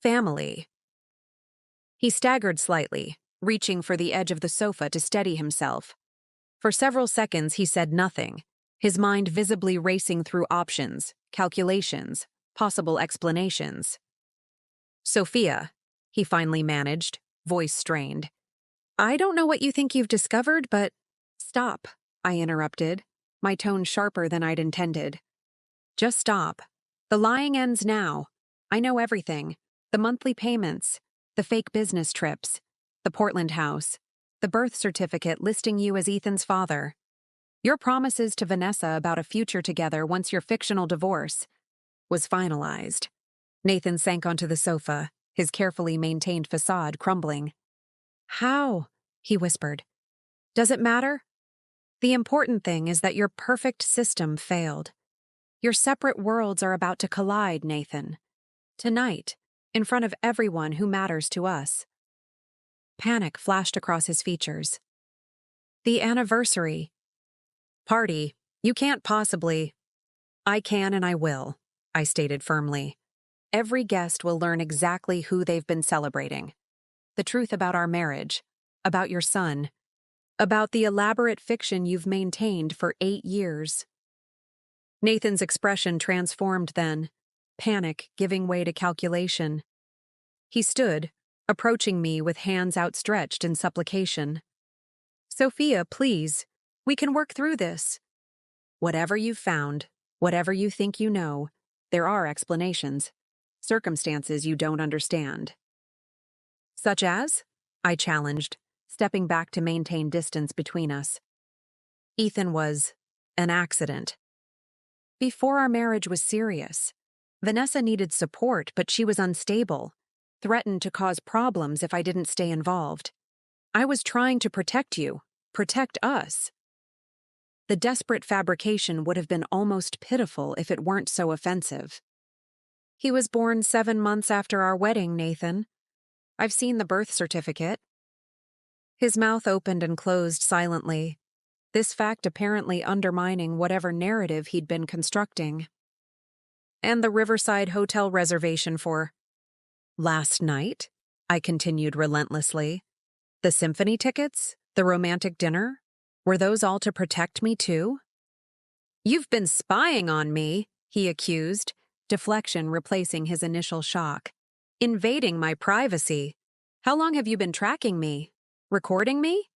Speaker 1: Family." He staggered slightly, reaching for the edge of the sofa to steady himself. For several seconds he said nothing, his mind visibly racing through options, calculations, possible explanations. "Sophia," he finally managed, voice strained. "I don't know what you think you've discovered, but—" "Stop," I interrupted, my tone sharper than I'd intended. "Just stop. The lying ends now. I know everything. The monthly payments, the fake business trips, the Portland house, the birth certificate listing you as Ethan's father. Your promises to Vanessa about a future together once your fictional divorce was finalized." Nathan sank onto the sofa, his carefully maintained facade crumbling. "How?" he whispered. "Does it matter? The important thing is that your perfect system failed. Your separate worlds are about to collide, Nathan. Tonight, in front of everyone who matters to us." Panic flashed across his features. "The anniversary party, you can't possibly—" "I can and I will," I stated firmly. "Every guest will learn exactly who they've been celebrating. The truth about our marriage, about your son, about the elaborate fiction you've maintained for 8 years. Nathan's expression transformed then, panic giving way to calculation. He stood, approaching me with hands outstretched in supplication. "Sophia, please, we can work through this. Whatever you've found, whatever you think you know, there are explanations, circumstances you don't understand." "Such as?" I challenged, stepping back to maintain distance between us. "Ethan was an accident. Before our marriage was serious, Vanessa needed support, but she was unstable, threatened to cause problems if I didn't stay involved. I was trying to protect you, protect us. The desperate fabrication would have been almost pitiful if it weren't so offensive. He was born 7 months after our wedding, Nathan. I've seen the birth certificate." His mouth opened and closed silently, this fact apparently undermining whatever narrative he'd been constructing. "And the Riverside Hotel reservation for last night?" I continued relentlessly. "The symphony tickets? The romantic dinner? Were those all to protect me too?" "You've been spying on me," he accused, deflection replacing his initial shock. "Invading my privacy. How long have you been tracking me? Recording me?"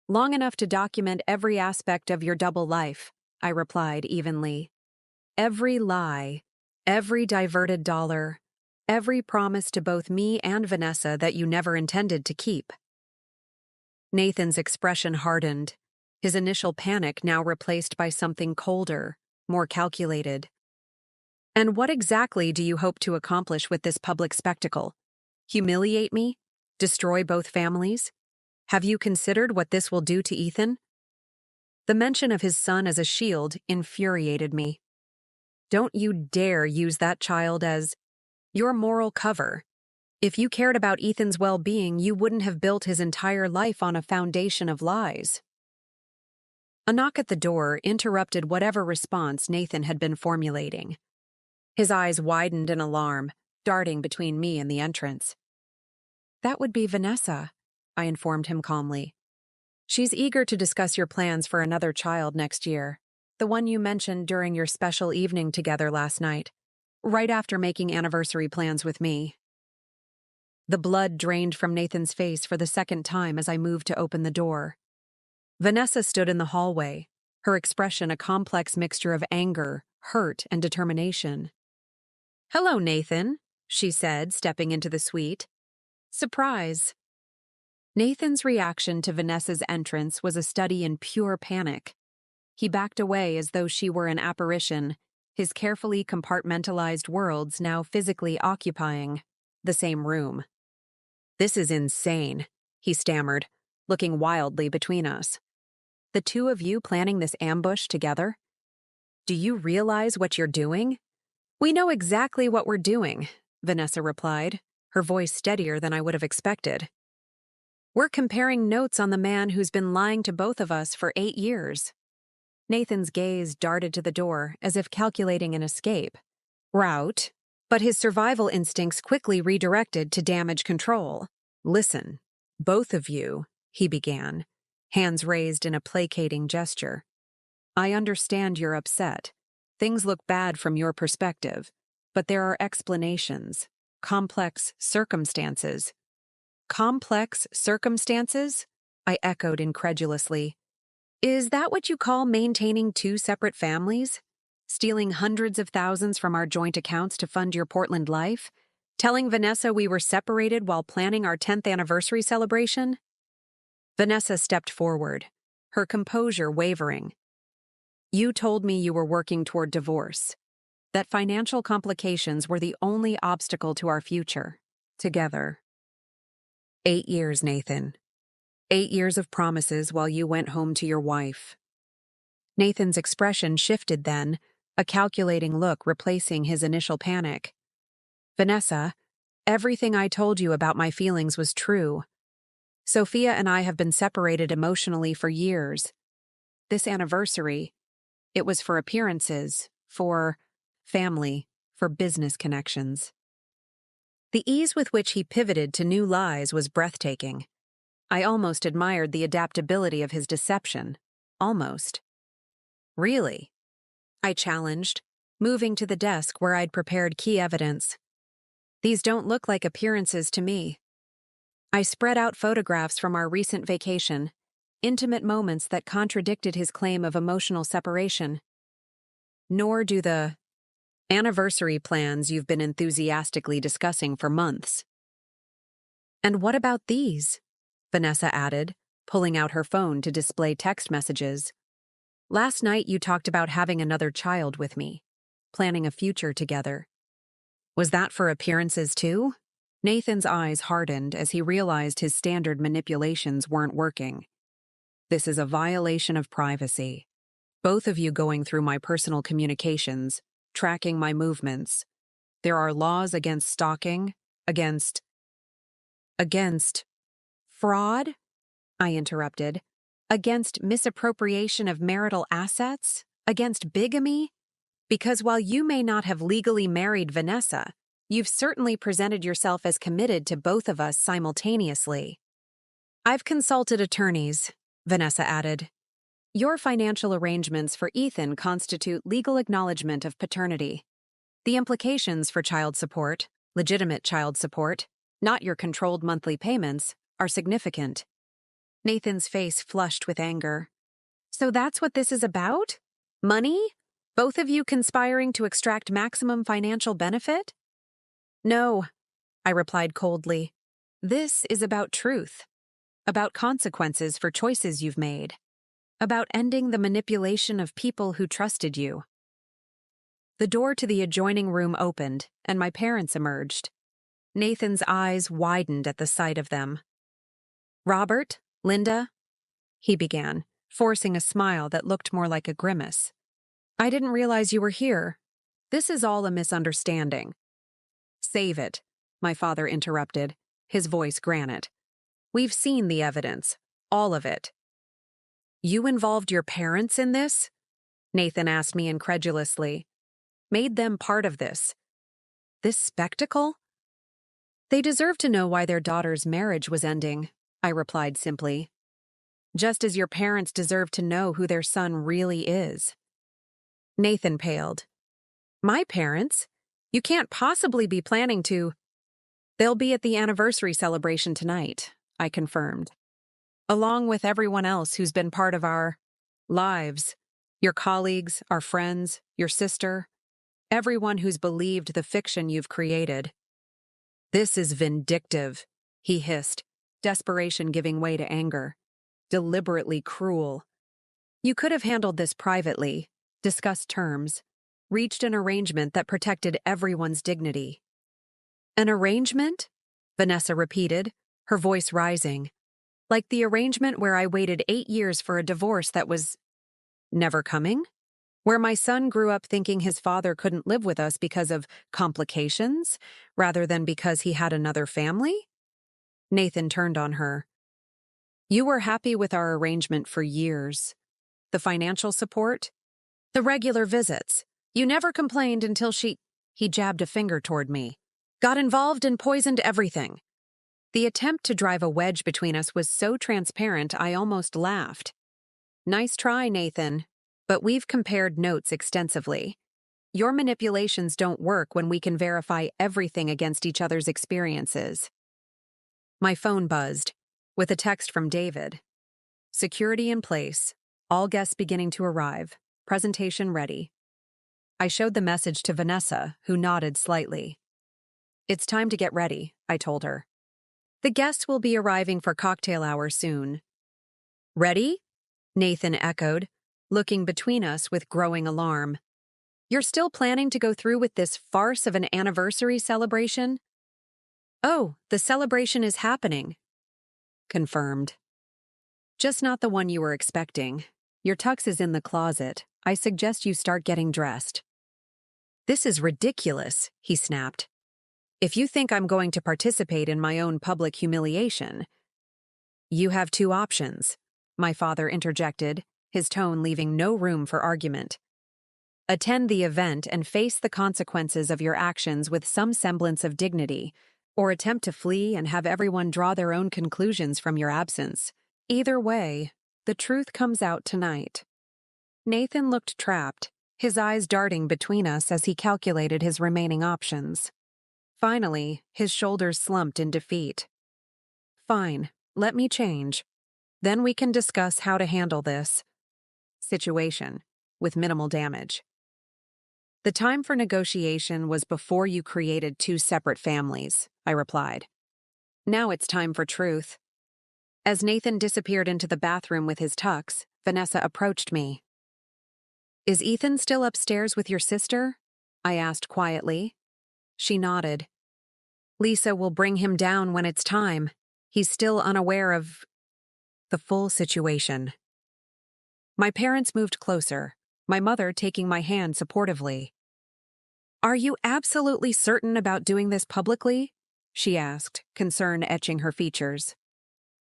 Speaker 1: "Long enough to document every aspect of your double life," I replied evenly. "Every lie, every diverted dollar, every promise to both me and Vanessa that you never intended to keep." Nathan's expression hardened, his initial panic now replaced by something colder, more calculated. "And what exactly do you hope to accomplish with this public spectacle? Humiliate me? Destroy both families? Have you considered what this will do to Ethan?" The mention of his son as a shield infuriated me. "Don't you dare use that child as your moral cover. If you cared about Ethan's well-being, you wouldn't have built his entire life on a foundation of lies." A knock at the door interrupted whatever response Nathan had been formulating. His eyes widened in alarm, darting between me and the entrance. "That would be Vanessa," I informed him calmly. "She's eager to discuss your plans for another child next year, the one you mentioned during your special evening together last night, right after making anniversary plans with me." The blood drained from Nathan's face for the second time as I moved to open the door. Vanessa stood in the hallway, her expression a complex mixture of anger, hurt, and determination. "Hello, Nathan," she said, stepping into the suite. "Surprise." Nathan's reaction to Vanessa's entrance was a study in pure panic. He backed away as though she were an apparition, his carefully compartmentalized worlds now physically occupying the same room. "This is insane," he stammered, looking wildly between us. "The two of you planning this ambush together? Do you realize what you're doing?" "We know exactly what we're doing," Vanessa replied, her voice steadier than I would have expected. "We're comparing notes on the man who's been lying to both of us for 8 years. Nathan's gaze darted to the door as if calculating an escape route, but his survival instincts quickly redirected to damage control. "Listen, both of you," he began, hands raised in a placating gesture. "I understand you're upset. Things look bad from your perspective, but there are explanations, complex circumstances." "Complex circumstances?" I echoed incredulously. "Is that what you call maintaining 2 separate families? Stealing hundreds of thousands from our joint accounts to fund your Portland life? Telling Vanessa we were separated while planning our 10th anniversary celebration?" Vanessa stepped forward, her composure wavering. "You told me you were working toward divorce, that financial complications were the only obstacle to our future, together. 8 years, Nathan. 8 years of promises while you went home to your wife." Nathan's expression shifted then, a calculating look replacing his initial panic. "Vanessa, everything I told you about my feelings was true. Sophia and I have been separated emotionally for years. This anniversary, it was for appearances, for family, for business connections." The ease with which he pivoted to new lies was breathtaking. I almost admired the adaptability of his deception. Almost. "Really?" I challenged, moving to the desk where I'd prepared key evidence. "These don't look like appearances to me." I spread out photographs from our recent vacation, intimate moments that contradicted his claim of emotional separation. "Nor do the anniversary plans you've been enthusiastically discussing for months." "And what about these?" Vanessa added, pulling out her phone to display text messages. "Last night you talked about having another child with me, planning a future together. Was that for appearances too?" Nathan's eyes hardened as he realized his standard manipulations weren't working. "This is a violation of privacy. Both of you going through my personal communications, tracking my movements. There are laws against stalking, against fraud?" I interrupted. "Against misappropriation of marital assets? Against bigamy? Because while you may not have legally married Vanessa, you've certainly presented yourself as committed to both of us simultaneously." "I've consulted attorneys," Vanessa added. "Your financial arrangements for Ethan constitute legal acknowledgement of paternity. The implications for child support, legitimate child support, not your controlled monthly payments, are significant." Nathan's face flushed with anger. "So that's what this is about? Money? Both of you conspiring to extract maximum financial benefit?" "No," I replied coldly. "This is about truth, about consequences for choices you've made, about ending the manipulation of people who trusted you." The door to the adjoining room opened, and my parents emerged. Nathan's eyes widened at the sight of them. "Robert, Linda," he began, forcing a smile that looked more like a grimace. "I didn't realize you were here. This is all a misunderstanding." "Save it," my father interrupted, his voice granite. "We've seen the evidence, all of it." "You involved your parents in this?" Nathan asked me incredulously. "Made them part of this spectacle?" "They deserve to know why their daughter's marriage was ending," I replied simply. "Just as your parents deserve to know who their son really is." Nathan paled. "My parents? You can't possibly be planning to—" "They'll be at the anniversary celebration tonight," I confirmed. "Along with everyone else who's been part of our lives. Your colleagues, our friends, your sister. Everyone who's believed the fiction you've created." "This is vindictive," he hissed, desperation giving way to anger. "Deliberately cruel. You could have handled this privately, discussed terms. reached an arrangement that protected everyone's dignity. An arrangement? Vanessa repeated, her voice rising. Like the arrangement where I waited 8 years for a divorce that was never coming? Where my son grew up thinking his father couldn't live with us because of complications, rather than because he had another family? Nathan turned on her. You were happy with our arrangement for years. The financial support? The regular visits. You never complained until he jabbed a finger toward me. Got involved and poisoned everything. The attempt to drive a wedge between us was so transparent I almost laughed. Nice try, Nathan. But we've compared notes extensively. Your manipulations don't work when we can verify everything against each other's experiences. My phone buzzed, with a text from David. Security in place. All guests beginning to arrive. Presentation ready. I showed the message to Vanessa, who nodded slightly. It's time to get ready, I told her. The guests will be arriving for cocktail hour soon. Ready? Nathan echoed, looking between us with growing alarm. You're still planning to go through with this farce of an anniversary celebration? Oh, the celebration is happening. Confirmed. Just not the one you were expecting. Your tux is in the closet. I suggest you start getting dressed. This is ridiculous, he snapped. If you think I'm going to participate in my own public humiliation. You have two options, my father interjected, his tone leaving no room for argument. Attend the event and face the consequences of your actions with some semblance of dignity, or attempt to flee and have everyone draw their own conclusions from your absence. Either way, the truth comes out tonight. Nathan looked trapped, his eyes darting between us as he calculated his remaining options. Finally, his shoulders slumped in defeat. Fine, let me change. Then we can discuss how to handle this situation with minimal damage. The time for negotiation was before you created two separate families, I replied. Now it's time for truth. As Nathan disappeared into the bathroom with his tux, Vanessa approached me. Is Ethan still upstairs with your sister? I asked quietly. She nodded. Lisa will bring him down when it's time. He's still unaware of the full situation. My parents moved closer, my mother taking my hand supportively. Are you absolutely certain about doing this publicly? She asked, concern etching her features.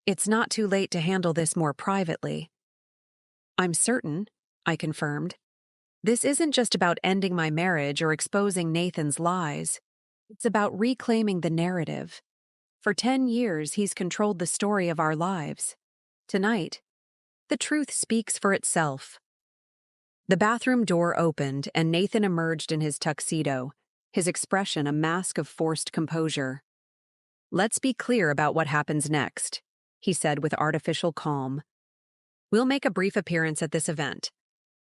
Speaker 1: It's not too late to handle this more privately. I'm certain, I confirmed. This isn't just about ending my marriage or exposing Nathan's lies. It's about reclaiming the narrative. For 10 years, he's controlled the story of our lives. Tonight, the truth speaks for itself. The bathroom door opened and Nathan emerged in his tuxedo, his expression a mask of forced composure. Let's be clear about what happens next, he said with artificial calm. We'll make a brief appearance at this event.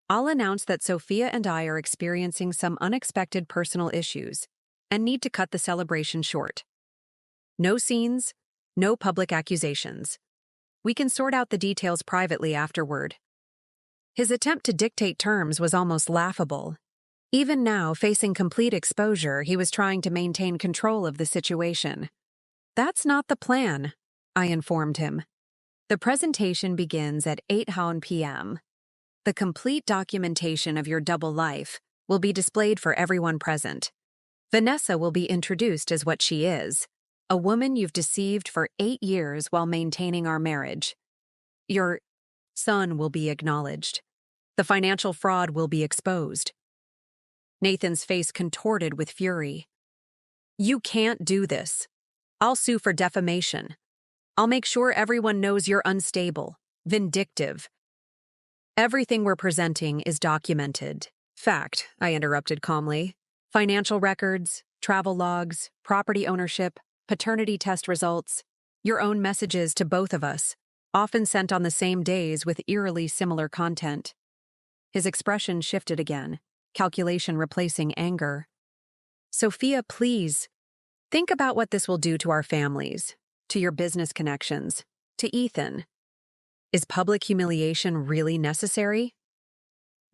Speaker 1: I'll announce that Sophia and I are experiencing some unexpected personal issues and need to cut the celebration short. No scenes, no public accusations. We can sort out the details privately afterward. His attempt to dictate terms was almost laughable. Even now, facing complete exposure, he was trying to maintain control of the situation. That's not the plan, I informed him. The presentation begins at 8 p.m. The complete documentation of your double life will be displayed for everyone present. Vanessa will be introduced as what she is, a woman you've deceived for 8 years while maintaining our marriage. Your son will be acknowledged. The financial fraud will be exposed. Nathan's face contorted with fury. You can't do this. I'll sue for defamation. I'll make sure everyone knows you're unstable, vindictive. Everything we're presenting is documented. Fact, I interrupted calmly. Financial records, travel logs, property ownership, paternity test results, your own messages to both of us, often sent on the same days with eerily similar content. His expression shifted again, calculation replacing anger. Sophia, please, think about what this will do to our families, to your business connections, to Ethan. Is public humiliation really necessary?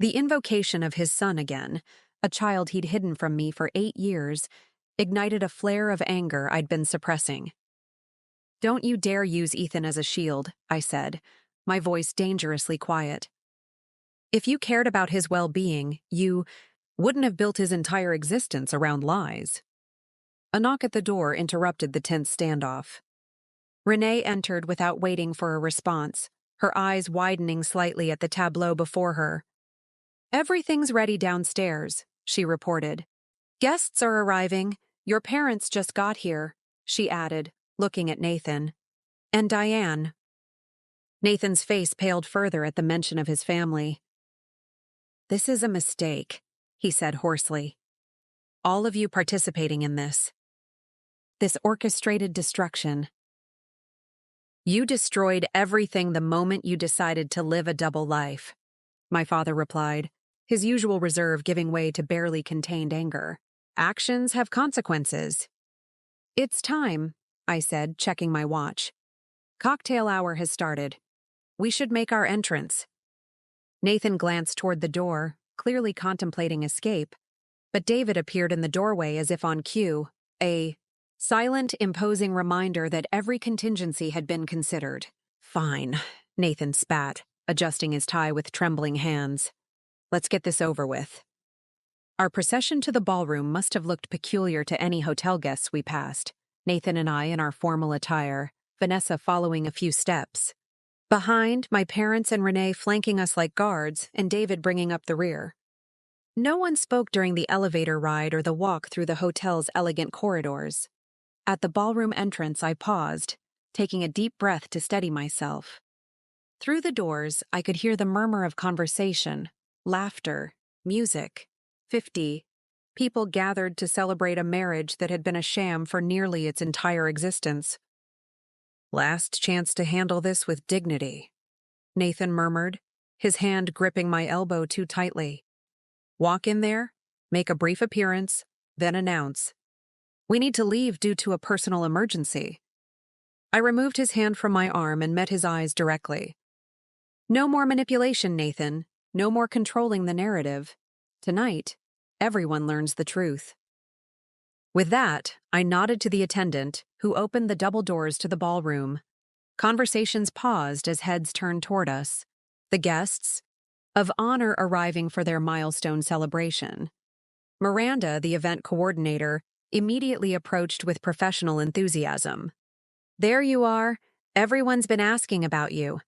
Speaker 1: The invocation of his son again, a child he'd hidden from me for 8 years, ignited a flare of anger I'd been suppressing. "Don't you dare use Ethan as a shield," I said, my voice dangerously quiet. "If you cared about his well-being, you wouldn't have built his entire existence around lies." A knock at the door interrupted the tense standoff. Renee entered without waiting for a response, her eyes widening slightly at the tableau before her. "Everything's ready downstairs," she reported. "Guests are arriving. Your parents just got here," she added, looking at Nathan. "And Diane." Nathan's face paled further at the mention of his family. "This is a mistake," he said hoarsely. "All of you participating in this. This orchestrated destruction. You destroyed everything the moment you decided to live a double life," my father replied, his usual reserve giving way to barely contained anger. "Actions have consequences." "It's time," I said, checking my watch. "Cocktail hour has started. We should make our entrance." Nathan glanced toward the door, clearly contemplating escape, but David appeared in the doorway as if on cue, a silent, imposing reminder that every contingency had been considered. "Fine," Nathan spat, adjusting his tie with trembling hands. "Let's get this over with." Our procession to the ballroom must have looked peculiar to any hotel guests we passed, Nathan and I in our formal attire, Vanessa following a few steps. Behind, my parents and Renee flanking us like guards, and David bringing up the rear. No one spoke during the elevator ride or the walk through the hotel's elegant corridors. At the ballroom entrance, I paused, taking a deep breath to steady myself. Through the doors, I could hear the murmur of conversation, laughter, music. 50 people gathered to celebrate a marriage that had been a sham for nearly its entire existence. "Last chance to handle this with dignity," Nathan murmured, his hand gripping my elbow too tightly. "Walk in there, make a brief appearance, then announce. We need to leave due to a personal emergency." I removed his hand from my arm and met his eyes directly. "No more manipulation, Nathan. No more controlling the narrative. Tonight, everyone learns the truth." With that, I nodded to the attendant, who opened the double doors to the ballroom. Conversations paused as heads turned toward us. The guests of honor arriving for their milestone celebration. Miranda, the event coordinator, immediately approached with professional enthusiasm. "There you are. Everyone's been asking about you.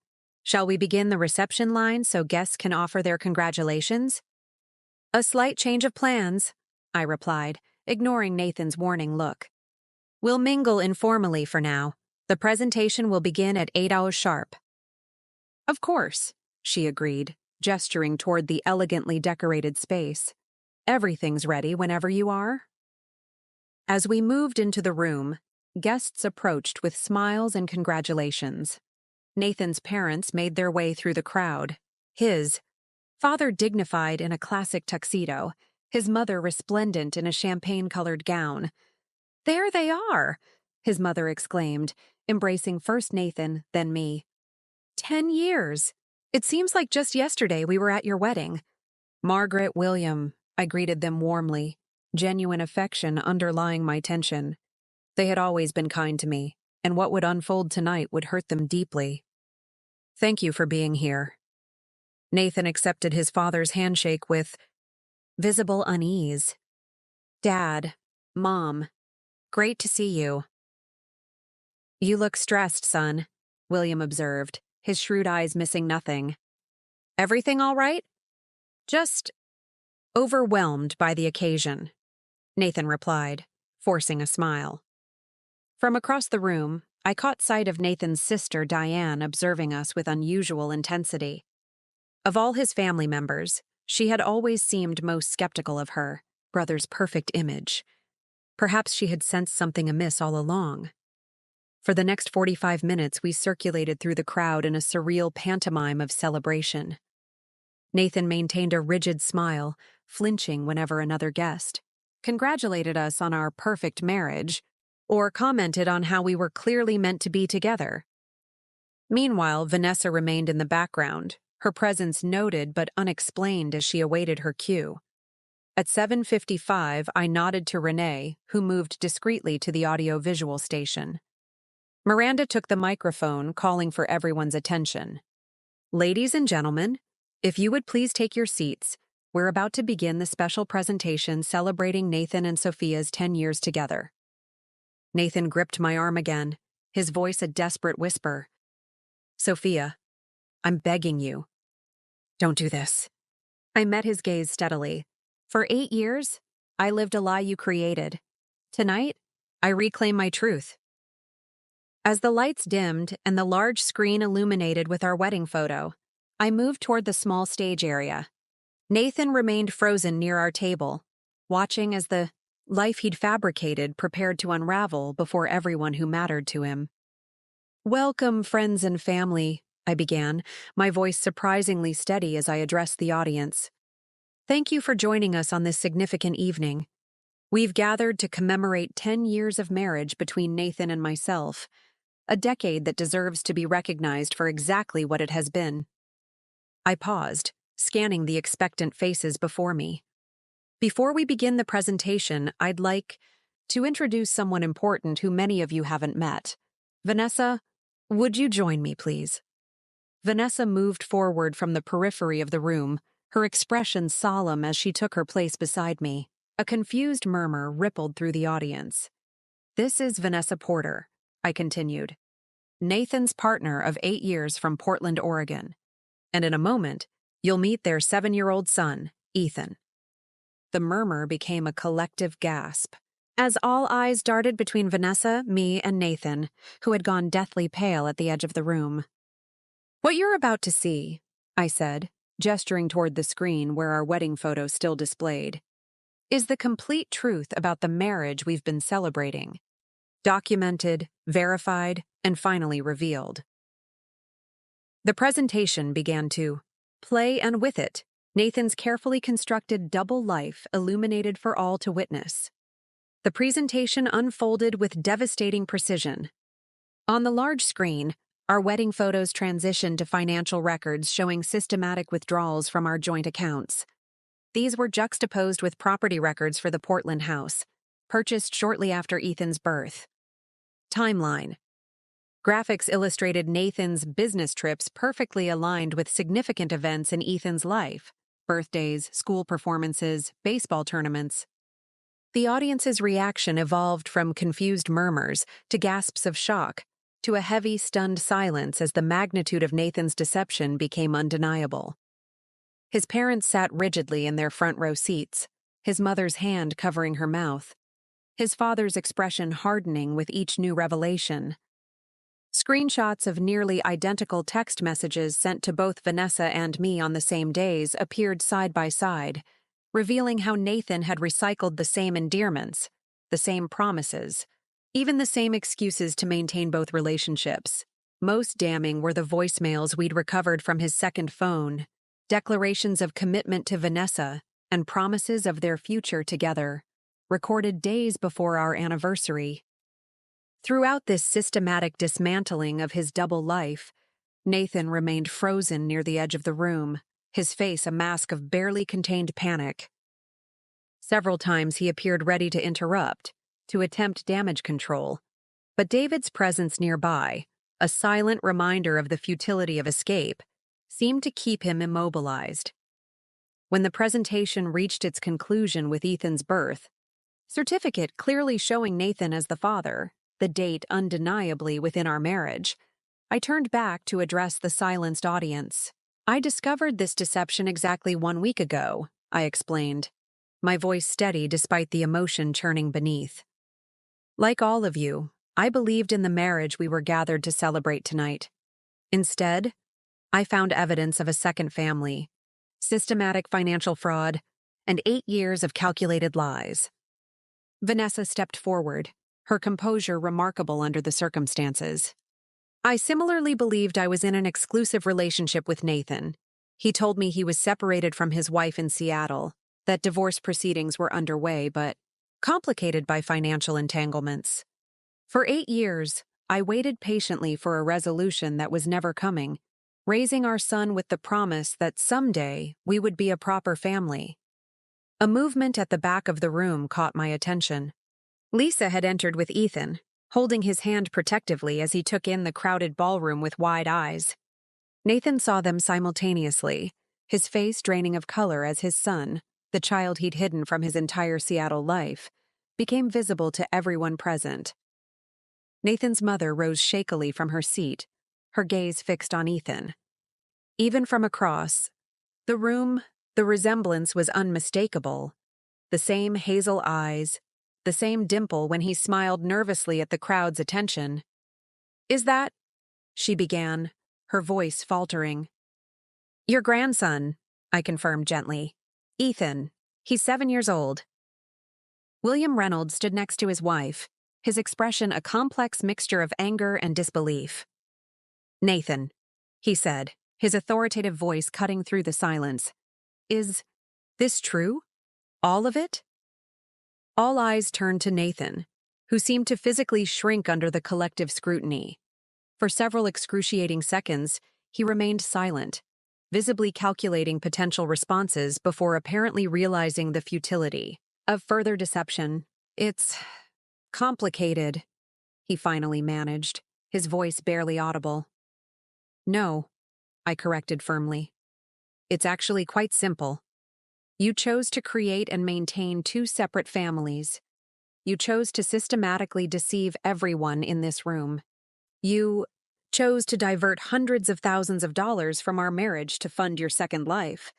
Speaker 1: Shall we begin the reception line so guests can offer their congratulations?" "A slight change of plans," I replied, ignoring Nathan's warning look. "We'll mingle informally for now. The presentation will begin at 8 hours sharp." "Of course," she agreed, gesturing toward the elegantly decorated space. "Everything's ready whenever you are." As we moved into the room, guests approached with smiles and congratulations. Nathan's parents made their way through the crowd. His father dignified in a classic tuxedo, his mother resplendent in a champagne-colored gown. "There they are!" his mother exclaimed, embracing first Nathan, then me. 10 years! It seems like just yesterday we were at your wedding." "Margaret, William," I greeted them warmly, genuine affection underlying my tension. They had always been kind to me, and what would unfold tonight would hurt them deeply. "Thank you for being here." Nathan accepted his father's handshake with visible unease. "Dad, Mom, great to see you." "You look stressed, son," William observed, his shrewd eyes missing nothing. "Everything all right?" "Just overwhelmed by the occasion," Nathan replied, forcing a smile. From across the room, I caught sight of Nathan's sister, Diane, observing us with unusual intensity. Of all his family members, she had always seemed most skeptical of her brother's perfect image. Perhaps she had sensed something amiss all along. For the next 45 minutes, we circulated through the crowd in a surreal pantomime of celebration. Nathan maintained a rigid smile, flinching whenever another guest congratulated us on our perfect marriage or commented on how we were clearly meant to be together. Meanwhile, Vanessa remained in the background, her presence noted but unexplained as she awaited her cue. At 7:55, I nodded to Renee, who moved discreetly to the audio-visual station. Miranda took the microphone, calling for everyone's attention. Ladies and gentlemen, if you would please take your seats, we're about to begin the special presentation celebrating Nathan and Sophia's 10 years together. Nathan gripped my arm again, his voice a desperate whisper. Sophia, I'm begging you. Don't do this. I met his gaze steadily. For 8 years, I lived a lie you created. Tonight, I reclaim my truth. As the lights dimmed and the large screen illuminated with our wedding photo, I moved toward the small stage area. Nathan remained frozen near our table, watching as the life he'd fabricated prepared to unravel before everyone who mattered to him. Welcome, friends and family, I began, my voice surprisingly steady as I addressed the audience. Thank you for joining us on this significant evening. We've gathered to commemorate 10 years of marriage between Nathan and myself, a decade that deserves to be recognized for exactly what it has been. I paused, scanning the expectant faces before me. Before we begin the presentation, I'd like to introduce someone important who many of you haven't met. Vanessa, would you join me, please? Vanessa moved forward from the periphery of the room, her expression solemn as she took her place beside me. A confused murmur rippled through the audience. This is Vanessa Porter, I continued, Nathan's partner of 8 years from Portland, Oregon. And in a moment, you'll meet their 7-year-old son, Ethan. The murmur became a collective gasp, as all eyes darted between Vanessa, me, and Nathan, who had gone deathly pale at the edge of the room. What you're about to see, I said, gesturing toward the screen where our wedding photo still displayed, is the complete truth about the marriage we've been celebrating. Documented, verified, and finally revealed. The presentation began to play, and with it, Nathan's carefully constructed double life illuminated for all to witness. The presentation unfolded with devastating precision. On the large screen, our wedding photos transitioned to financial records showing systematic withdrawals from our joint accounts. These were juxtaposed with property records for the Portland house, purchased shortly after Ethan's birth. Timeline. Graphics illustrated Nathan's business trips perfectly aligned with significant events in Ethan's life: birthdays, school performances, baseball tournaments. The audience's reaction evolved from confused murmurs to gasps of shock, to a heavy, stunned silence as the magnitude of Nathan's deception became undeniable. His parents sat rigidly in their front row seats, his mother's hand covering her mouth, his father's expression hardening with each new revelation. Screenshots of nearly identical text messages sent to both Vanessa and me on the same days appeared side by side, revealing how Nathan had recycled the same endearments, the same promises, even the same excuses to maintain both relationships. Most damning were the voicemails we'd recovered from his second phone, declarations of commitment to Vanessa and promises of their future together, recorded days before our anniversary. Throughout this systematic dismantling of his double life, Nathan remained frozen near the edge of the room, his face a mask of barely contained panic. Several times he appeared ready to interrupt, to attempt damage control, but David's presence nearby, a silent reminder of the futility of escape, seemed to keep him immobilized. When the presentation reached its conclusion with Ethan's birth, certificate clearly showing Nathan as the father, the date undeniably within our marriage, I turned back to address the silenced audience. I discovered this deception exactly 1 week ago, I explained, my voice steady despite the emotion churning beneath. Like all of you, I believed in the marriage we were gathered to celebrate tonight. Instead, I found evidence of a second family, systematic financial fraud, and 8 years of calculated lies. Vanessa stepped forward, her composure remarkable under the circumstances. I similarly believed I was in an exclusive relationship with Nathan. He told me he was separated from his wife in Seattle, that divorce proceedings were underway but complicated by financial entanglements. For 8 years, I waited patiently for a resolution that was never coming, raising our son with the promise that someday we would be a proper family. A movement at the back of the room caught my attention. Lisa had entered with Ethan, holding his hand protectively as he took in the crowded ballroom with wide eyes. Nathan saw them simultaneously, his face draining of color as his son, the child he'd hidden from his entire Seattle life, became visible to everyone present. Nathan's mother rose shakily from her seat, her gaze fixed on Ethan. Even from across the room, the resemblance was unmistakable. The same hazel eyes, the same dimple when he smiled nervously at the crowd's attention. "Is that?" she began, her voice faltering. "Your grandson," I confirmed gently. "Ethan. He's 7 years old." William Reynolds stood next to his wife, his expression a complex mixture of anger and disbelief. "Nathan," he said, his authoritative voice cutting through the silence. "Is this true? All of it?" All eyes turned to Nathan, who seemed to physically shrink under the collective scrutiny. For several excruciating seconds, he remained silent, visibly calculating potential responses before apparently realizing the futility of further deception. "It's complicated," he finally managed, his voice barely audible. "No," I corrected firmly. "It's actually quite simple. You chose to create and maintain two separate families. You chose to systematically deceive everyone in this room. You chose to divert hundreds of thousands of dollars from our marriage to fund your second life.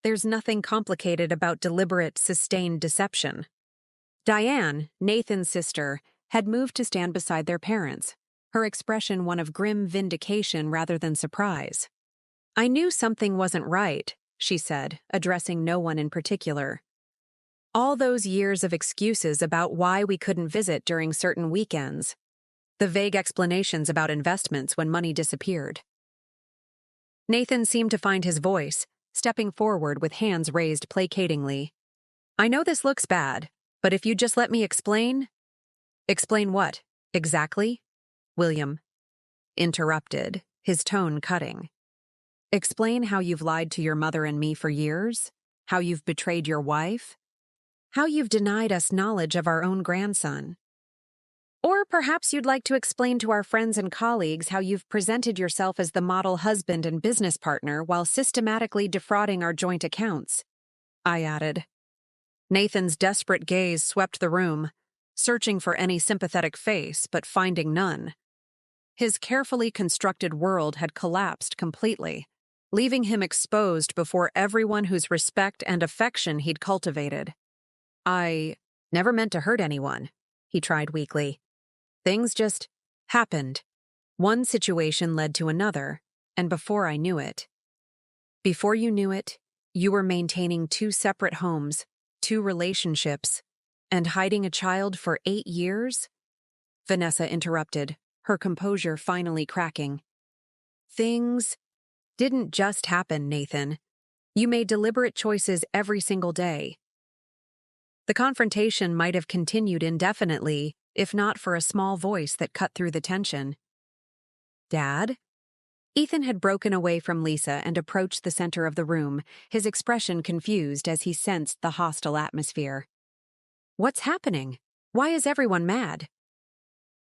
Speaker 1: There's nothing complicated about deliberate, sustained deception." Diane, Nathan's sister, had moved to stand beside their parents, her expression one of grim vindication rather than surprise. "I knew something wasn't right," she said, addressing no one in particular. "All those years of excuses about why we couldn't visit during certain weekends. The vague explanations about investments when money disappeared." Nathan seemed to find his voice, stepping forward with hands raised placatingly. "I know this looks bad, but if you'd just let me explain—" "Explain what, exactly?" William interrupted, his tone cutting. "Explain how you've lied to your mother and me for years, how you've betrayed your wife, how you've denied us knowledge of our own grandson. Or perhaps you'd like to explain to our friends and colleagues how you've presented yourself as the model husband and business partner while systematically defrauding our joint accounts," I added. Nathan's desperate gaze swept the room, searching for any sympathetic face but finding none. His carefully constructed world had collapsed completely, leaving him exposed before everyone whose respect and affection he'd cultivated. "I never meant to hurt anyone," he tried weakly. "Things just happened. One situation led to another, and before I knew it." "Before you knew it, you were maintaining two separate homes, two relationships, and hiding a child for 8 years?" Vanessa interrupted, her composure finally cracking. "Things didn't just happen, Nathan. You made deliberate choices every single day." The confrontation might have continued indefinitely, if not for a small voice that cut through the tension. "Dad?" Ethan had broken away from Lisa and approached the center of the room, his expression confused as he sensed the hostile atmosphere. "What's happening? Why is everyone mad?"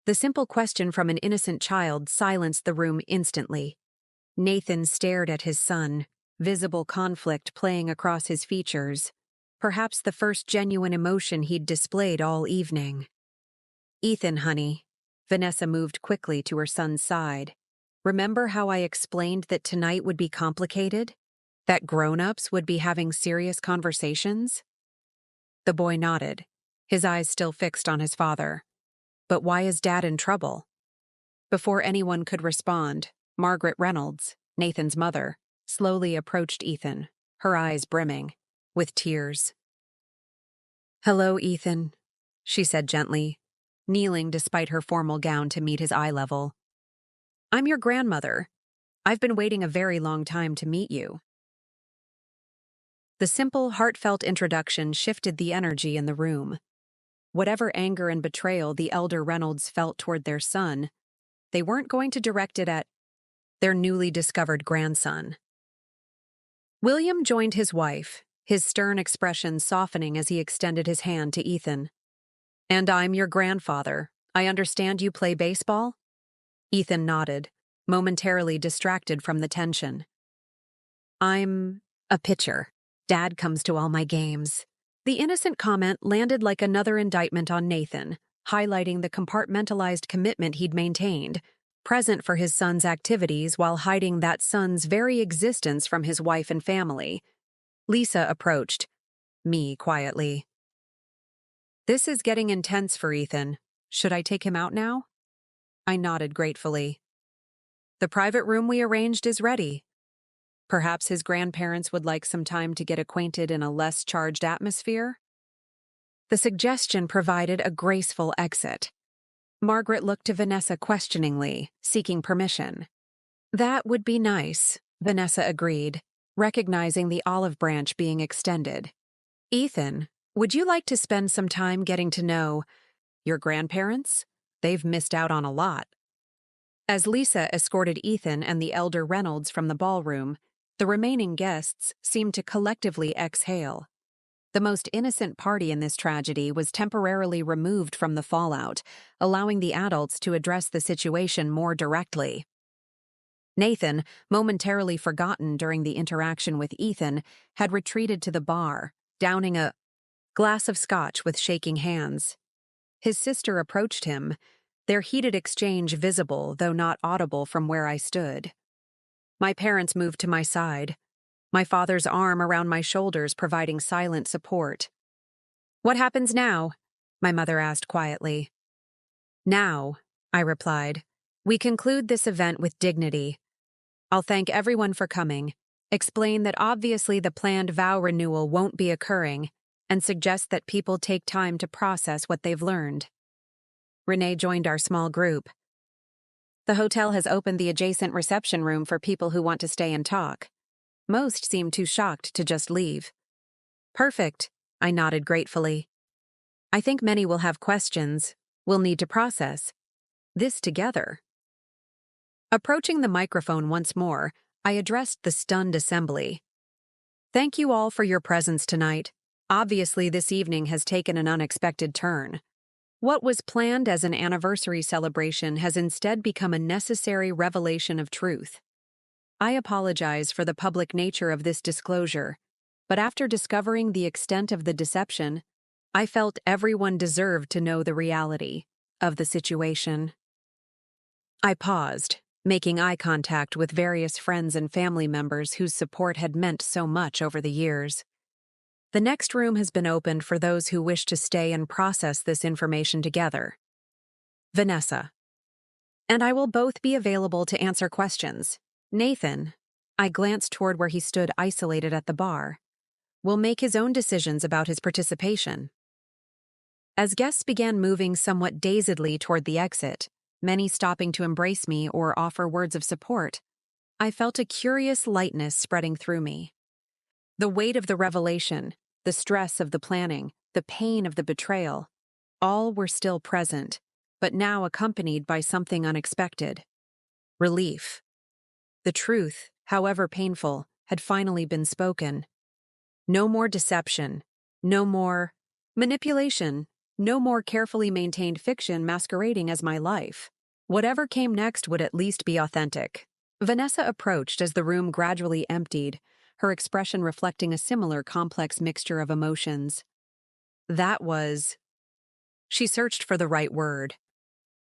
Speaker 1: The simple question from an innocent child silenced the room instantly. Nathan stared at his son, visible conflict playing across his features, perhaps the first genuine emotion he'd displayed all evening. "Ethan, honey." Vanessa moved quickly to her son's side. "Remember how I explained that tonight would be complicated? That grown-ups would be having serious conversations?" The boy nodded, his eyes still fixed on his father. "But why is Dad in trouble?" Before anyone could respond, Margaret Reynolds, Nathan's mother, slowly approached Ethan, her eyes brimming with tears. "Hello, Ethan," she said gently, kneeling despite her formal gown to meet his eye level. "I'm your grandmother. I've been waiting a very long time to meet you." The simple, heartfelt introduction shifted the energy in the room. Whatever anger and betrayal the elder Reynolds felt toward their son, they weren't going to direct it at their newly discovered grandson. William joined his wife, his stern expression softening as he extended his hand to Ethan. "And I'm your grandfather. I understand you play baseball?" Ethan nodded, momentarily distracted from the tension. "I'm a pitcher. Dad comes to all my games." The innocent comment landed like another indictment on Nathan, highlighting the compartmentalized commitment he'd maintained, present for his son's activities while hiding that son's very existence from his wife and family. Lisa approached me quietly. "This is getting intense for Ethan. Should I take him out now?" I nodded gratefully. "The private room we arranged is ready. Perhaps his grandparents would like some time to get acquainted in a less charged atmosphere?" The suggestion provided a graceful exit. Margaret looked to Vanessa questioningly, seeking permission. "That would be nice," Vanessa agreed, recognizing the olive branch being extended. "Ethan, would you like to spend some time getting to know your grandparents? They've missed out on a lot." As Lisa escorted Ethan and the elder Reynolds from the ballroom, the remaining guests seemed to collectively exhale. The most innocent party in this tragedy was temporarily removed from the fallout, allowing the adults to address the situation more directly. Nathan, momentarily forgotten during the interaction with Ethan, had retreated to the bar, downing a glass of scotch with shaking hands. His sister approached him, their heated exchange visible though not audible from where I stood. My parents moved to my side, my father's arm around my shoulders providing silent support. "What happens now?" my mother asked quietly. "Now," I replied, "we conclude this event with dignity. I'll thank everyone for coming, explain that obviously the planned vow renewal won't be occurring, and suggest that people take time to process what they've learned." Renee joined our small group. "The hotel has opened the adjacent reception room for people who want to stay and talk." Most seemed too shocked to just leave. "Perfect," I nodded gratefully. "I think many will have questions. We'll need to process this together." Approaching the microphone once more, I addressed the stunned assembly. "Thank you all for your presence tonight. Obviously, this evening has taken an unexpected turn. What was planned as an anniversary celebration has instead become a necessary revelation of truth. I apologize for the public nature of this disclosure, but after discovering the extent of the deception, I felt everyone deserved to know the reality of the situation." I paused, making eye contact with various friends and family members whose support had meant so much over the years. "The next room has been opened for those who wish to stay and process this information together. Vanessa. And I will both be available to answer questions. Nathan," I glanced toward where he stood isolated at the bar, "will make his own decisions about his participation." As guests began moving somewhat dazedly toward the exit, many stopping to embrace me or offer words of support, I felt a curious lightness spreading through me. The weight of the revelation, the stress of the planning, the pain of the betrayal, all were still present, but now accompanied by something unexpected. Relief. The truth, however painful, had finally been spoken. No more deception, no more manipulation, no more carefully maintained fiction masquerading as my life. Whatever came next would at least be authentic. Vanessa approached as the room gradually emptied, her expression reflecting a similar complex mixture of emotions. That was... She searched for the right word.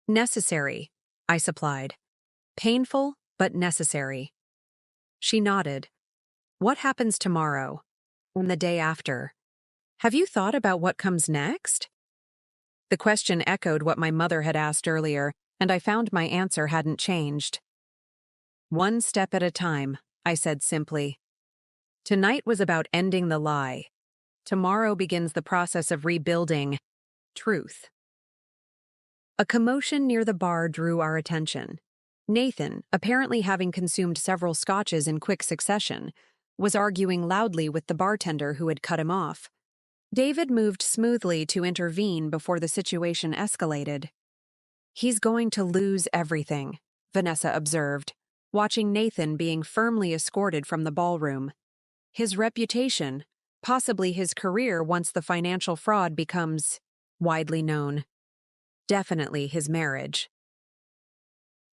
Speaker 1: "Necessary," I supplied. "Painful, but necessary." She nodded. "What happens tomorrow? And the day after? Have you thought about what comes next?" The question echoed what my mother had asked earlier, and I found my answer hadn't changed. "One step at a time," I said simply. Tonight was about ending the lie. Tomorrow begins the process of rebuilding truth. A commotion near the bar drew our attention. Nathan, apparently having consumed several scotches in quick succession, was arguing loudly with the bartender who had cut him off. David moved smoothly to intervene before the situation escalated. "He's going to lose everything," Vanessa observed, watching Nathan being firmly escorted from the ballroom. "His reputation, possibly his career once the financial fraud becomes widely known. Definitely his marriage.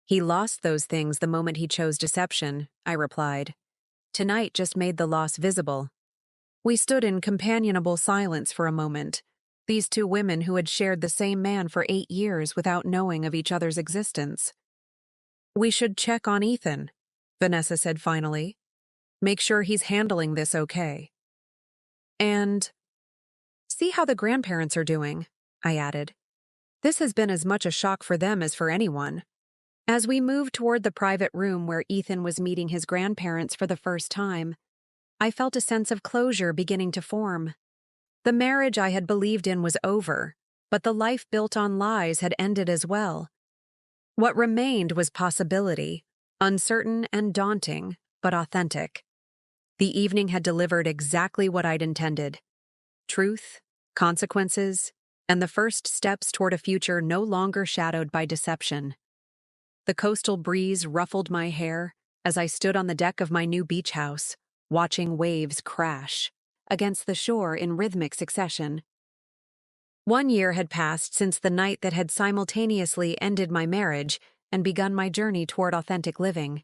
Speaker 1: He lost those things the moment he chose deception, I replied. Tonight just made the loss visible. We stood in companionable silence for a moment, these two women who had shared the same man for 8 years without knowing of each other's existence. We should check on Ethan, Vanessa said finally. Make sure he's handling this okay. And see how the grandparents are doing, I added. This has been as much a shock for them as for anyone. As we moved toward the private room where Ethan was meeting his grandparents for the first time, I felt a sense of closure beginning to form. The marriage I had believed in was over, but the life built on lies had ended as well. What remained was possibility, uncertain and daunting, but authentic. The evening had delivered exactly what I'd intended. Truth, consequences, and the first steps toward a future no longer shadowed by deception. The coastal breeze ruffled my hair as I stood on the deck of my new beach house, watching waves crash against the shore in rhythmic succession. 1 year had passed since the night that had simultaneously ended my marriage and begun my journey toward authentic living.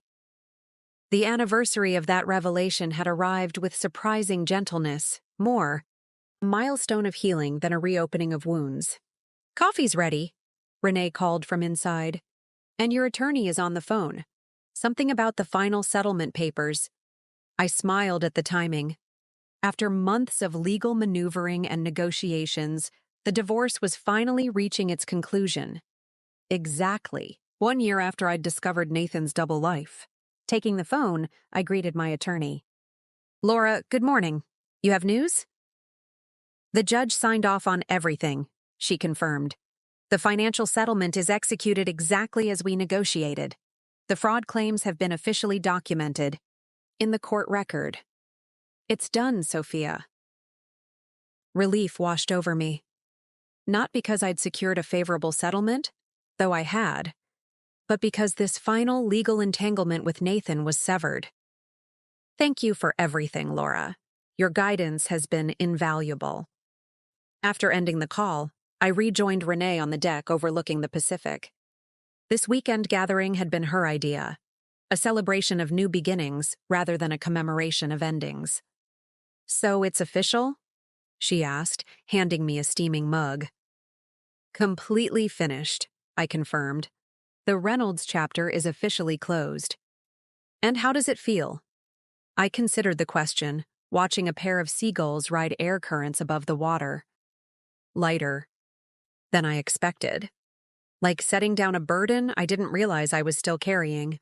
Speaker 1: The anniversary of that revelation had arrived with surprising gentleness, more a milestone of healing than a reopening of wounds. "Coffee's ready," Renee called from inside. "And your attorney is on the phone. Something about the final settlement papers." I smiled at the timing. After months of legal maneuvering and negotiations, the divorce was finally reaching its conclusion. Exactly 1 year after I'd discovered Nathan's double life. Taking the phone, I greeted my attorney. "Laura, good morning. You have news?" "The judge signed off on everything," she confirmed. "The financial settlement is executed exactly as we negotiated. The fraud claims have been officially documented in the court record. It's done, Sophia." Relief washed over me. Not because I'd secured a favorable settlement, though I had, but because this final legal entanglement with Nathan was severed. "Thank you for everything, Laura. Your guidance has been invaluable." After ending the call, I rejoined Renee on the deck overlooking the Pacific. This weekend gathering had been her idea, a celebration of new beginnings rather than a commemoration of endings. "So it's official?" she asked, handing me a steaming mug. "Completely finished," I confirmed. "The Reynolds chapter is officially closed." "And how does it feel?" I considered the question, watching a pair of seagulls ride air currents above the water. Lighter than I expected. Like setting down a burden I didn't realize I was still carrying.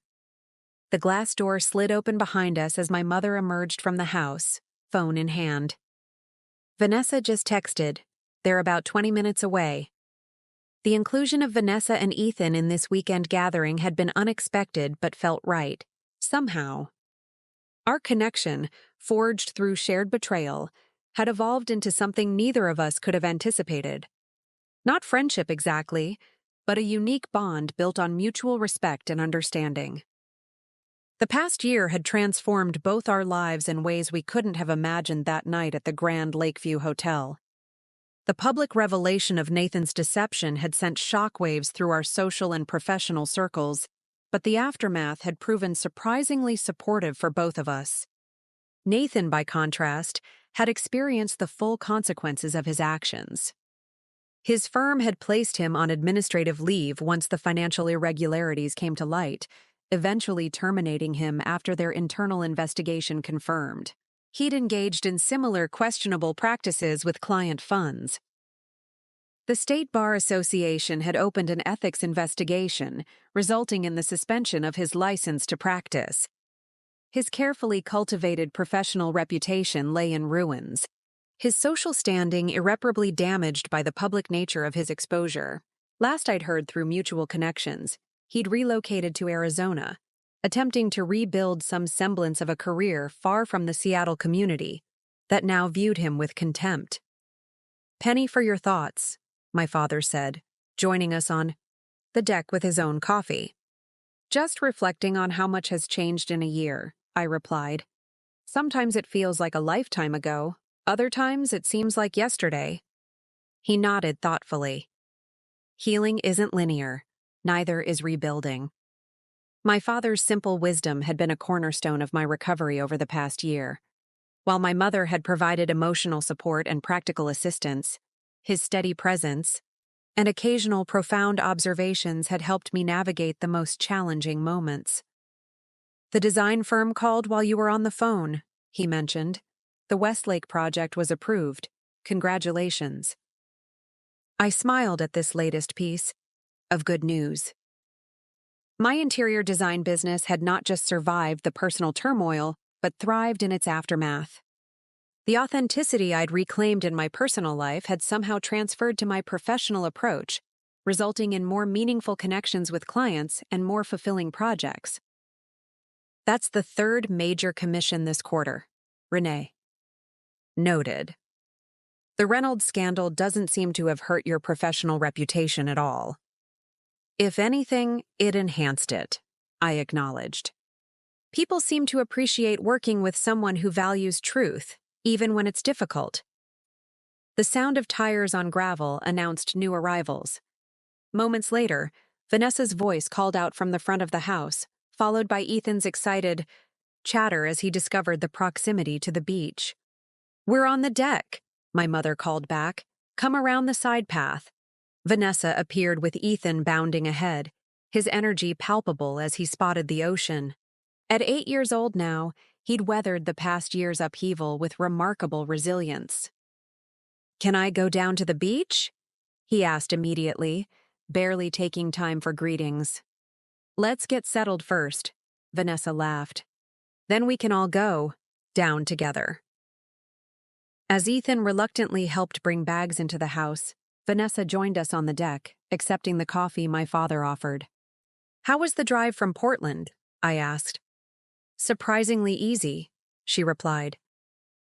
Speaker 1: The glass door slid open behind us as my mother emerged from the house, phone in hand. "Vanessa just texted. They're about 20 minutes away." The inclusion of Vanessa and Ethan in this weekend gathering had been unexpected but felt right, somehow. Our connection, forged through shared betrayal, had evolved into something neither of us could have anticipated. Not friendship exactly, but a unique bond built on mutual respect and understanding. The past year had transformed both our lives in ways we couldn't have imagined that night at the Grand Lakeview Hotel. The public revelation of Nathan's deception had sent shockwaves through our social and professional circles, but the aftermath had proven surprisingly supportive for both of us. Nathan, by contrast, had experienced the full consequences of his actions. His firm had placed him on administrative leave once the financial irregularities came to light, eventually terminating him after their internal investigation confirmed. He'd engaged in similar questionable practices with client funds. The State Bar Association had opened an ethics investigation, resulting in the suspension of his license to practice. His carefully cultivated professional reputation lay in ruins, his social standing irreparably damaged by the public nature of his exposure. Last I'd heard through mutual connections, he'd relocated to Arizona, attempting to rebuild some semblance of a career far from the Seattle community that now viewed him with contempt. "Penny for your thoughts," my father said, joining us on the deck with his own coffee. "Just reflecting on how much has changed in a year," I replied. "Sometimes it feels like a lifetime ago, Other times it seems like yesterday. He nodded thoughtfully. Healing isn't linear, neither is rebuilding. My father's simple wisdom had been a cornerstone of my recovery over the past year. While my mother had provided emotional support and practical assistance, his steady presence and occasional profound observations had helped me navigate the most challenging moments. The design firm called while you were on the phone, he mentioned. The Westlake project was approved. Congratulations. I smiled at this latest piece of good news. My interior design business had not just survived the personal turmoil, but thrived in its aftermath. The authenticity I'd reclaimed in my personal life had somehow transferred to my professional approach, resulting in more meaningful connections with clients and more fulfilling projects. That's the third major commission this quarter. Renee. Noted. The Reynolds scandal doesn't seem to have hurt your professional reputation at all. If anything, it enhanced it, I acknowledged. People seem to appreciate working with someone who values truth, even when it's difficult. The sound of tires on gravel announced new arrivals. Moments later, Vanessa's voice called out from the front of the house, followed by Ethan's excited chatter as he discovered the proximity to the beach. "We're on the deck," my mother called back. "Come around the side path." Vanessa appeared with Ethan bounding ahead, his energy palpable as he spotted the ocean. At 8 years old now, he'd weathered the past year's upheaval with remarkable resilience. "Can I go down to the beach?" he asked immediately, barely taking time for greetings. "Let's get settled first," Vanessa laughed. "Then we can all go down together." As Ethan reluctantly helped bring bags into the house, Vanessa joined us on the deck, accepting the coffee my father offered. "How was the drive from Portland?" I asked. "Surprisingly easy," she replied.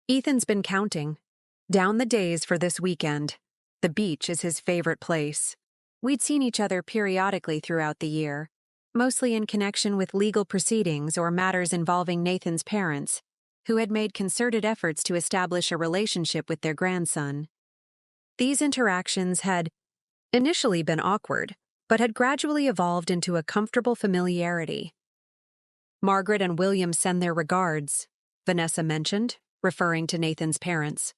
Speaker 1: "Ethan's been counting down the days for this weekend. The beach is his favorite place." We'd seen each other periodically throughout the year, mostly in connection with legal proceedings or matters involving Nathan's parents, who had made concerted efforts to establish a relationship with their grandson. These interactions had initially been awkward, but had gradually evolved into a comfortable familiarity. "Margaret and William send their regards," Vanessa mentioned, referring to Nathan's parents.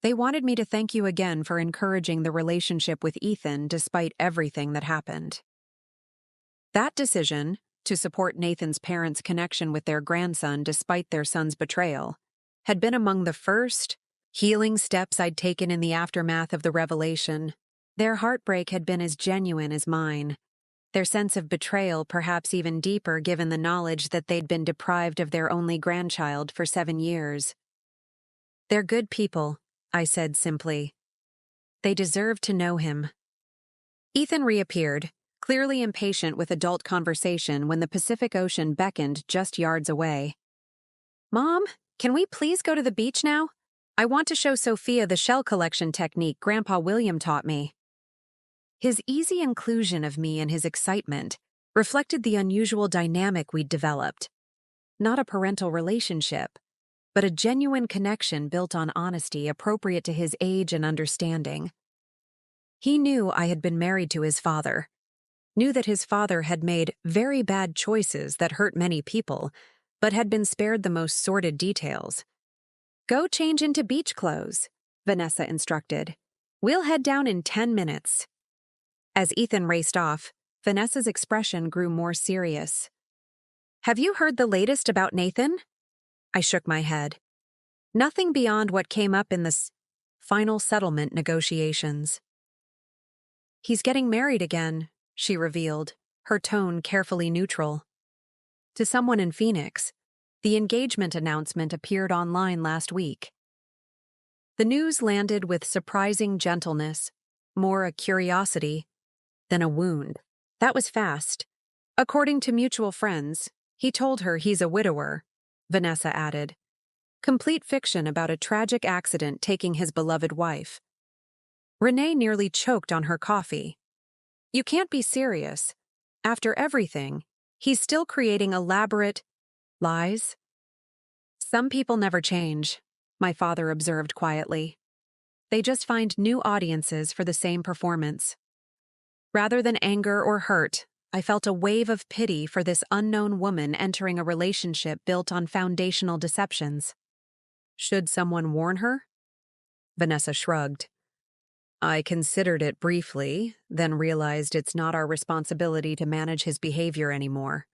Speaker 1: "They wanted me to thank you again for encouraging the relationship with Ethan despite everything that happened." That decision, to support Nathan's parents' connection with their grandson despite their son's betrayal, had been among the first healing steps I'd taken in the aftermath of the revelation. Their heartbreak had been as genuine as mine, their sense of betrayal perhaps even deeper given the knowledge that they'd been deprived of their only grandchild for 7 years. "They're good people," I said simply. "They deserve to know him." Ethan reappeared, clearly impatient with adult conversation when the Pacific Ocean beckoned just yards away. "Mom, can we please go to the beach now? I want to show Sophia the shell collection technique Grandpa William taught me." His easy inclusion of me and his excitement reflected the unusual dynamic we'd developed. Not a parental relationship, but a genuine connection built on honesty appropriate to his age and understanding. He knew I had been married to his father, knew that his father had made very bad choices that hurt many people, but had been spared the most sordid details. "Go change into beach clothes," Vanessa instructed. "We'll head down in 10 minutes. As Ethan raced off, Vanessa's expression grew more serious. "Have you heard the latest about Nathan?" I shook my head. "Nothing beyond what came up in the final settlement negotiations." "He's getting married again," she revealed, her tone carefully neutral. "To someone in Phoenix. The engagement announcement appeared online last week." The news landed with surprising gentleness, more a curiosity than a wound. That was fast. "According to mutual friends, he told her he's a widower," Vanessa added. "Complete fiction about a tragic accident taking his beloved wife." Renee nearly choked on her coffee. "You can't be serious. After everything, he's still creating elaborate lies?" "Some people never change," my father observed quietly. They just find new audiences for the same performance. Rather than anger or hurt, I felt a wave of pity for this unknown woman entering a relationship built on foundational deceptions. Should someone warn her? Vanessa shrugged. I considered it briefly, then realized it's not our responsibility to manage his behavior anymore.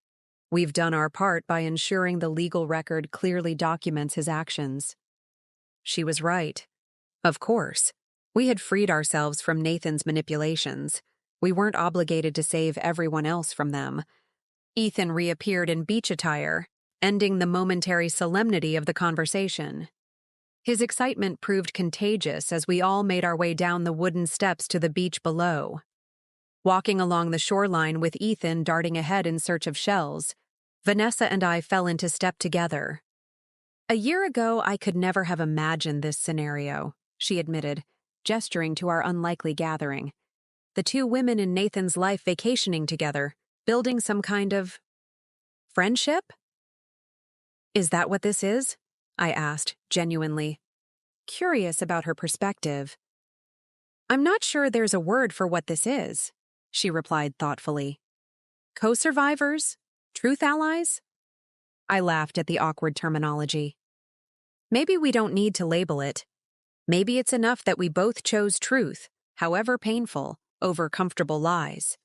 Speaker 1: We've done our part by ensuring the legal record clearly documents his actions. She was right. Of course. We had freed ourselves from Nathan's manipulations. We weren't obligated to save everyone else from them. Ethan reappeared in beach attire, ending the momentary solemnity of the conversation. His excitement proved contagious as we all made our way down the wooden steps to the beach below. Walking along the shoreline with Ethan darting ahead in search of shells, Vanessa and I fell into step together. A year ago, I could never have imagined this scenario, she admitted, gesturing to our unlikely gathering. The two women in Nathan's life vacationing together, building some kind of friendship? Is that what this is? I asked, genuinely curious about her perspective. I'm not sure there's a word for what this is, she replied thoughtfully. Co-survivors? Truth allies? I laughed at the awkward terminology. Maybe we don't need to label it. Maybe it's enough that we both chose truth, however painful, over comfortable lies.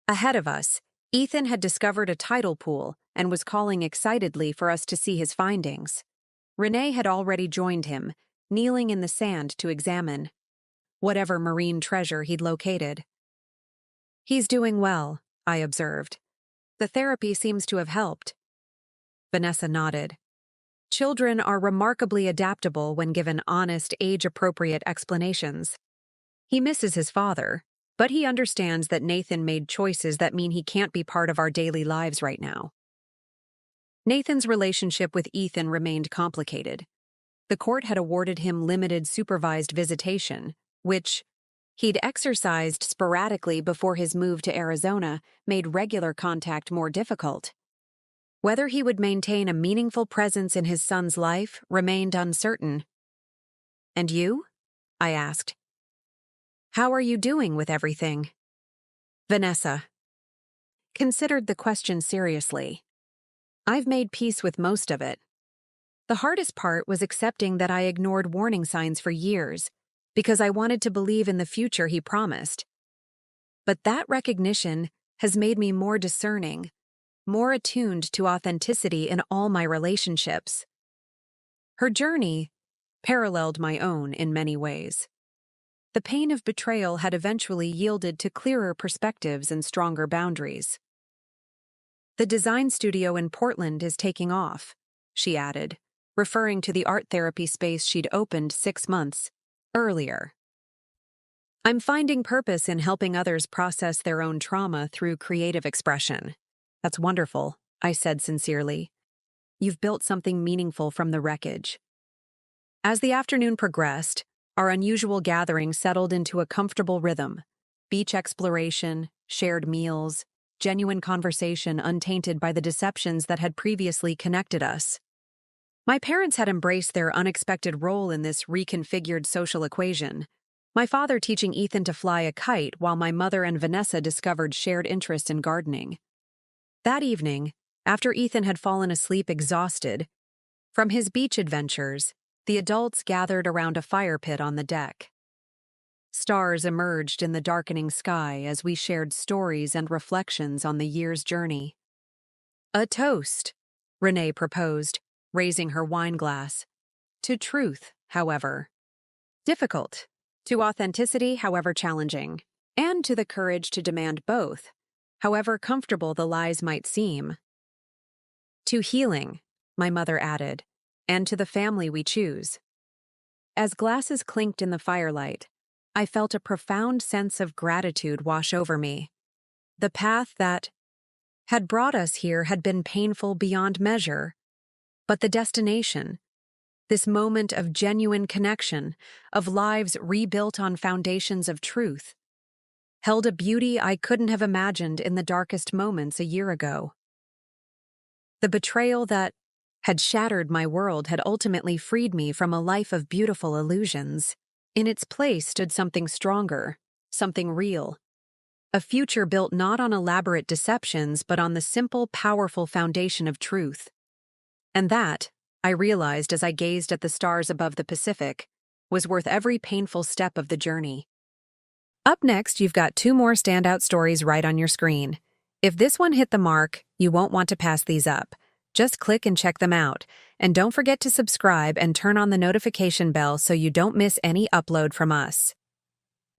Speaker 1: Ahead of us, Ethan had discovered a tidal pool and was calling excitedly for us to see his findings. Renee had already joined him, kneeling in the sand to examine whatever marine treasure he'd located. He's doing well, I observed. The therapy seems to have helped. Vanessa nodded. Children are remarkably adaptable when given honest, age-appropriate explanations. He misses his father, but he understands that Nathan made choices that mean he can't be part of our daily lives right now. Nathan's relationship with Ethan remained complicated. The court had awarded him limited supervised visitation, which he'd exercised sporadically before his move to Arizona made regular contact more difficult. Whether he would maintain a meaningful presence in his son's life remained uncertain. And you? I asked. How are you doing with everything? Vanessa considered the question seriously. I've made peace with most of it. The hardest part was accepting that I ignored warning signs for years because I wanted to believe in the future he promised. But that recognition has made me more discerning, more attuned to authenticity in all my relationships. Her journey paralleled my own in many ways. The pain of betrayal had eventually yielded to clearer perspectives and stronger boundaries. The design studio in Portland is taking off, she added, referring to the art therapy space she'd opened 6 months earlier. I'm finding purpose in helping others process their own trauma through creative expression. That's wonderful, I said sincerely. You've built something meaningful from the wreckage. As the afternoon progressed, our unusual gathering settled into a comfortable rhythm. Beach exploration, shared meals, genuine conversation untainted by the deceptions that had previously connected us. My parents had embraced their unexpected role in this reconfigured social equation, my father teaching Ethan to fly a kite while my mother and Vanessa discovered shared interest in gardening. That evening, after Ethan had fallen asleep exhausted from his beach adventures, the adults gathered around a fire pit on the deck. Stars emerged in the darkening sky as we shared stories and reflections on the year's journey. A toast, Renee proposed, raising her wine glass. To truth, however. Difficult. To authenticity, however challenging. And to the courage to demand both, however comfortable the lies might seem. To healing, my mother added, and to the family we choose. As glasses clinked in the firelight, I felt a profound sense of gratitude wash over me. The path that had brought us here had been painful beyond measure, but the destination, this moment of genuine connection, of lives rebuilt on foundations of truth, held a beauty I couldn't have imagined in the darkest moments a year ago. The betrayal that had shattered my world, had ultimately freed me from a life of beautiful illusions. In its place stood something stronger, something real. A future built not on elaborate deceptions but on the simple, powerful foundation of truth. And that, I realized as I gazed at the stars above the Pacific, was worth every painful step of the journey. Up next, you've got 2 more standout stories right on your screen. If this one hit the mark, you won't want to pass these up. Just click and check them out. And don't forget to subscribe and turn on the notification bell so you don't miss any upload from us.